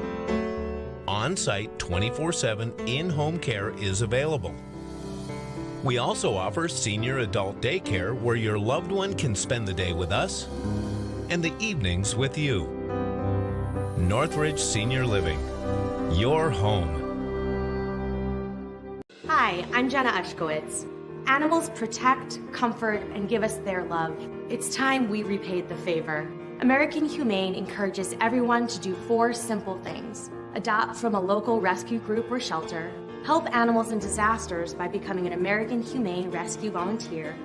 On-site 24/7 in-home care is available. We also offer senior adult daycare where your loved one can spend the day with us and the evenings with you. Northridge Senior Living, your home. Hi, I'm Jenna Ushkowitz. Animals protect, comfort, and give us their love. It's time we repaid the favor. American Humane encourages everyone to do 4 simple things. Adopt from a local rescue group or shelter, help animals in disasters by becoming an American Humane Rescue Volunteer,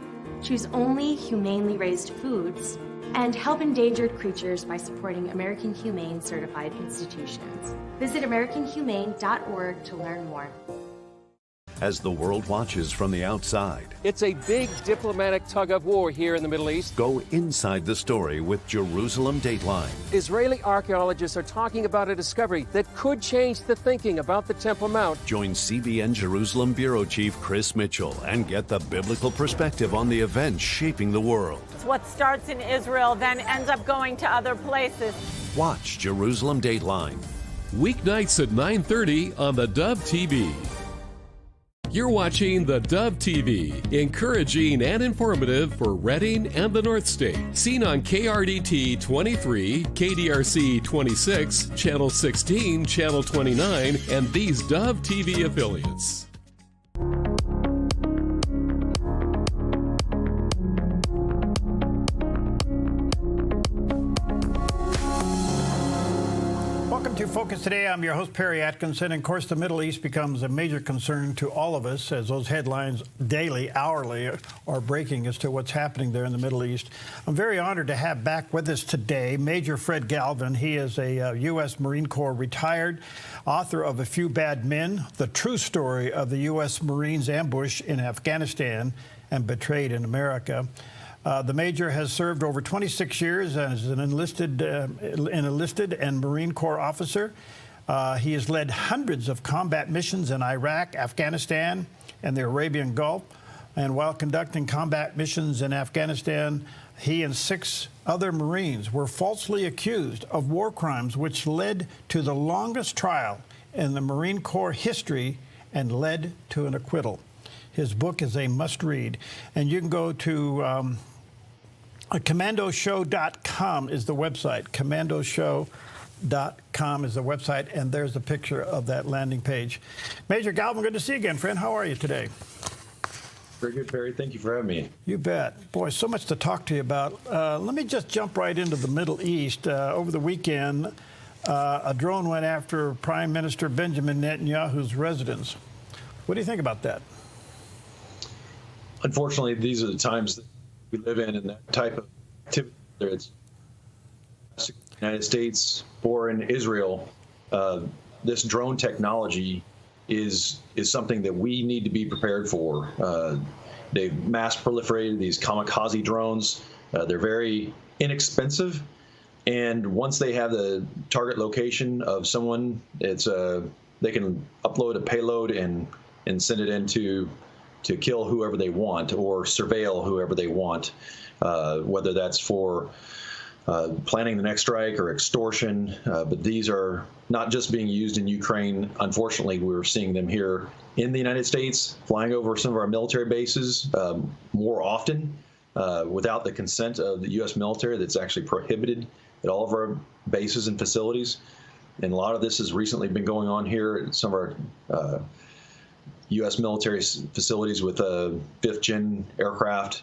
choose only humanely raised foods, and help endangered creatures by supporting American Humane certified institutions. Visit AmericanHumane.org to learn more. As the world watches from the outside, It's a big diplomatic tug of war here in the Middle East. go inside the story with Jerusalem Dateline. Israeli archaeologists are talking about a discovery that could change the thinking about the Temple Mount. Join CBN Jerusalem Bureau Chief Chris Mitchell and get the biblical perspective on the events shaping the world. What starts in Israel then ends up going to other places. Watch Jerusalem Dateline. Weeknights at 9:30 on the Dove TV. You're watching the Dove TV, encouraging and informative for Redding and the North State. Seen on KRDT 23, KDRC 26, Channel 16, Channel 29, and these Dove TV affiliates. Welcome to Focus Today. I'm your host, Perry Atkinson. And of course, the Middle East becomes a major concern to all of us as those headlines daily, hourly are breaking as to what's happening there in the Middle East. I'm very honored to have back with us today Major Fred Galvin. He is a U.S. Marine Corps retired, author of A Few Bad Men, the true story of the U.S. Marines' ambush in Afghanistan and betrayed in America. The Major has served over 26 years as an enlisted and Marine Corps officer. He has led hundreds of combat missions in Iraq, Afghanistan, and the Arabian Gulf. And while conducting combat missions in Afghanistan, he and 6 other Marines were falsely accused of war crimes, which led to the longest trial in the Marine Corps history and led to an acquittal. His book is a must-read, and you can go to commandoshow.com is the website. Commandoshow.com is the website, and there's a picture of that landing page. Major Galvin, good to see you again, friend. How are you today? Very good, Perry. Thank you for having me. You bet. Boy, so much to talk to you about. Let me just jump right into the Middle East. Over the weekend, a drone went after Prime Minister Benjamin Netanyahu's residence. What do you think about that? Unfortunately, these are the times that we live in that type of activity, whether it's the United States or in Israel. This drone technology is something that we need to be prepared for. They've mass proliferated these kamikaze drones. They're very inexpensive, and once they have the target location of someone, it's they can upload a payload and send it into to kill whoever they want or surveil whoever they want, whether that's for planning the next strike or extortion. But these are not just being used in Ukraine. Unfortunately, we're seeing them here in the United States, flying over some of our military bases more often without the consent of the U.S. military. That's actually prohibited at all of our bases and facilities. And a lot of this has recently been going on here at some of our U.S. military facilities with 5th gen aircraft,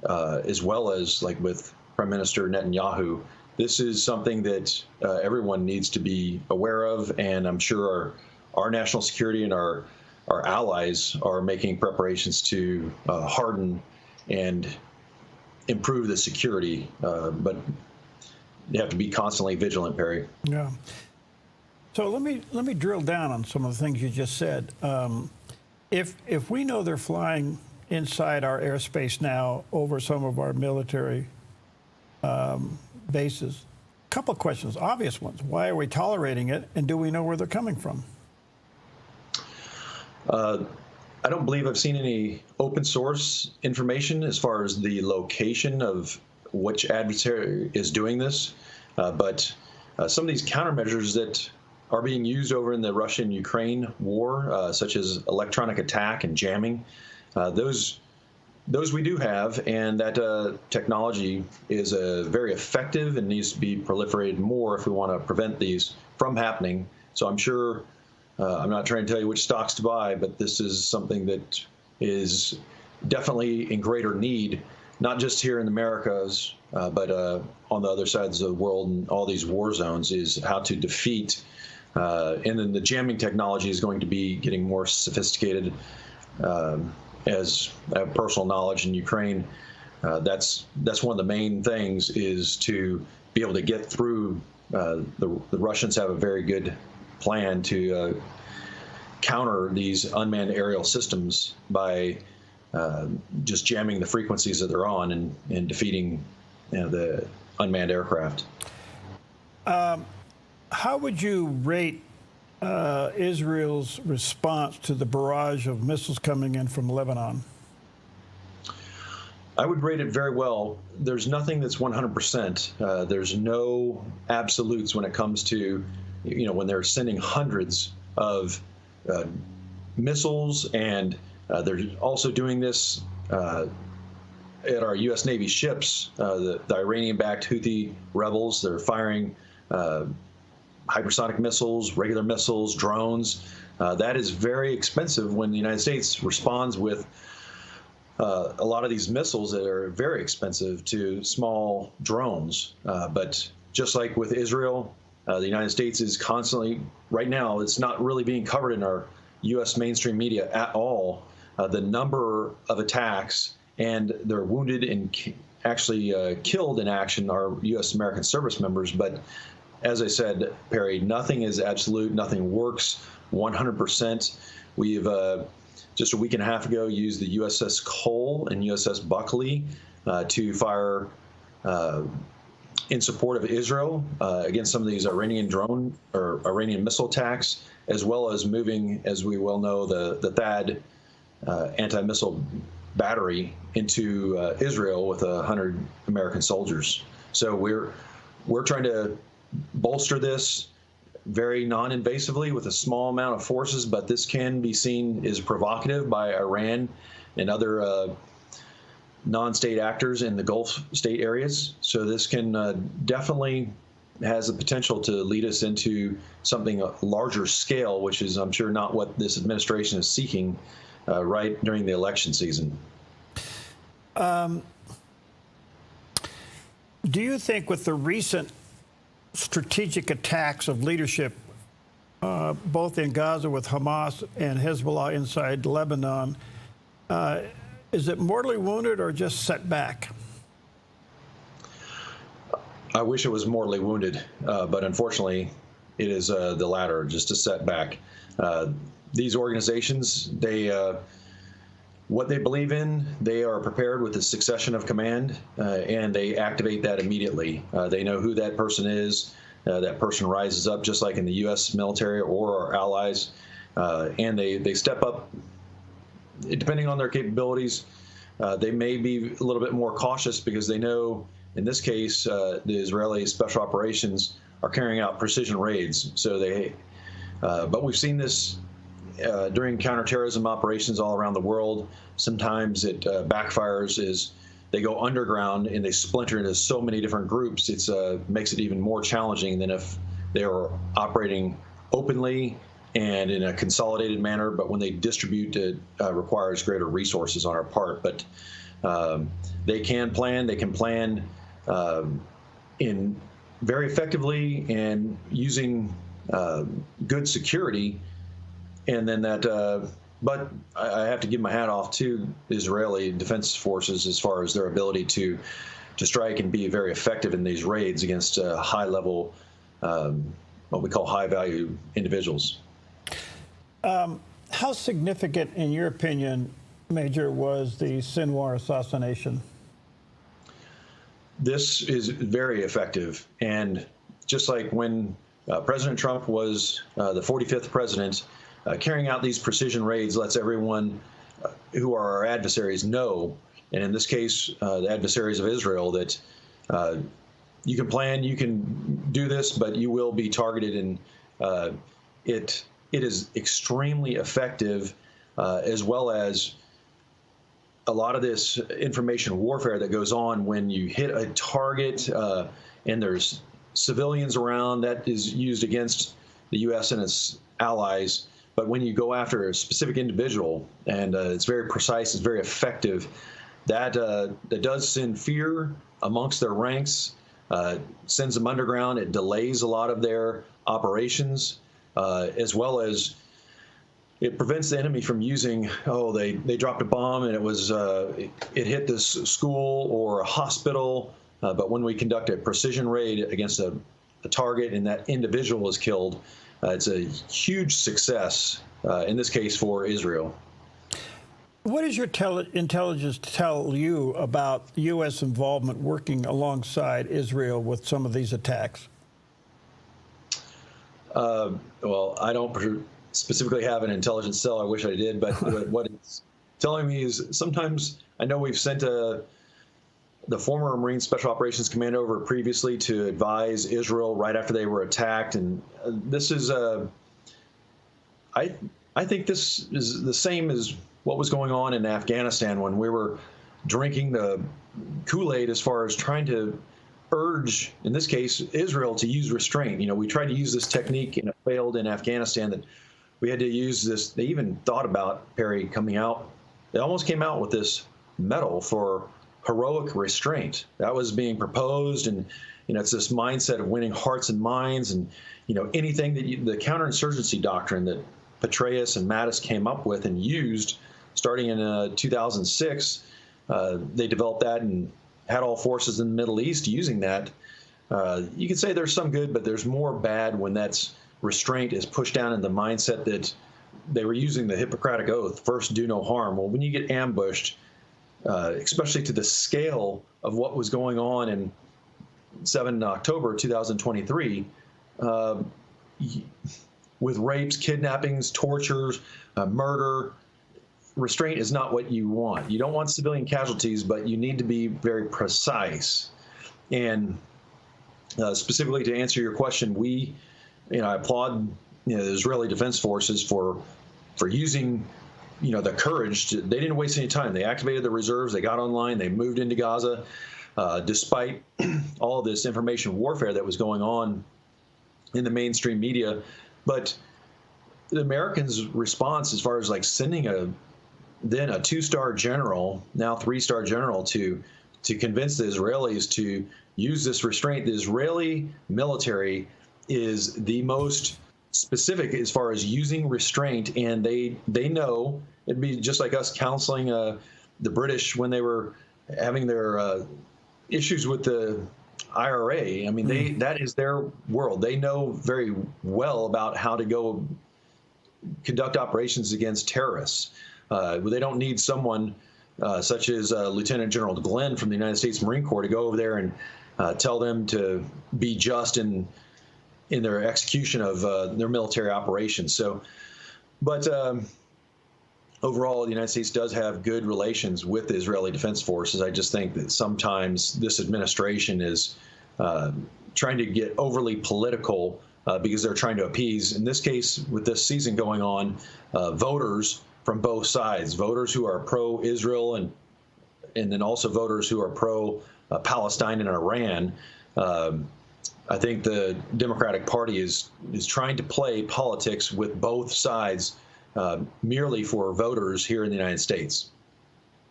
as well as like with Prime Minister Netanyahu. This is something that everyone needs to be aware of, and I'm sure our national security and our allies are making preparations to harden and improve the security, but you have to be constantly vigilant, Perry. Yeah. So let me drill down on some of the things you just said. If we know they're flying inside our airspace now over some of our military bases, a couple of questions, obvious ones. Why are we tolerating it, and do we know where they're coming from? I don't believe I've seen any open source information as far as the location of which adversary is doing this, but some of these countermeasures that are being used over in the Russia-Ukraine war, such as electronic attack and jamming, those we do have, and that technology is very effective and needs to be proliferated more if we want to prevent these from happening. So I'm sure, I'm not trying to tell you which stocks to buy, but this is something that is definitely in greater need, not just here in the Americas, but on the other sides of the world and all these war zones, is how to defeat. And then the jamming technology is going to be getting more sophisticated. As I have personal knowledge in Ukraine, that's one of the main things, is to be able to get through. The Russians have a very good plan to counter these unmanned aerial systems by just jamming the frequencies that they're on and defeating the unmanned aircraft. How would you rate Israel's response to the barrage of missiles coming in from Lebanon? I would rate it very well. There's nothing that's 100%. There's no absolutes when it comes to, when they're sending hundreds of missiles, and they're also doing this at our U.S. Navy ships. The Iranian-backed Houthi rebels, they're firing hypersonic missiles, regular missiles, drones. That is very expensive when the United States responds with a lot of these missiles that are very expensive to small drones. But just like with Israel, the United States is constantly, right now, it's not really being covered in our U.S. mainstream media at all, the number of attacks, and they're wounded and actually killed in action are U.S. American service members. But as I said, Perry, nothing is absolute. Nothing works 100%. We've just a week and a half ago used the USS Cole and USS Buckley to fire in support of Israel against some of these Iranian drone or Iranian missile attacks, as well as moving, as we well know, the THAAD anti-missile battery into Israel with 100 American soldiers. So we're trying to bolster this very non-invasively with a small amount of forces, but this can be seen as provocative by Iran and other non-state actors in the Gulf state areas. So this can definitely has the potential to lead us into something larger scale, which is, I'm sure, not what this administration is seeking right during the election season. Do you think with the recent strategic attacks of leadership, both in Gaza with Hamas and Hezbollah inside Lebanon, is it mortally wounded or just set back? I wish it was mortally wounded, but unfortunately, it is the latter, just a setback. These organizations, what they believe in, they are prepared with a succession of command, and they activate that immediately. They know who that person is. That person rises up, just like in the U.S. military or our allies, and they step up. Depending on their capabilities, they may be a little bit more cautious because they know, in this case, the Israeli special operations are carrying out precision raids. So but we've seen this during counterterrorism operations all around the world. Sometimes it backfires as they go underground and they splinter into so many different groups. It makes it even more challenging than if they were operating openly and in a consolidated manner. But when they distribute, it requires greater resources on our part. But they can plan. They can plan in very effectively and using good security. And then but I have to give my hat off to the Israeli defense forces as far as their ability to strike and be very effective in these raids against high-level, what we call high-value individuals. How significant, in your opinion, Major, was the Sinwar assassination? This is very effective. And just like when President Trump was the 45th president, carrying out these precision raids lets everyone who are our adversaries know, and in this case, the adversaries of Israel, that you can plan, you can do this, but you will be targeted, and it is extremely effective, as well as a lot of this information warfare that goes on when you hit a target and there's civilians around. That is used against the U.S. and its allies. But when you go after a specific individual, and it's very precise, it's very effective, that does send fear amongst their ranks, sends them underground. It delays a lot of their operations, as well as it prevents the enemy from using, they dropped a bomb and it hit this school or a hospital. But when we conduct a precision raid against a target and that individual is killed, it's a huge success, in this case, for Israel. What does your intelligence tell you about U.S. involvement working alongside Israel with some of these attacks? Well, I don't specifically have an intelligence cell. I wish I did, but what it's telling me is sometimes I know we've sent the former Marine Special Operations Command over previously to advise Israel right after they were attacked, and this is I think this is the same as what was going on in Afghanistan when we were drinking the Kool-Aid as far as trying to urge, in this case, Israel to use restraint. We tried to use this technique and it failed in Afghanistan. That we had to use this. They even thought about, Perry, coming out. They almost came out with this medal for heroic restraint. That was being proposed, and it's this mindset of winning hearts and minds, and anything that the counterinsurgency doctrine that Petraeus and Mattis came up with and used starting in 2006. They developed that and had all forces in the Middle East using that. You could say there's some good, but there's more bad when that's restraint is pushed down in the mindset that they were using the Hippocratic Oath, first do no harm. Well, when you get ambushed, especially to the scale of what was going on in 7 October 2023, with rapes, kidnappings, tortures, murder, restraint is not what you want. You don't want civilian casualties, but you need to be very precise. And specifically to answer your question, I applaud the Israeli Defense Forces for using the courage. They didn't waste any time. They activated the reserves. They got online. They moved into Gaza, despite all of this information warfare that was going on in the mainstream media. But the Americans' response, as far as like sending a 2-star general, now 3-star general, to convince the Israelis to use this restraint. The Israeli military is the most specific as far as using restraint, and they know. It'd be just like us counseling the British when they were having their issues with the IRA. I mean, that is their world. They know very well about how to go conduct operations against terrorists. They don't need someone such as Lieutenant General Glenn from the United States Marine Corps to go over there and tell them to be just in their execution of their military operations. But overall, the United States does have good relations with the Israeli Defense Forces. I just think that sometimes this administration is trying to get overly political because they're trying to appease, in this case, with this season going on, voters from both sides, voters who are pro-Israel and then also voters who are pro-Palestine and Iran. I think the Democratic Party is trying to play politics with both sides merely for voters here in the United States.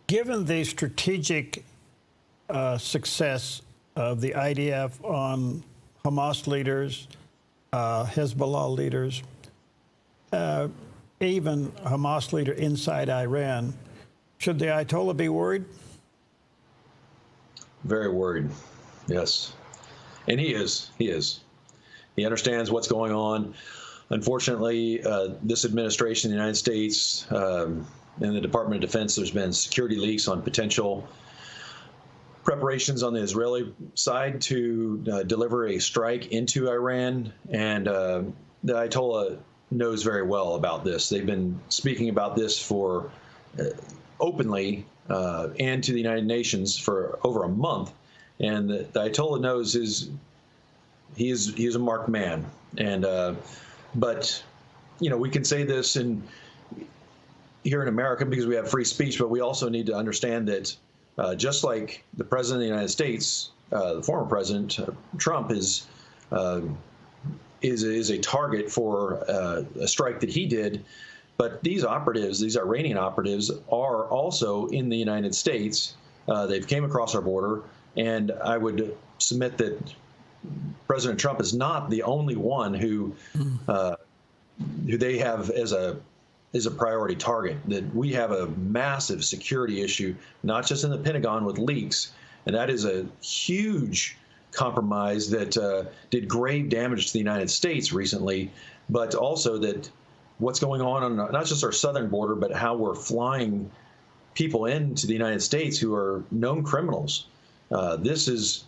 Given the strategic success of the IDF on Hamas leaders, Hezbollah leaders, even Hamas leader inside Iran, should the Ayatollah be worried? Very worried, yes. And he is. He understands what's going on. unfortunately, this administration in the United States and the Department of Defense, there's been security leaks on potential preparations on the Israeli side to deliver a strike into Iran. And the Ayatollah knows very well about this. They've been speaking about this for openly and to the United Nations for over a month. And the Ayatollah knows he is a marked man. And but we can say this here in America because we have free speech, but we also need to understand that just like the president of the United States, the former president Trump is a target for a strike that he did. But these operatives, these Iranian operatives, are also in the United States. They've came across our border, and I would submit that President Trump is not the only one who they have as a priority target. That we have a massive security issue, not just in the Pentagon with leaks, and that is a huge compromise that did grave damage to the United States recently, but also that what's going on not just our southern border, but how we're flying people into the United States who are known criminals. This is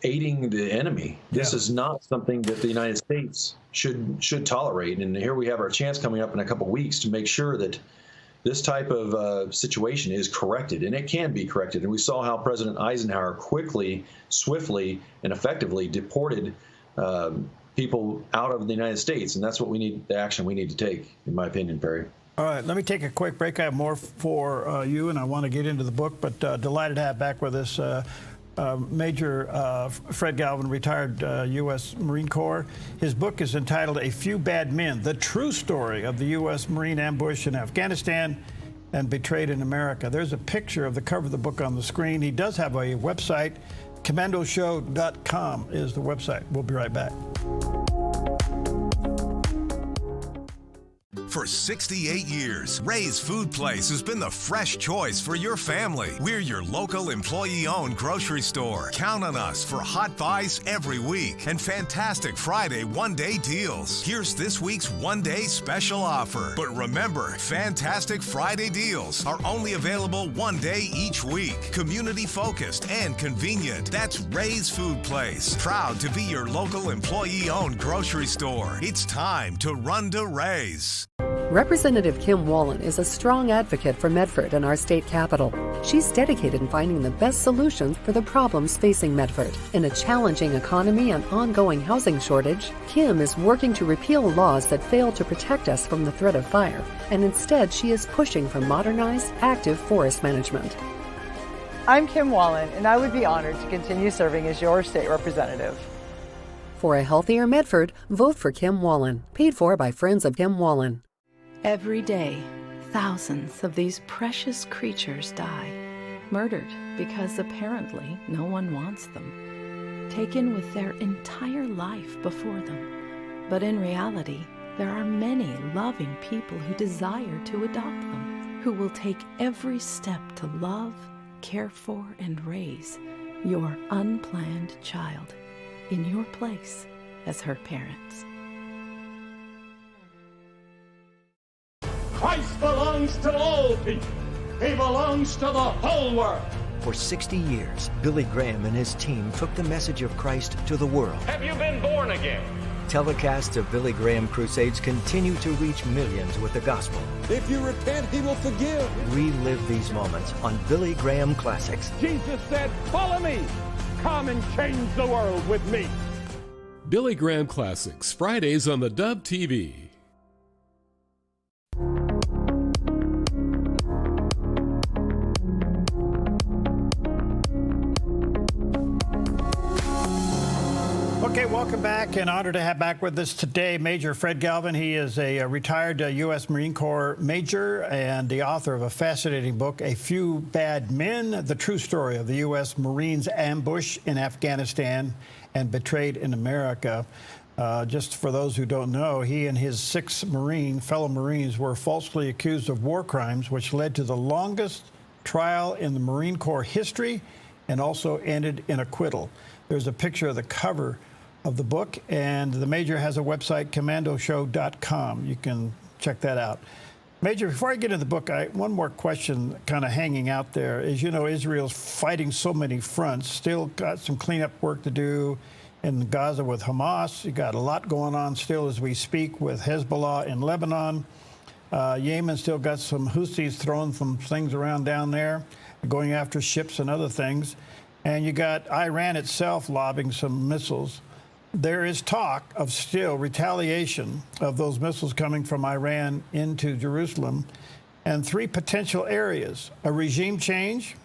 aiding the enemy. This is not something that the United States should tolerate. And here we have our chance coming up in a couple of weeks to make sure that this type of situation is corrected, and it can be corrected. And we saw how President Eisenhower quickly, swiftly, and effectively deported people out of the United States, and that's what the action we need to take, in my opinion, Perry. All right, let me take a quick break. I have more for you, and I want to get into the book, but delighted to have back with us Major Fred Galvin, retired U.S. Marine Corps. His book is entitled A Few Bad Men, The True Story of the U.S. Marine Ambush in Afghanistan and Betrayed in America. There's a picture of the cover of the book on the screen. He does have a website. Commandoshow.com is the website. We'll be right back. For 68 years, Ray's Food Place has been the fresh choice for your family. We're your local employee-owned grocery store. Count on us for hot buys every week and fantastic Friday one-day deals. Here's this week's one-day special offer. But remember, fantastic Friday deals are only available one day each week. Community-focused and convenient. That's Ray's Food Place. Proud to be your local employee-owned grocery store. It's time to run to Ray's. Representative Kim Wallen is a strong advocate for Medford and our state capital. She's dedicated in finding the best solutions for the problems facing Medford. In a challenging economy and ongoing housing shortage, Kim is working to repeal laws that fail to protect us from the threat of fire, and instead she is pushing for modernized, active forest management. I'm Kim Wallen, and I would be honored to continue serving as your state representative. For a healthier Medford, vote for Kim Wallen. Paid for by Friends of Kim Wallen. Every day, thousands of these precious creatures die, murdered because apparently no one wants them, taken with their entire life before them. But in reality, there are many loving people who desire to adopt them, who will take every step to love, care for, and raise your unplanned child in your place as her parents. Christ belongs to all people. He belongs to the whole world. For 60 years, Billy Graham and his team took the message of Christ to the world. Have you been born again? Telecasts of Billy Graham crusades continue to reach millions with the gospel. If you repent, he will forgive. Relive these moments on Billy Graham Classics. Jesus said, follow me. Come and change the world with me. Billy Graham Classics, Fridays on theDove TV. Okay, welcome back, and honored to have back with us today Major Fred Galvin. He is a retired U.S. Marine Corps major and the author of a fascinating book, A Few Bad Men, The True Story of the U.S. Marines' Ambush in Afghanistan and Betrayed in America. Just for those who don't know, he and his 6 fellow Marines were falsely accused of war crimes, which led to the longest trial in the Marine Corps history and also ended in acquittal. There's a picture of the cover of the book, and the Major has a website, commandoshow.com. You can check that out. Major, before I get into the book, one more question kind of hanging out there is, you know, Israel's fighting so many fronts, still got some cleanup work to do in Gaza with Hamas. You got a lot going on still as we speak with Hezbollah in Lebanon. Yemen still got some Houthis throwing some things around down there, going after ships and other things. And you got Iran itself lobbing some missiles. There is talk of still retaliation of those missiles coming from Iran into Jerusalem, and 3 potential areas: a regime change,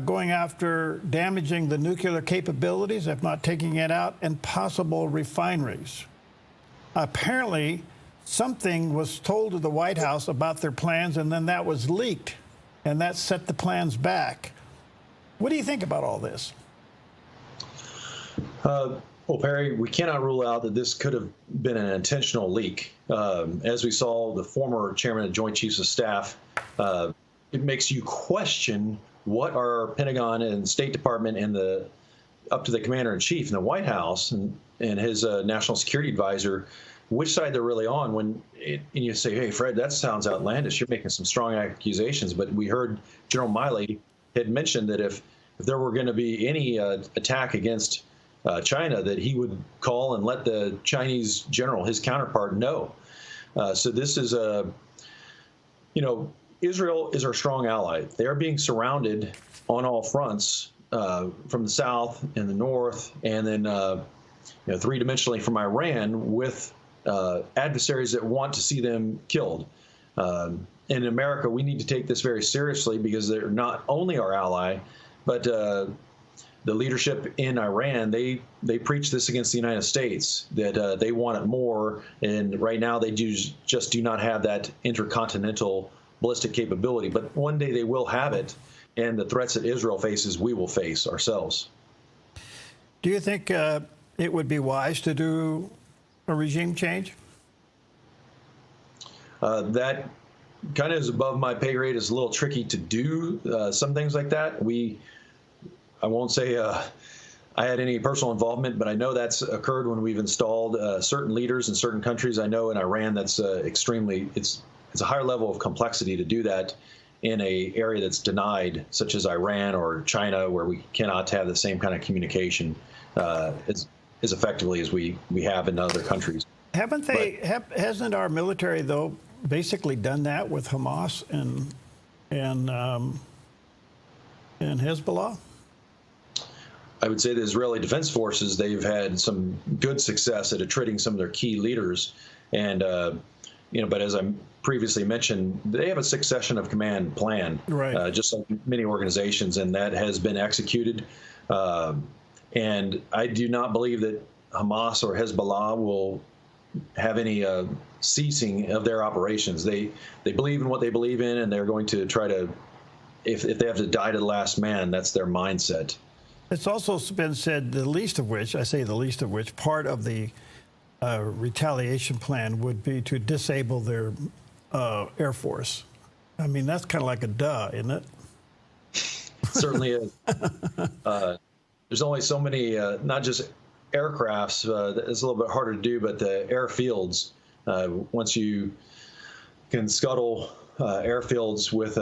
going after damaging the nuclear capabilities, if not taking it out, and possible refineries. Apparently, something was told to the White House about their plans, and then that was leaked, and that set the plans back. What do you think about all this? Well, Perry, we cannot rule out that this could have been an intentional leak. As we saw, the former chairman of the Joint Chiefs of Staff, it makes you question what our Pentagon and State Department and up to the Commander-in-Chief in the White House and his National Security Advisor, which side they're really on. And you say, hey, Fred, that sounds outlandish. You're making some strong accusations. But we heard General Miley had mentioned that if there were going to be any attack against China, that he would call and let the Chinese general, his counterpart, know. So this is Israel is our strong ally. They are being surrounded on all fronts, from the south and the north, and then 3-dimensionally from Iran, with adversaries that want to see them killed. In America, we need to take this very seriously, because they're not only our ally, but the leadership in Iran, they preach this against the United States, that they want it more, and right now they just do not have that intercontinental ballistic capability. But one day they will have it, and the threats that Israel faces, we will face ourselves. Do you think it would be wise to do a regime change? That kind of is above my pay grade. It's a little tricky to do some things like that. I won't say I had any personal involvement, but I know that's occurred when we've installed certain leaders in certain countries. I know in Iran that's it's a higher level of complexity to do that in a area that's denied, such as Iran or China, where we cannot have the same kind of communication as effectively as we have in other countries. Hasn't our military, though, basically done that with Hamas and Hezbollah? I would say the Israeli Defense Forces, they've had some good success at attriting some of their key leaders. And, but as I previously mentioned, they have a succession of command plan, right? Just like many organizations, and that has been executed. And I do not believe that Hamas or Hezbollah will have any ceasing of their operations. They believe in what they believe in, and they're going to try to, if they have to die to the last man, that's their mindset. It's also been said, the least of which, part of the retaliation plan would be to disable their Air Force. I mean, that's kind of like a duh, isn't it? Certainly is. There's only so many, not just aircrafts, it's a little bit harder to do, but the airfields, once you can scuttle airfields with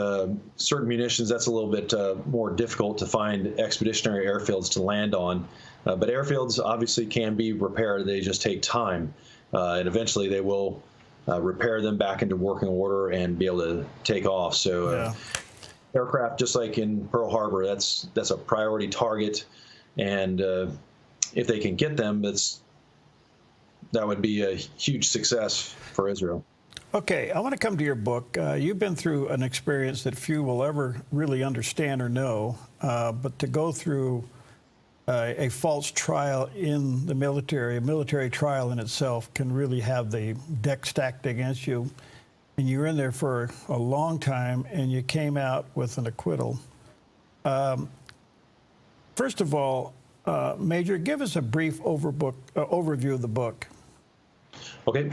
certain munitions, that's a little bit more difficult to find expeditionary airfields to land on. But airfields obviously can be repaired. They just take time. And eventually they will repair them back into working order and be able to take off. So aircraft, just like in Pearl Harbor, that's a priority target. And if they can get them, that would be a huge success for Israel. Okay, I want to come to your book. You've been through an experience that few will ever really understand or know, but to go through a false trial in the military, a military trial in itself, can really have the deck stacked against you. And you were in there for a long time, and you came out with an acquittal. First of all, Major, give us a brief overview of the book. Okay.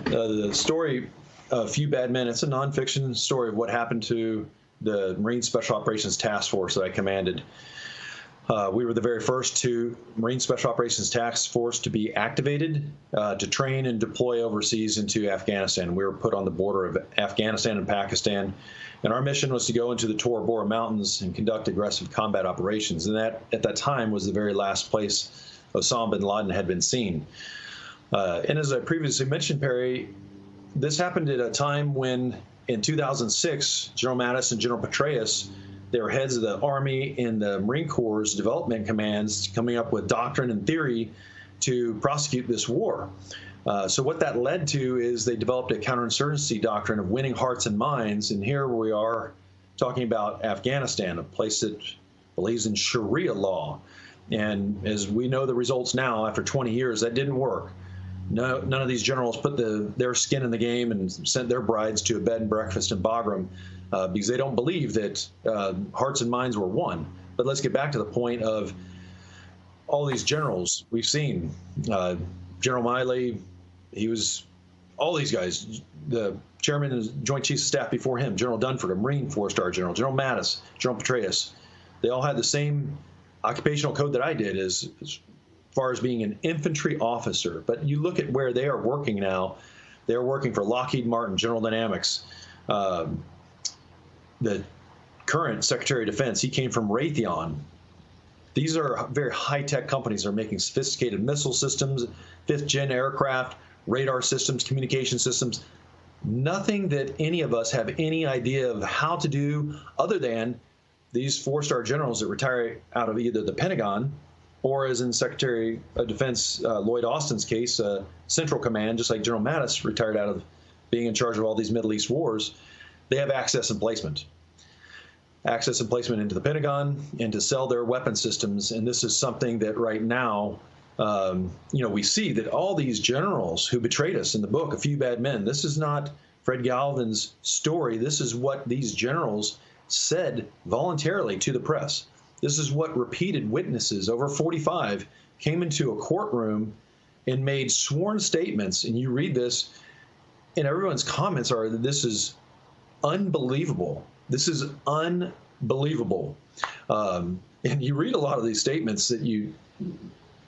The story, A Few Bad Men, it's a nonfiction story of what happened to the Marine Special Operations Task Force that I commanded. We were the very first Marine Special Operations Task Force to be activated to train and deploy overseas into Afghanistan. We were put on the border of Afghanistan and Pakistan, and our mission was to go into the Tora Bora Mountains and conduct aggressive combat operations. And that, at that time, was the very last place Osama bin Laden had been seen. And as I previously mentioned, Perry, this happened at a time when, in 2006, General Mattis and General Petraeus, they were heads of the Army and the Marine Corps' development commands, coming up with doctrine and theory to prosecute this war. So what that led to is they developed a counterinsurgency doctrine of winning hearts and minds. And here we are talking about Afghanistan, a place that believes in Sharia law. And as we know the results now, after 20 years, that didn't work. None of these generals put their skin in the game and sent their brides to a bed and breakfast in Bagram because they don't believe that hearts and minds were won. But let's get back to the point of all these generals we've seen. General Miley, all these guys, the chairman and Joint Chiefs of Staff before him, General Dunford, a Marine 4-star general, General Mattis, General Petraeus, they all had the same occupational code that I did as far as being an infantry officer. But you look at where they are working now. They're working for Lockheed Martin, General Dynamics. The current Secretary of Defense, he came from Raytheon. These are very high-tech companies that are making sophisticated missile systems, 5th-gen aircraft, radar systems, communication systems. Nothing that any of us have any idea of how to do other than these 4-star generals that retire out of either the Pentagon or, as in Secretary of Defense Lloyd Austin's case, Central Command, just like General Mattis retired out of being in charge of all these Middle East wars. They have access and placement. Access and placement into the Pentagon and to sell their weapon systems. And this is something that right now, we see that all these generals who betrayed us in the book, A Few Bad Men, this is not Fred Galvin's story. This is what these generals said voluntarily to the press. This is what repeated witnesses, over 45, came into a courtroom and made sworn statements. And you read this, and everyone's comments are that this is unbelievable. This is unbelievable. And you read a lot of these statements that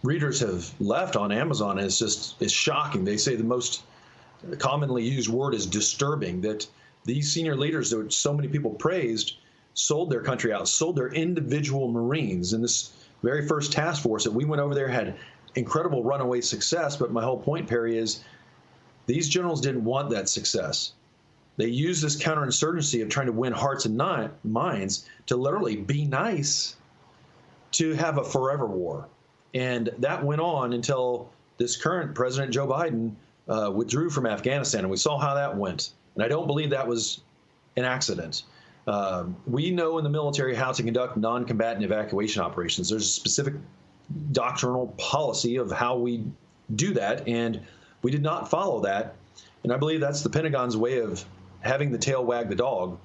readers have left on Amazon, and it's shocking. They say the most commonly used word is disturbing, that these senior leaders that so many people praised sold their country out, sold their individual Marines. And this very first task force that we went over there had incredible runaway success. But my whole point, Perry, is these generals didn't want that success. They used this counterinsurgency of trying to win hearts and minds to literally be nice to have a forever war. And that went on until this current President Joe Biden withdrew from Afghanistan. And we saw how that went. And I don't believe that was an accident. We know in the military how to conduct non-combatant evacuation operations. There's a specific doctrinal policy of how we do that, and we did not follow that. And I believe that's the Pentagon's way of having the tail wag the dog.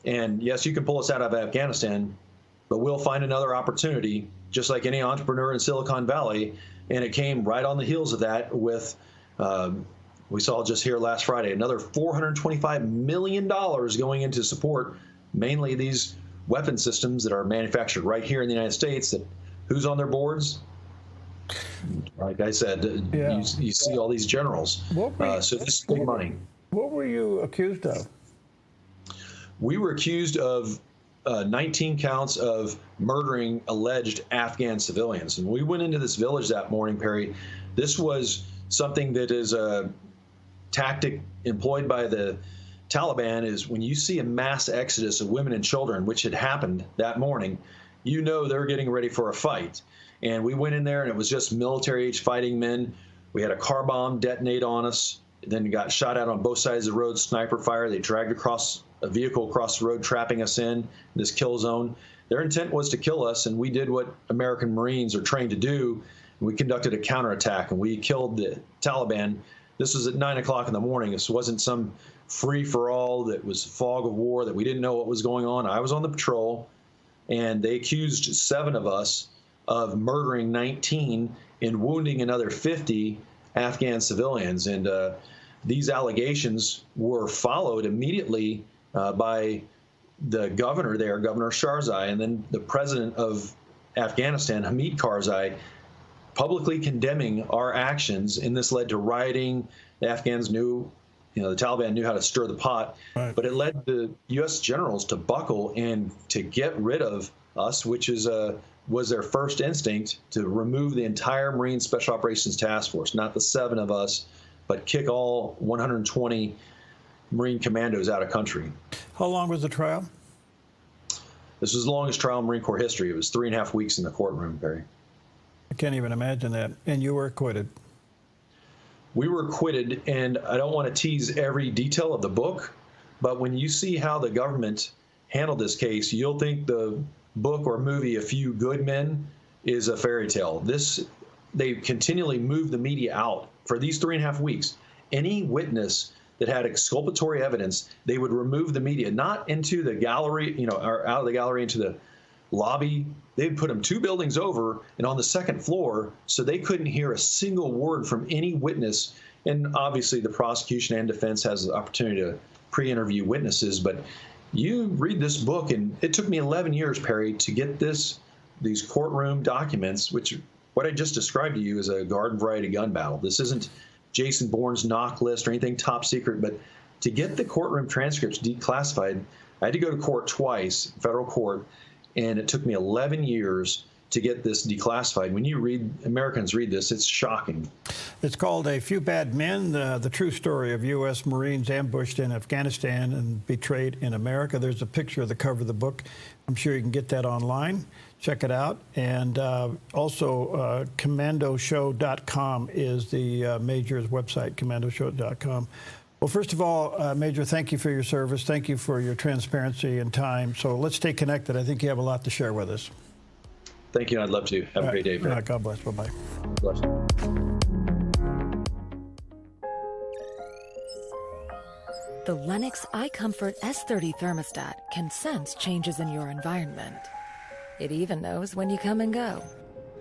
And yes, you can pull us out of Afghanistan, but we'll find another opportunity, just like any entrepreneur in Silicon Valley. And it came right on the heels of that with, we saw just here last Friday, another $425 million going into support, mainly these weapon systems that are manufactured right here in the United States. That who's on their boards? Like I said, you see all these generals. So this is big money. What were you accused of? We were accused of 19 counts of murdering alleged Afghan civilians. And we went into this village that morning, Perry. This was something that is a tactic employed by the Taliban. Is when you see a mass exodus of women and children, which had happened that morning, you know they're getting ready for a fight. And we went in there, and it was just military-age fighting men. We had a car bomb detonate on us, then got shot at on both sides of the road, sniper fire. They dragged a vehicle across the road, trapping us in this kill zone. Their intent was to kill us, and we did what American Marines are trained to do. We conducted a counterattack, and we killed the Taliban. This was at 9 o'clock in the morning. This wasn't some free-for-all that was fog of war, that we didn't know what was going on. I was on the patrol, and they accused 7 of us of murdering 19 and wounding another 50 Afghan civilians. And these allegations were followed immediately by the governor there, Governor Sharzai, and then the president of Afghanistan, Hamid Karzai, publicly condemning our actions, and this led to rioting. The Afghans knew, the Taliban knew how to stir the pot, but it led the U.S. generals to buckle and to get rid of us, which was their first instinct, to remove the entire Marine Special Operations Task Force, not the 7 of us, but kick all 120 Marine commandos out of country. How long was the trial? This was the longest trial in Marine Corps history. It was 3.5 weeks in the courtroom, Barry. I can't even imagine that. And you were acquitted. We were acquitted, and I don't want to tease every detail of the book, but when you see how the government handled this case, you'll think the book or movie A Few Good Men is a fairy tale. They continually moved the media out for these 3.5 weeks. Any witness that had exculpatory evidence, they would remove the media, not into the gallery, or out of the gallery into the lobby. They'd put them 2 buildings over and on the 2nd floor, so they couldn't hear a single word from any witness. And obviously the prosecution and defense has the opportunity to pre-interview witnesses, but you read this book, and it took me 11 years, Perry, to get these courtroom documents, which what I just described to you is a garden variety gun battle. This isn't Jason Bourne's knock list or anything top secret, but to get the courtroom transcripts declassified, I had to go to court twice, federal court, and it took me 11 years to get this declassified. When Americans read this, it's shocking. It's called A Few Bad Men, the true story of U.S. Marines ambushed in Afghanistan and betrayed in America. There's a picture of the cover of the book. I'm sure you can get that online. Check it out. And also, commandoshow.com is the Major's website, commandoshow.com. Well, first of all, Major, thank you for your service. Thank you for your transparency and time. So let's stay connected. I think you have a lot to share with us. Thank you. I'd love to. Have a great day. God bless. Bye-bye. Bless. The Lennox iComfort S30 thermostat can sense changes in your environment. It even knows when you come and go.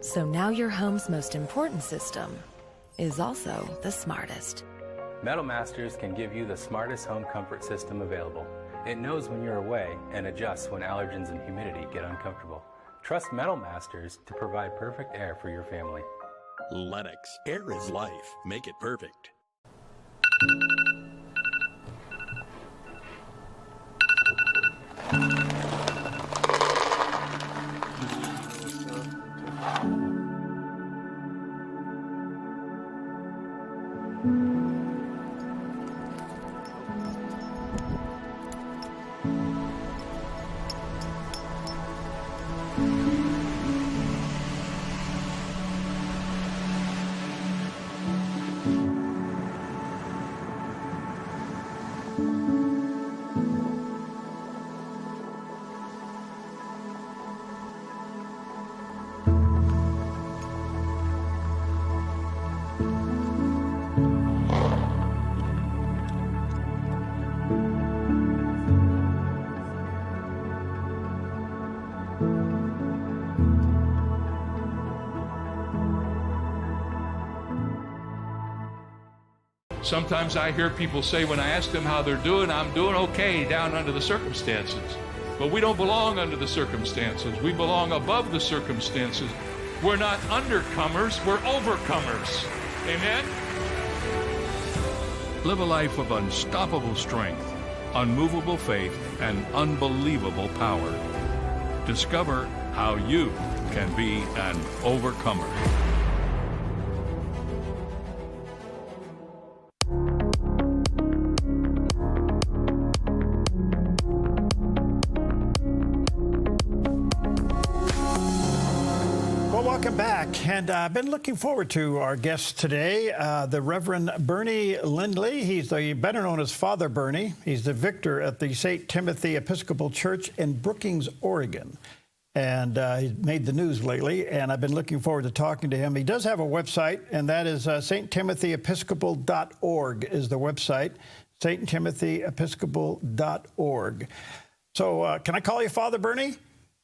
So now your home's most important system is also the smartest. Metal Masters can give you the smartest home comfort system available. It knows when you're away and adjusts when allergens and humidity get uncomfortable. Trust Metal Masters to provide perfect air for your family. Lennox. Air is life. Make it perfect. Sometimes I hear people say when I ask them how they're doing, I'm doing okay down under the circumstances. But we don't belong under the circumstances. We belong above the circumstances. We're not undercomers, we're overcomers. Amen? Live a life of unstoppable strength, unmovable faith, and unbelievable power. Discover how you can be an overcomer. Welcome back, and I've been looking forward to our guest today, the Reverend Bernie Lindley. He's the better known as Father Bernie. He's the victor at the St. Timothy Episcopal Church in Brookings, Oregon, and he's made the news lately, and I've been looking forward to talking to him. He does have a website, and that is sttimothy.episcopal.org is the website, sttimothy.episcopal.org. So can I call you Father Bernie?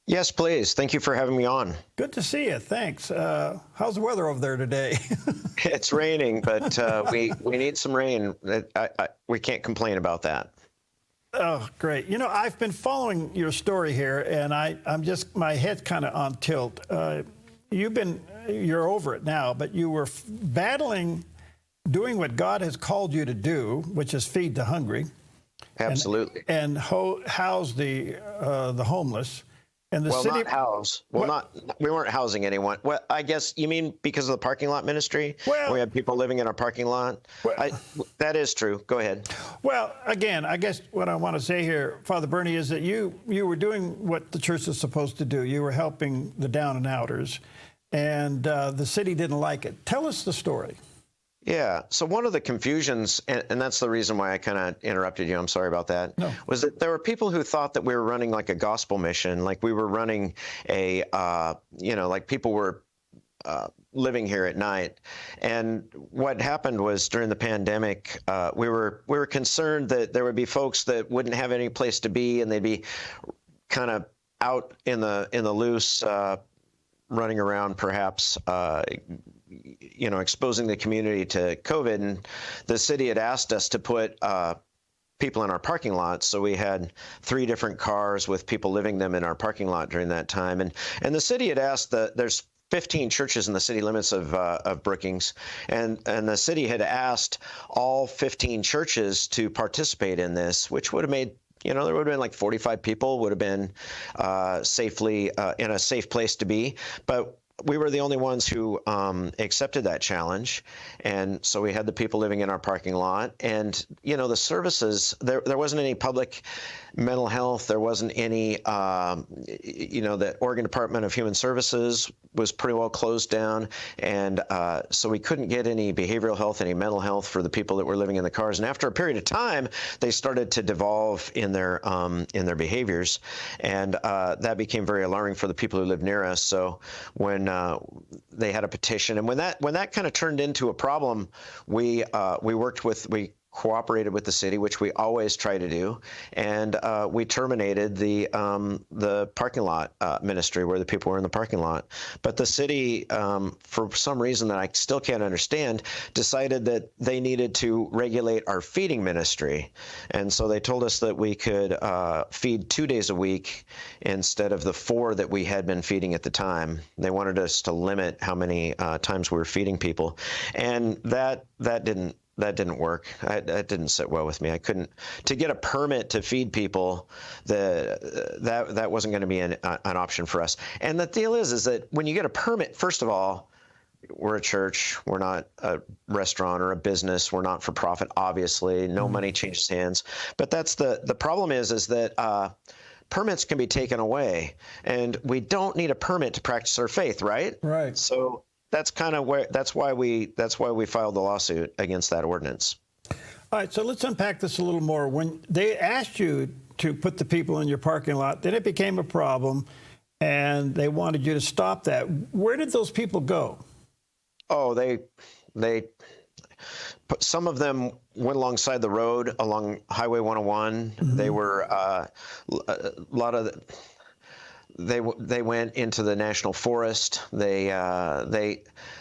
Yes, please. Thank you for having me on. Good to see you. Thanks. How's the weather over there today? It's raining, but we need some rain. We can't complain about that. Oh, great. You know, I've been following your story here, and I'm just, my head's kind of on tilt. You're over it now, but you were battling, doing what God has called you to do, which is feed the hungry. Absolutely. And house the homeless. And the city. Not house. Well, we weren't housing anyone. Well, I guess you mean because of the parking lot ministry? Well, we had people living in our parking lot. Well, that is true. Go ahead. Well, again, I guess what I want to say here, Father Bernie, is that you were doing what the church is supposed to do. You were helping the down and outers, and the city didn't like it. Tell us the story. Yeah. So one of the confusions, and that's the reason why I kind of interrupted you, I'm sorry about that, was that there were people who thought that we were running like a gospel mission, like we were running a, like people were living here at night. And what happened was during the pandemic, we were concerned that there would be folks that wouldn't have any place to be, and they'd be kind of out in the loose, running around perhaps, exposing the community to COVID. And the city had asked us to put people in our parking lot. So we had 3 different cars with people living them in our parking lot during that time. And the city had asked there's 15 churches in the city limits of Brookings, and the city had asked all 15 churches to participate in this, which would have made, there would have been like 45 people would have been safely in a safe place to be. But we were the only ones who accepted that challenge. And so we had the people living in our parking lot. And, the services, there wasn't any public mental health. There wasn't any, the Oregon Department of Human Services was pretty well closed down. And so we couldn't get any behavioral health, any mental health for the people that were living in the cars. And after a period of time, they started to devolve in their behaviors. And that became very alarming for the people who lived near us. So when they had a petition, and when that kind of turned into a problem, we cooperated with the city, which we always try to do, and we terminated the parking lot ministry where the people were in the parking lot. But the city, for some reason that I still can't understand, decided that they needed to regulate our feeding ministry, and so they told us that we could feed 2 days a week instead of the 4 that we had been feeding at the time. They wanted us to limit how many times we were feeding people, and that didn't work. That didn't sit well with me. I couldn't, to get a permit to feed people, that wasn't going to be an option for us. And the deal is that when you get a permit, first of all, we're a church. We're not a restaurant or a business. We're not for profit, obviously. No money changes hands. But that's the problem is that permits can be taken away, and we don't need a permit to practice our faith, right? Right. So that's kind of that's why we filed the lawsuit against that ordinance. All right, so let's unpack this a little more. When they asked you to put the people in your parking lot, then it became a problem, and they wanted you to stop that. Where did those people go? Oh, they some of them went alongside the road along Highway 101. Mm-hmm. They were a lot of. They went into the national forest. They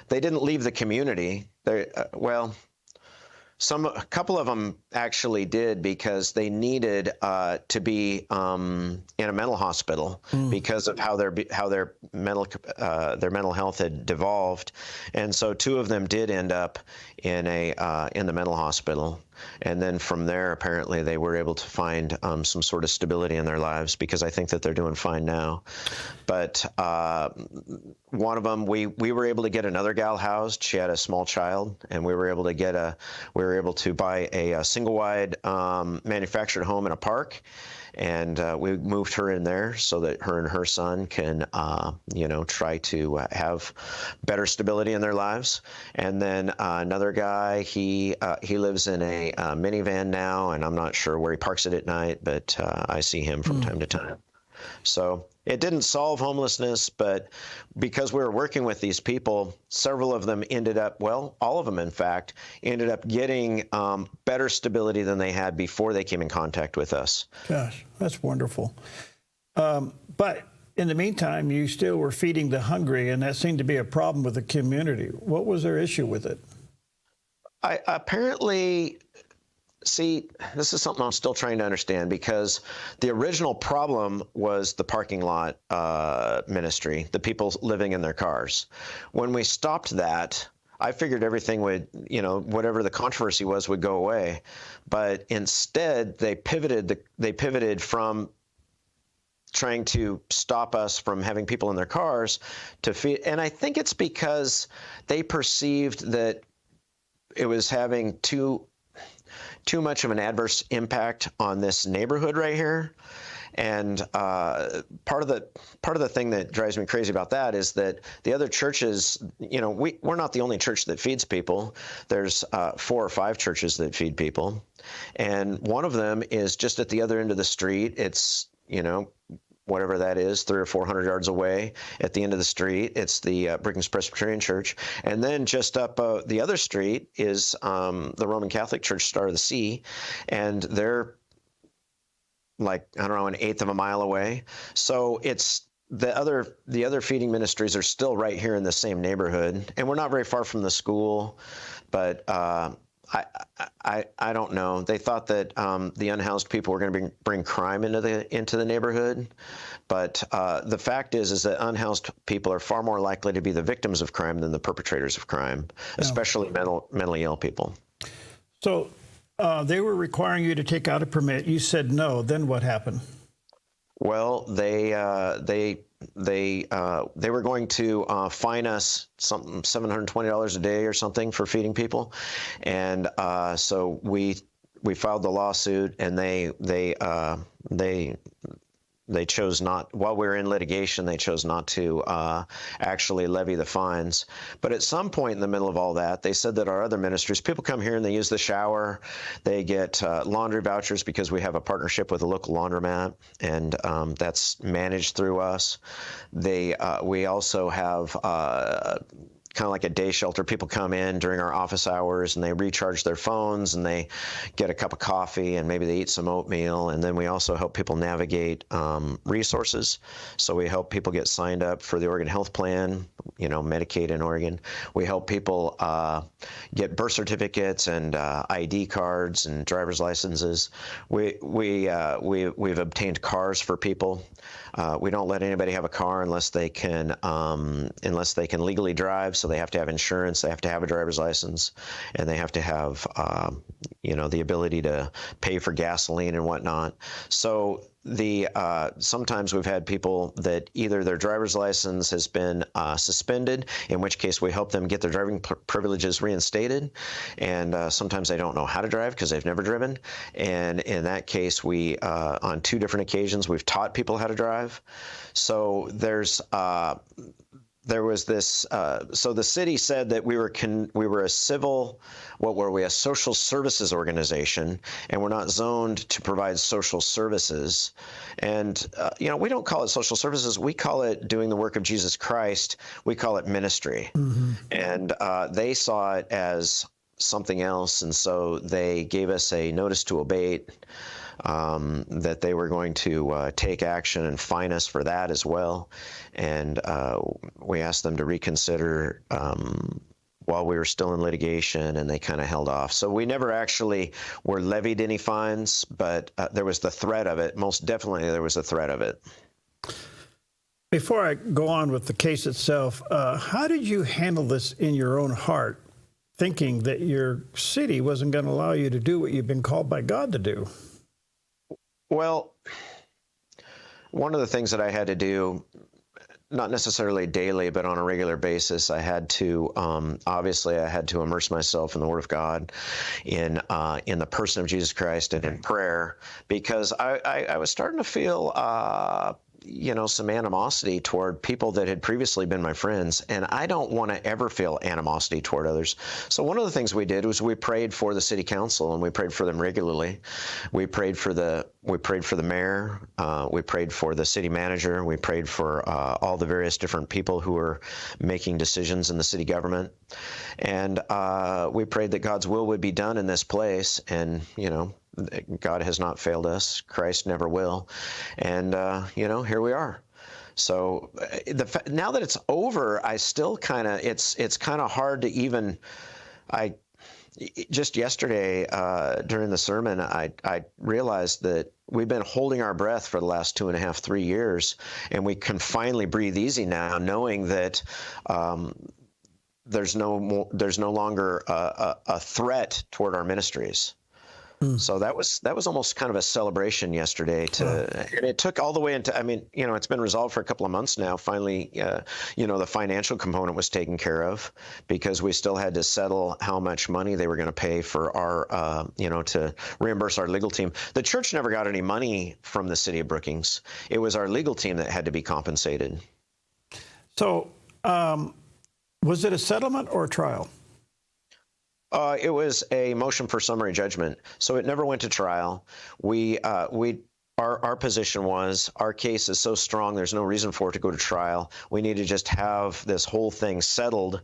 didn't leave the community. A couple of them actually did, because they needed to be in a mental hospital because of how their mental health had devolved, and so 2 of them did end up in the mental hospital. And then from there, apparently, they were able to find some sort of stability in their lives, because I think that they're doing fine now. But one of them, we were able to get another gal housed. She had a small child, and we were able to buy a single-wide manufactured home in a park. And we moved her in there so that her and her son can, try to have better stability in their lives. And then another guy, he lives in a minivan now, and I'm not sure where he parks it at night, but I see him from time to time. So it didn't solve homelessness, but because we were working with these people, several of them ended up, all of them, in fact, ended up getting better stability than they had before they came in contact with us. Gosh, that's wonderful. But in the meantime, you still were feeding the hungry, and that seemed to be a problem with the community. What was their issue with it? Apparently, See, this is something I'm still trying to understand, because the original problem was the parking lot ministry, the people living in their cars. When we stopped that, I figured everything would, whatever the controversy was, would go away. But instead, they pivoted from trying to stop us from having people in their cars to feed. And I think it's because they perceived that it was having too much of an adverse impact on this neighborhood right here. And part of the thing that drives me crazy about that is that the other churches, we're not the only church that feeds people. There's 4 or 5 churches that feed people, and one of them is just at the other end of the street. It's whatever that is, 300 or 400 yards away at the end of the street. It's the Brigham's Presbyterian Church. And then just up the other street is the Roman Catholic Church, Star of the Sea. And they're like, I don't know, an eighth of a mile away. So it's the other feeding ministries are still right here in the same neighborhood. And we're not very far from the school, but I don't know. They thought that the unhoused people were going to bring crime into the neighborhood, but the fact is that unhoused people are far more likely to be the victims of crime than the perpetrators of crime, especially mentally ill people. So they were requiring you to take out a permit. You said no. Then what happened? Well, they were going to fine us something $720 a day or something for feeding people, and so we filed the lawsuit, and they chose not, while we were in litigation, they chose not to actually levy the fines. But at some point in the middle of all that, they said that our other ministries, people come here and they use the shower, they get laundry vouchers because we have a partnership with a local laundromat, and that's managed through us. We also have kind of like a day shelter. People come in during our office hours and they recharge their phones and they get a cup of coffee and maybe they eat some oatmeal. And then we also help people navigate resources. So we help people get signed up for the Oregon Health Plan, Medicaid in Oregon. We help people get birth certificates and ID cards and driver's licenses. We've obtained cars for people. We don't let anybody have a car unless they can legally drive. So they have to have insurance, they have to have a driver's license, and they have to have the ability to pay for gasoline and whatnot. So sometimes we've had people that either their driver's license has been suspended, in which case we help them get their driving privileges reinstated, and sometimes they don't know how to drive because they've never driven, and in that case we on 2 different occasions we've taught people how to drive. So there was this, so the city said that we were a social services organization, and we're not zoned to provide social services. And, we don't call it social services. We call it doing the work of Jesus Christ. We call it ministry. Mm-hmm. And they saw it as something else, and so they gave us a notice to abate, that they were going to take action and fine us for that as well. And we asked them to reconsider while we were still in litigation, and they kind of held off. So we never actually were levied any fines, but there was the threat of it. Most definitely there was a threat of it. Before I go on with the case itself, how did you handle this in your own heart, thinking that your city wasn't going to allow you to do what you've been called by God to do? Well, one of the things that I had to do, not necessarily daily, but on a regular basis, I had to, obviously, I had to immerse myself in the Word of God, in the person of Jesus Christ, and in prayer, because I was starting to feel some animosity toward people that had previously been my friends, and I don't want to ever feel animosity toward others. So one of the things we did was we prayed for the city council, and we prayed for them regularly. We prayed for the mayor, we prayed for the city manager, we prayed for all the various different people who were making decisions in the city government, and we prayed that God's will would be done in this place, and God has not failed us. Christ never will. And, here we are. So now that it's over, I still kind of, it's kind of hard to even, just yesterday during the sermon, I realized that we've been holding our breath for the last 2.5, 3 years, and we can finally breathe easy now, knowing that there's no longer a threat toward our ministries. So that was almost kind of a celebration yesterday. And it took all the way into, I mean, it's been resolved for a couple of months now. Finally, the financial component was taken care of, because we still had to settle how much money they were going to pay for our, to reimburse our legal team. The church never got any money from the city of Brookings. It was our legal team that had to be compensated. So was it a settlement or a trial? It was a motion for summary judgment, so it never went to trial. Our position was, our case is so strong, there's no reason for it to go to trial. We need to just have this whole thing settled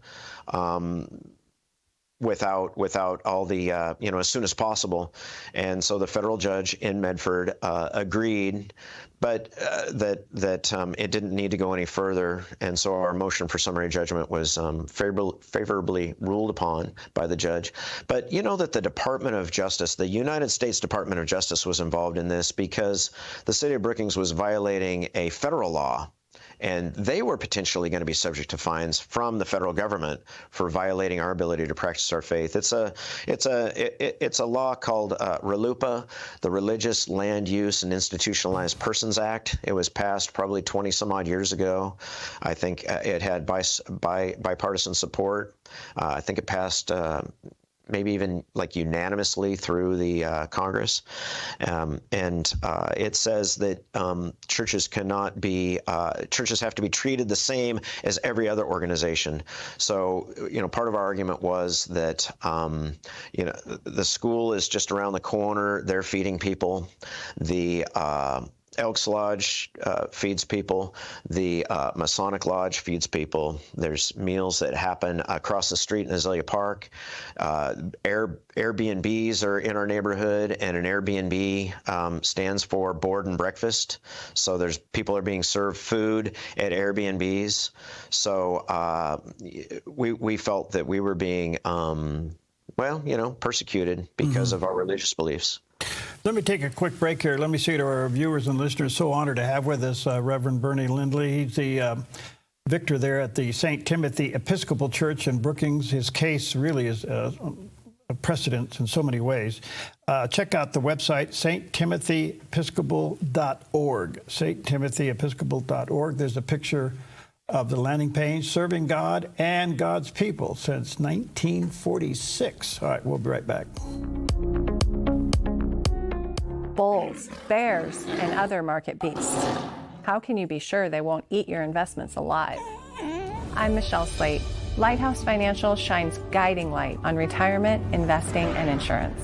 without all the, as soon as possible. And so the federal judge in Medford agreed, but that it didn't need to go any further. And so our motion for summary judgment was favorably ruled upon by the judge. But you know that the Department of Justice, the United States Department of Justice, was involved in this because the city of Brookings was violating a federal law. And they were potentially going to be subject to fines from the federal government for violating our ability to practice our faith. It's a law called RLUIPA, the Religious Land Use and Institutionalized Persons Act. It was passed probably 20 some odd years ago. I think it had bipartisan support. I think it passed maybe even like unanimously through the Congress. It says that churches churches have to be treated the same as every other organization. So, part of our argument was that, the school is just around the corner. They're feeding people. The Elks Lodge feeds people. The Masonic Lodge feeds people. There's meals that happen across the street in Azalea Park. Airbnbs are in our neighborhood, and an Airbnb stands for board and breakfast. So people are being served food at Airbnbs. So we felt that we were being, persecuted because of our religious beliefs. Let me take a quick break here. Let me say to our viewers and listeners, so honored to have with us Reverend Bernie Lindley. He's the victor there at the St. Timothy Episcopal Church in Brookings. His case really is a precedent in so many ways. Check out the website, sttimothy.episcopal.org, sttimothy.episcopal.org. There's a picture of the landing page, serving God and God's people since 1946. All right, we'll be right back. Bulls, bears, and other market beasts. How can you be sure they won't eat your investments alive? I'm Michelle Slate. Lighthouse Financial shines guiding light on retirement, investing, and insurance.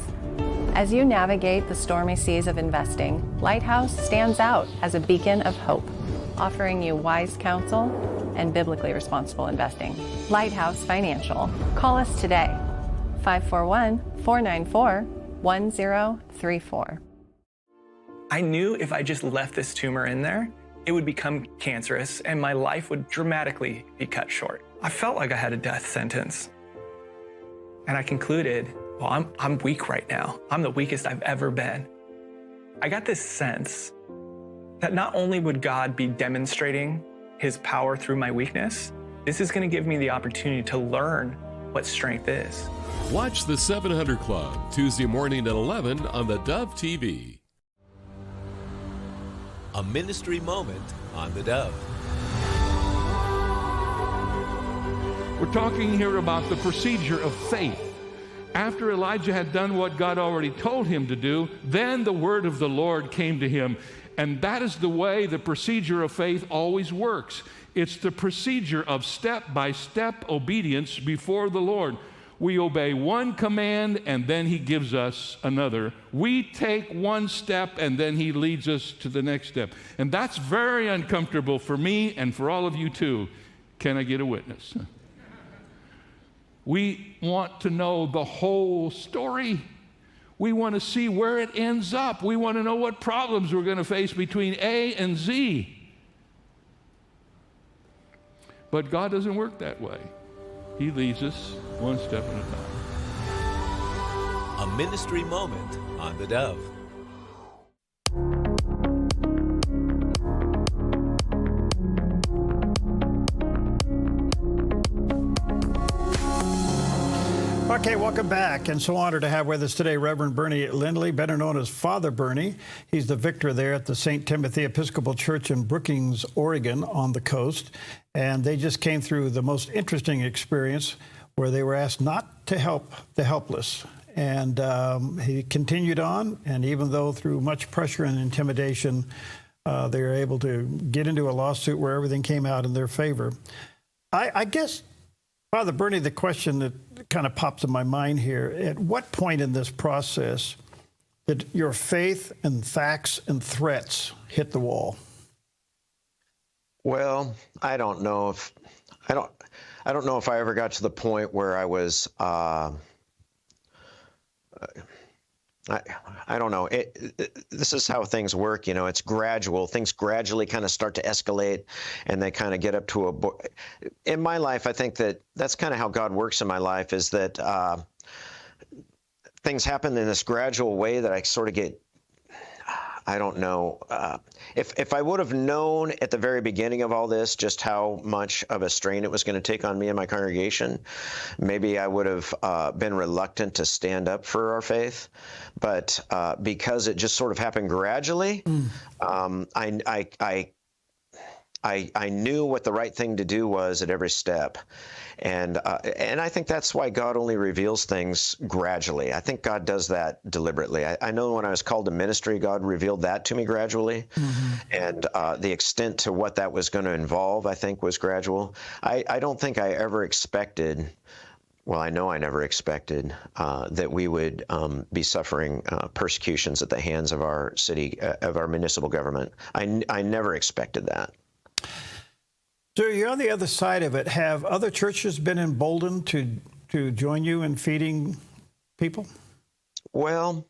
As you navigate the stormy seas of investing, Lighthouse stands out as a beacon of hope, offering you wise counsel and biblically responsible investing. Lighthouse Financial. Call us today, 541-494-1034. I knew if I just left this tumor in there, it would become cancerous and my life would dramatically be cut short. I felt like I had a death sentence. And I concluded, well, I'm weak right now. I'm the weakest I've ever been. I got this sense that not only would God be demonstrating his power through my weakness, this is going to give me the opportunity to learn what strength is. Watch the 700 Club Tuesday morning at 11 on the Dove TV. A ministry moment on the Dove. We're talking here about the procedure of faith. After Elijah had done what God already told him to do, then the word of the Lord came to him. And that is the way the procedure of faith always works. It's the procedure of step-by-step obedience before the Lord. We obey one command, and then he gives us another. We take one step, and then he leads us to the next step. And that's very uncomfortable for me and for all of you too. Can I get a witness? We want to know the whole story. We want to see where it ends up. We want to know what problems we're going to face between A and Z. But God doesn't work that way. He leads us one step at a time. a ministry moment on the Dove. Okay, welcome back. And so honored to have with us today Reverend Bernie Lindley, better known as Father Bernie. He's the victor there at the St. Timothy Episcopal Church in Brookings, Oregon on the coast. And they just came through the most interesting experience where they were asked not to help the helpless. And he continued on, and even though through much pressure and intimidation, they were able to get into a lawsuit where everything came out in their favor. I guess, Father Bernie, the question that kind of pops in my mind here, at what point in this process did your faith and facts and threats hit the wall? Well, I don't know if I ever got to the point where I was I don't know. This is how things work. You know, it's gradual. Things gradually kind of start to escalate, and they kind of get up to in my life, I think that's kind of how God works in my life, is that things happen in this gradual way that I sort of get, I don't know. If I would have known at the very beginning of all this just how much of a strain it was going to take on me and my congregation, maybe I would have been reluctant to stand up for our faith. But because it just sort of happened gradually, I knew what the right thing to do was at every step. And I think that's why God only reveals things gradually. I think God does that deliberately. I know when I was called to ministry, God revealed that to me gradually. Mm-hmm. And the extent to what that was going to involve, I think, was gradual. I don't think I ever expected, well, I know I never expected that we would be suffering persecutions at the hands of our city, of our municipal government. I never expected that. So you're on the other side of it. Have other churches been emboldened to join you in feeding people? Well,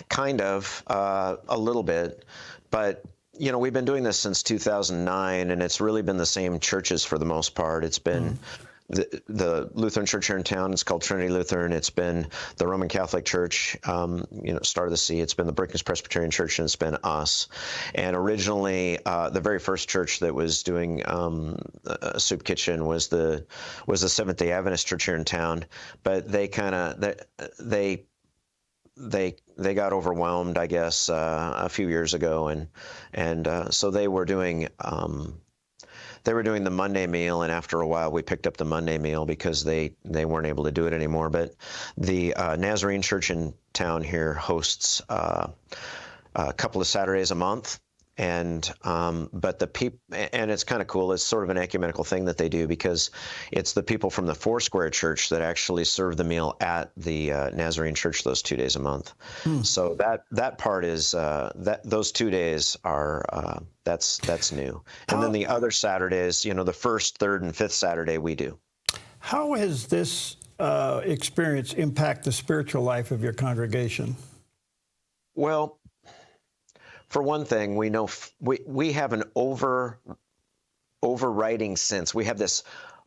kind of, a little bit. But, you know, we've been doing this since 2009, and it's really been the same churches for the most part. It's been the Lutheran church here in town. It's called Trinity Lutheran. It's been the Roman Catholic Church, Star of the Sea. It's been the Brookings Presbyterian Church, and it's been us. And originally, the very first church that was doing a soup kitchen was the Seventh-day Adventist Church here in town. But they kind of they got overwhelmed, I guess, a few years ago, and so they were doing. They were doing the Monday meal, and after a while, we picked up the Monday meal because they weren't able to do it anymore. But the Nazarene Church in town here hosts a couple of Saturdays a month, and but the people, and it's kind of cool. It's sort of an ecumenical thing that they do, because it's the people from the Foursquare Church that actually serve the meal at the Nazarene Church those 2 days a month. So that part is that those 2 days are that's new. And then the other Saturdays, you know, the first, third, and fifth Saturday we do. How has this experience impact the spiritual life of your congregation? Well, for one thing, we know we have an overriding sense. We have this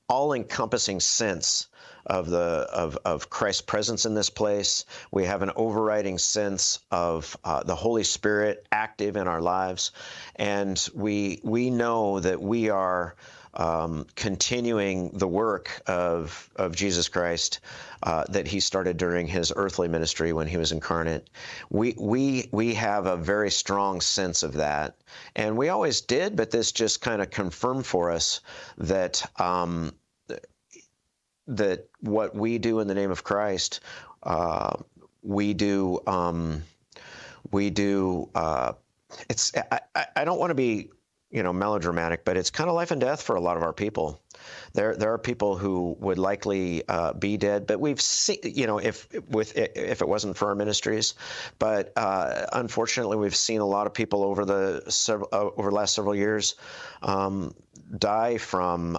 all-encompassing sense of Christ's presence in this place. We have an overriding sense of the Holy Spirit active in our lives, and we know that we are continuing the work of Jesus Christ that he started during his earthly ministry when he was incarnate. We have a very strong sense of that, and we always did, but this just kind of confirmed for us that that what we do in the name of Christ, we do. It's I don't want to be, melodramatic, but it's kind of life and death for a lot of our people. There are people who would likely be dead, but we've seen, if it wasn't for our ministries. But unfortunately, we've seen a lot of people over the last several years die from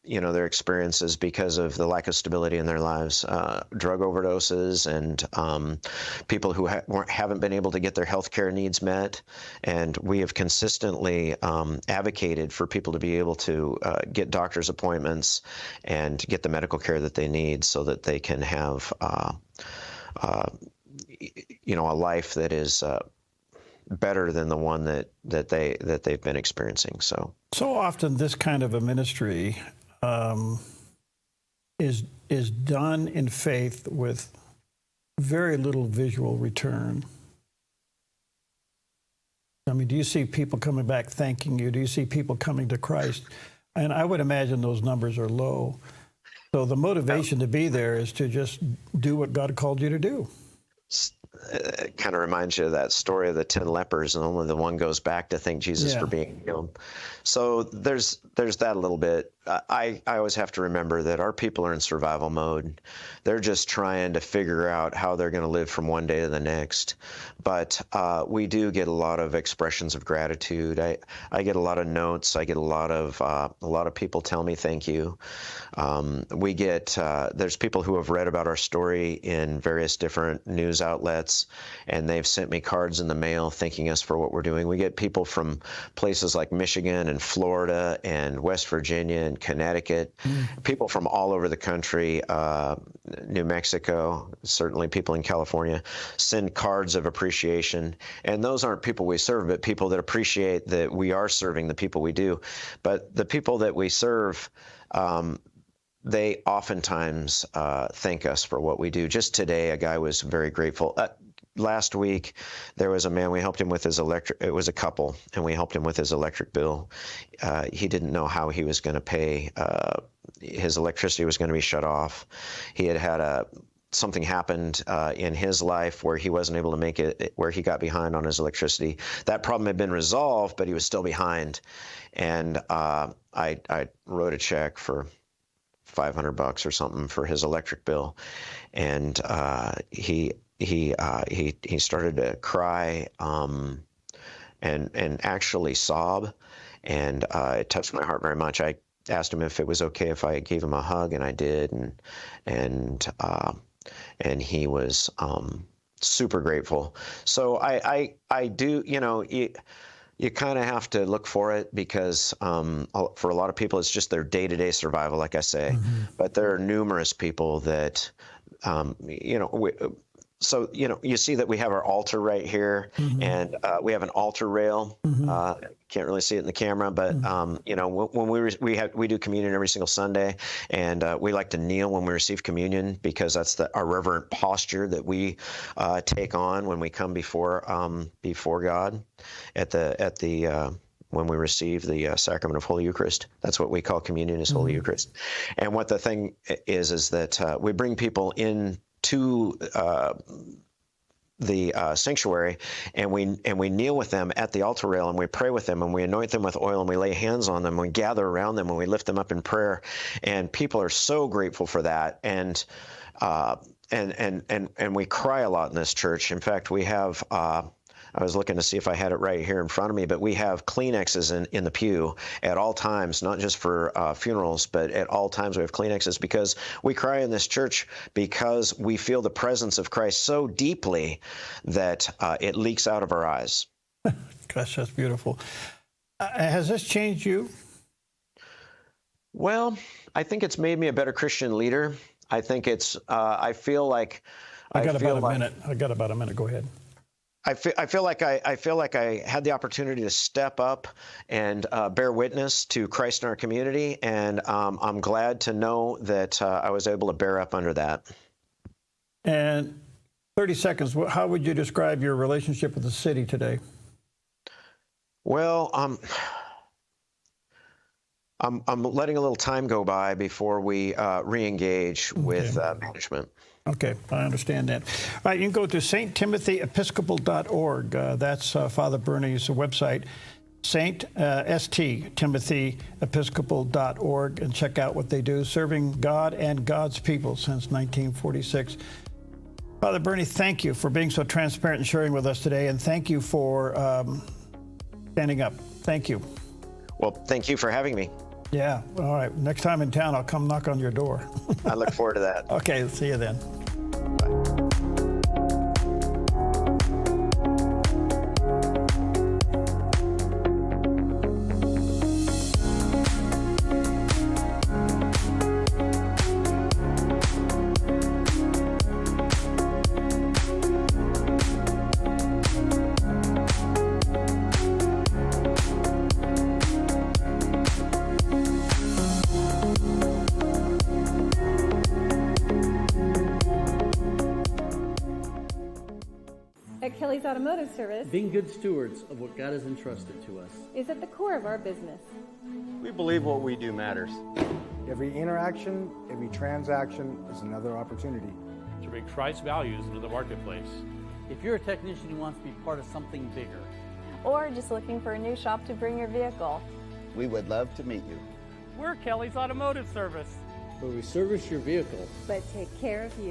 their experiences because of the lack of stability in their lives, drug overdoses, and people who haven't been able to get their health care needs met. And we have consistently advocated for people to be able to get doctor's appointments and get the medical care that they need so that they can have a life that is better than the one that they've been experiencing. So often this kind of a ministry is done in faith with very little visual return. I mean, do you see people coming back thanking you? Do you see people coming to Christ? And I would imagine those numbers are low. So the motivation to be there is to just do what God called you to do. It kind of reminds you of that story of the 10 lepers, and only the one goes back to thank Jesus for being healed. So there's that a little bit. I always have to remember that our people are in survival mode. They're just trying to figure out how they're going to live from one day to the next. But we do get a lot of expressions of gratitude. I get a lot of notes. I get a lot of people tell me thank you. We get there's people who have read about our story in various different news outlets, and they've sent me cards in the mail thanking us for what we're doing. We get people from places like Michigan and Florida and West Virginia and Connecticut, people from all over the country, New Mexico, certainly people in California, send cards of appreciation. And those aren't people we serve, but people that appreciate that we are serving the people we do. But the people that we serve, they oftentimes thank us for what we do. Just today, a guy was very grateful. Last week, there was a man, we helped him with his it was a couple, and we helped him with his electric bill. He didn't know how he was going to pay. His electricity was going to be shut off. He had something happened in his life where he wasn't able to make it, where he got behind on his electricity. That problem had been resolved, but he was still behind. And I wrote a check for $500 or something for his electric bill, and he started to cry and actually sob, and it touched my heart very much. I asked him if it was okay if I gave him a hug, and I did, and he was super grateful. So I do, you kind of have to look for it, because for a lot of people, it's just their day-to-day survival, like I say. But there are numerous people that, so, you see that we have our altar right here, and we have an altar rail. Can't really see it in the camera, but, when we do communion every single Sunday, and we like to kneel when we receive communion, because that's our reverent posture that we take on when we come before God when we receive the sacrament of Holy Eucharist. That's what we call communion, is Holy Eucharist. And what the thing is that we bring people in to the sanctuary, and we kneel with them at the altar rail, and we pray with them, and we anoint them with oil, and we lay hands on them, and we gather around them, and we lift them up in prayer. And people are so grateful for that. And we cry a lot in this church. In fact, we have I was looking to see if I had it right here in front of me, but we have Kleenexes in the pew at all times, not just for funerals, but at all times we have Kleenexes, because we cry in this church because we feel the presence of Christ so deeply that it leaks out of our eyes. Gosh, that's beautiful. Has this changed you? Well, I think it's made me a better Christian leader. I think it's, I feel like... I got about a minute. Go ahead. I feel like I had the opportunity to step up and bear witness to Christ in our community, and I'm glad to know that I was able to bear up under that. And 30 seconds, how would you describe your relationship with the city today? Well, I'm letting a little time go by before we re-engage with management. Okay, I understand that. All right, you can go to sttimothy.episcopal.org. That's Father Bernie's website, sttimothy.episcopal.org, and check out what they do, serving God and God's people since 1946. Father Bernie, thank you for being so transparent and sharing with us today, and thank you for standing up. Thank you. Well, thank you for having me. Yeah, all right. Next time in town, I'll come knock on your door. I look forward to that. Okay, see you then. At Kelly's Automotive Service, being good stewards of what God has entrusted to us is at the core of our business. We believe what we do matters. Every interaction, every transaction is another opportunity to bring Christ's values into the marketplace. If you're a technician who wants to be part of something bigger, or just looking for a new shop to bring your vehicle, we would love to meet you. We're Kelly's Automotive Service, where we service your vehicle but take care of you.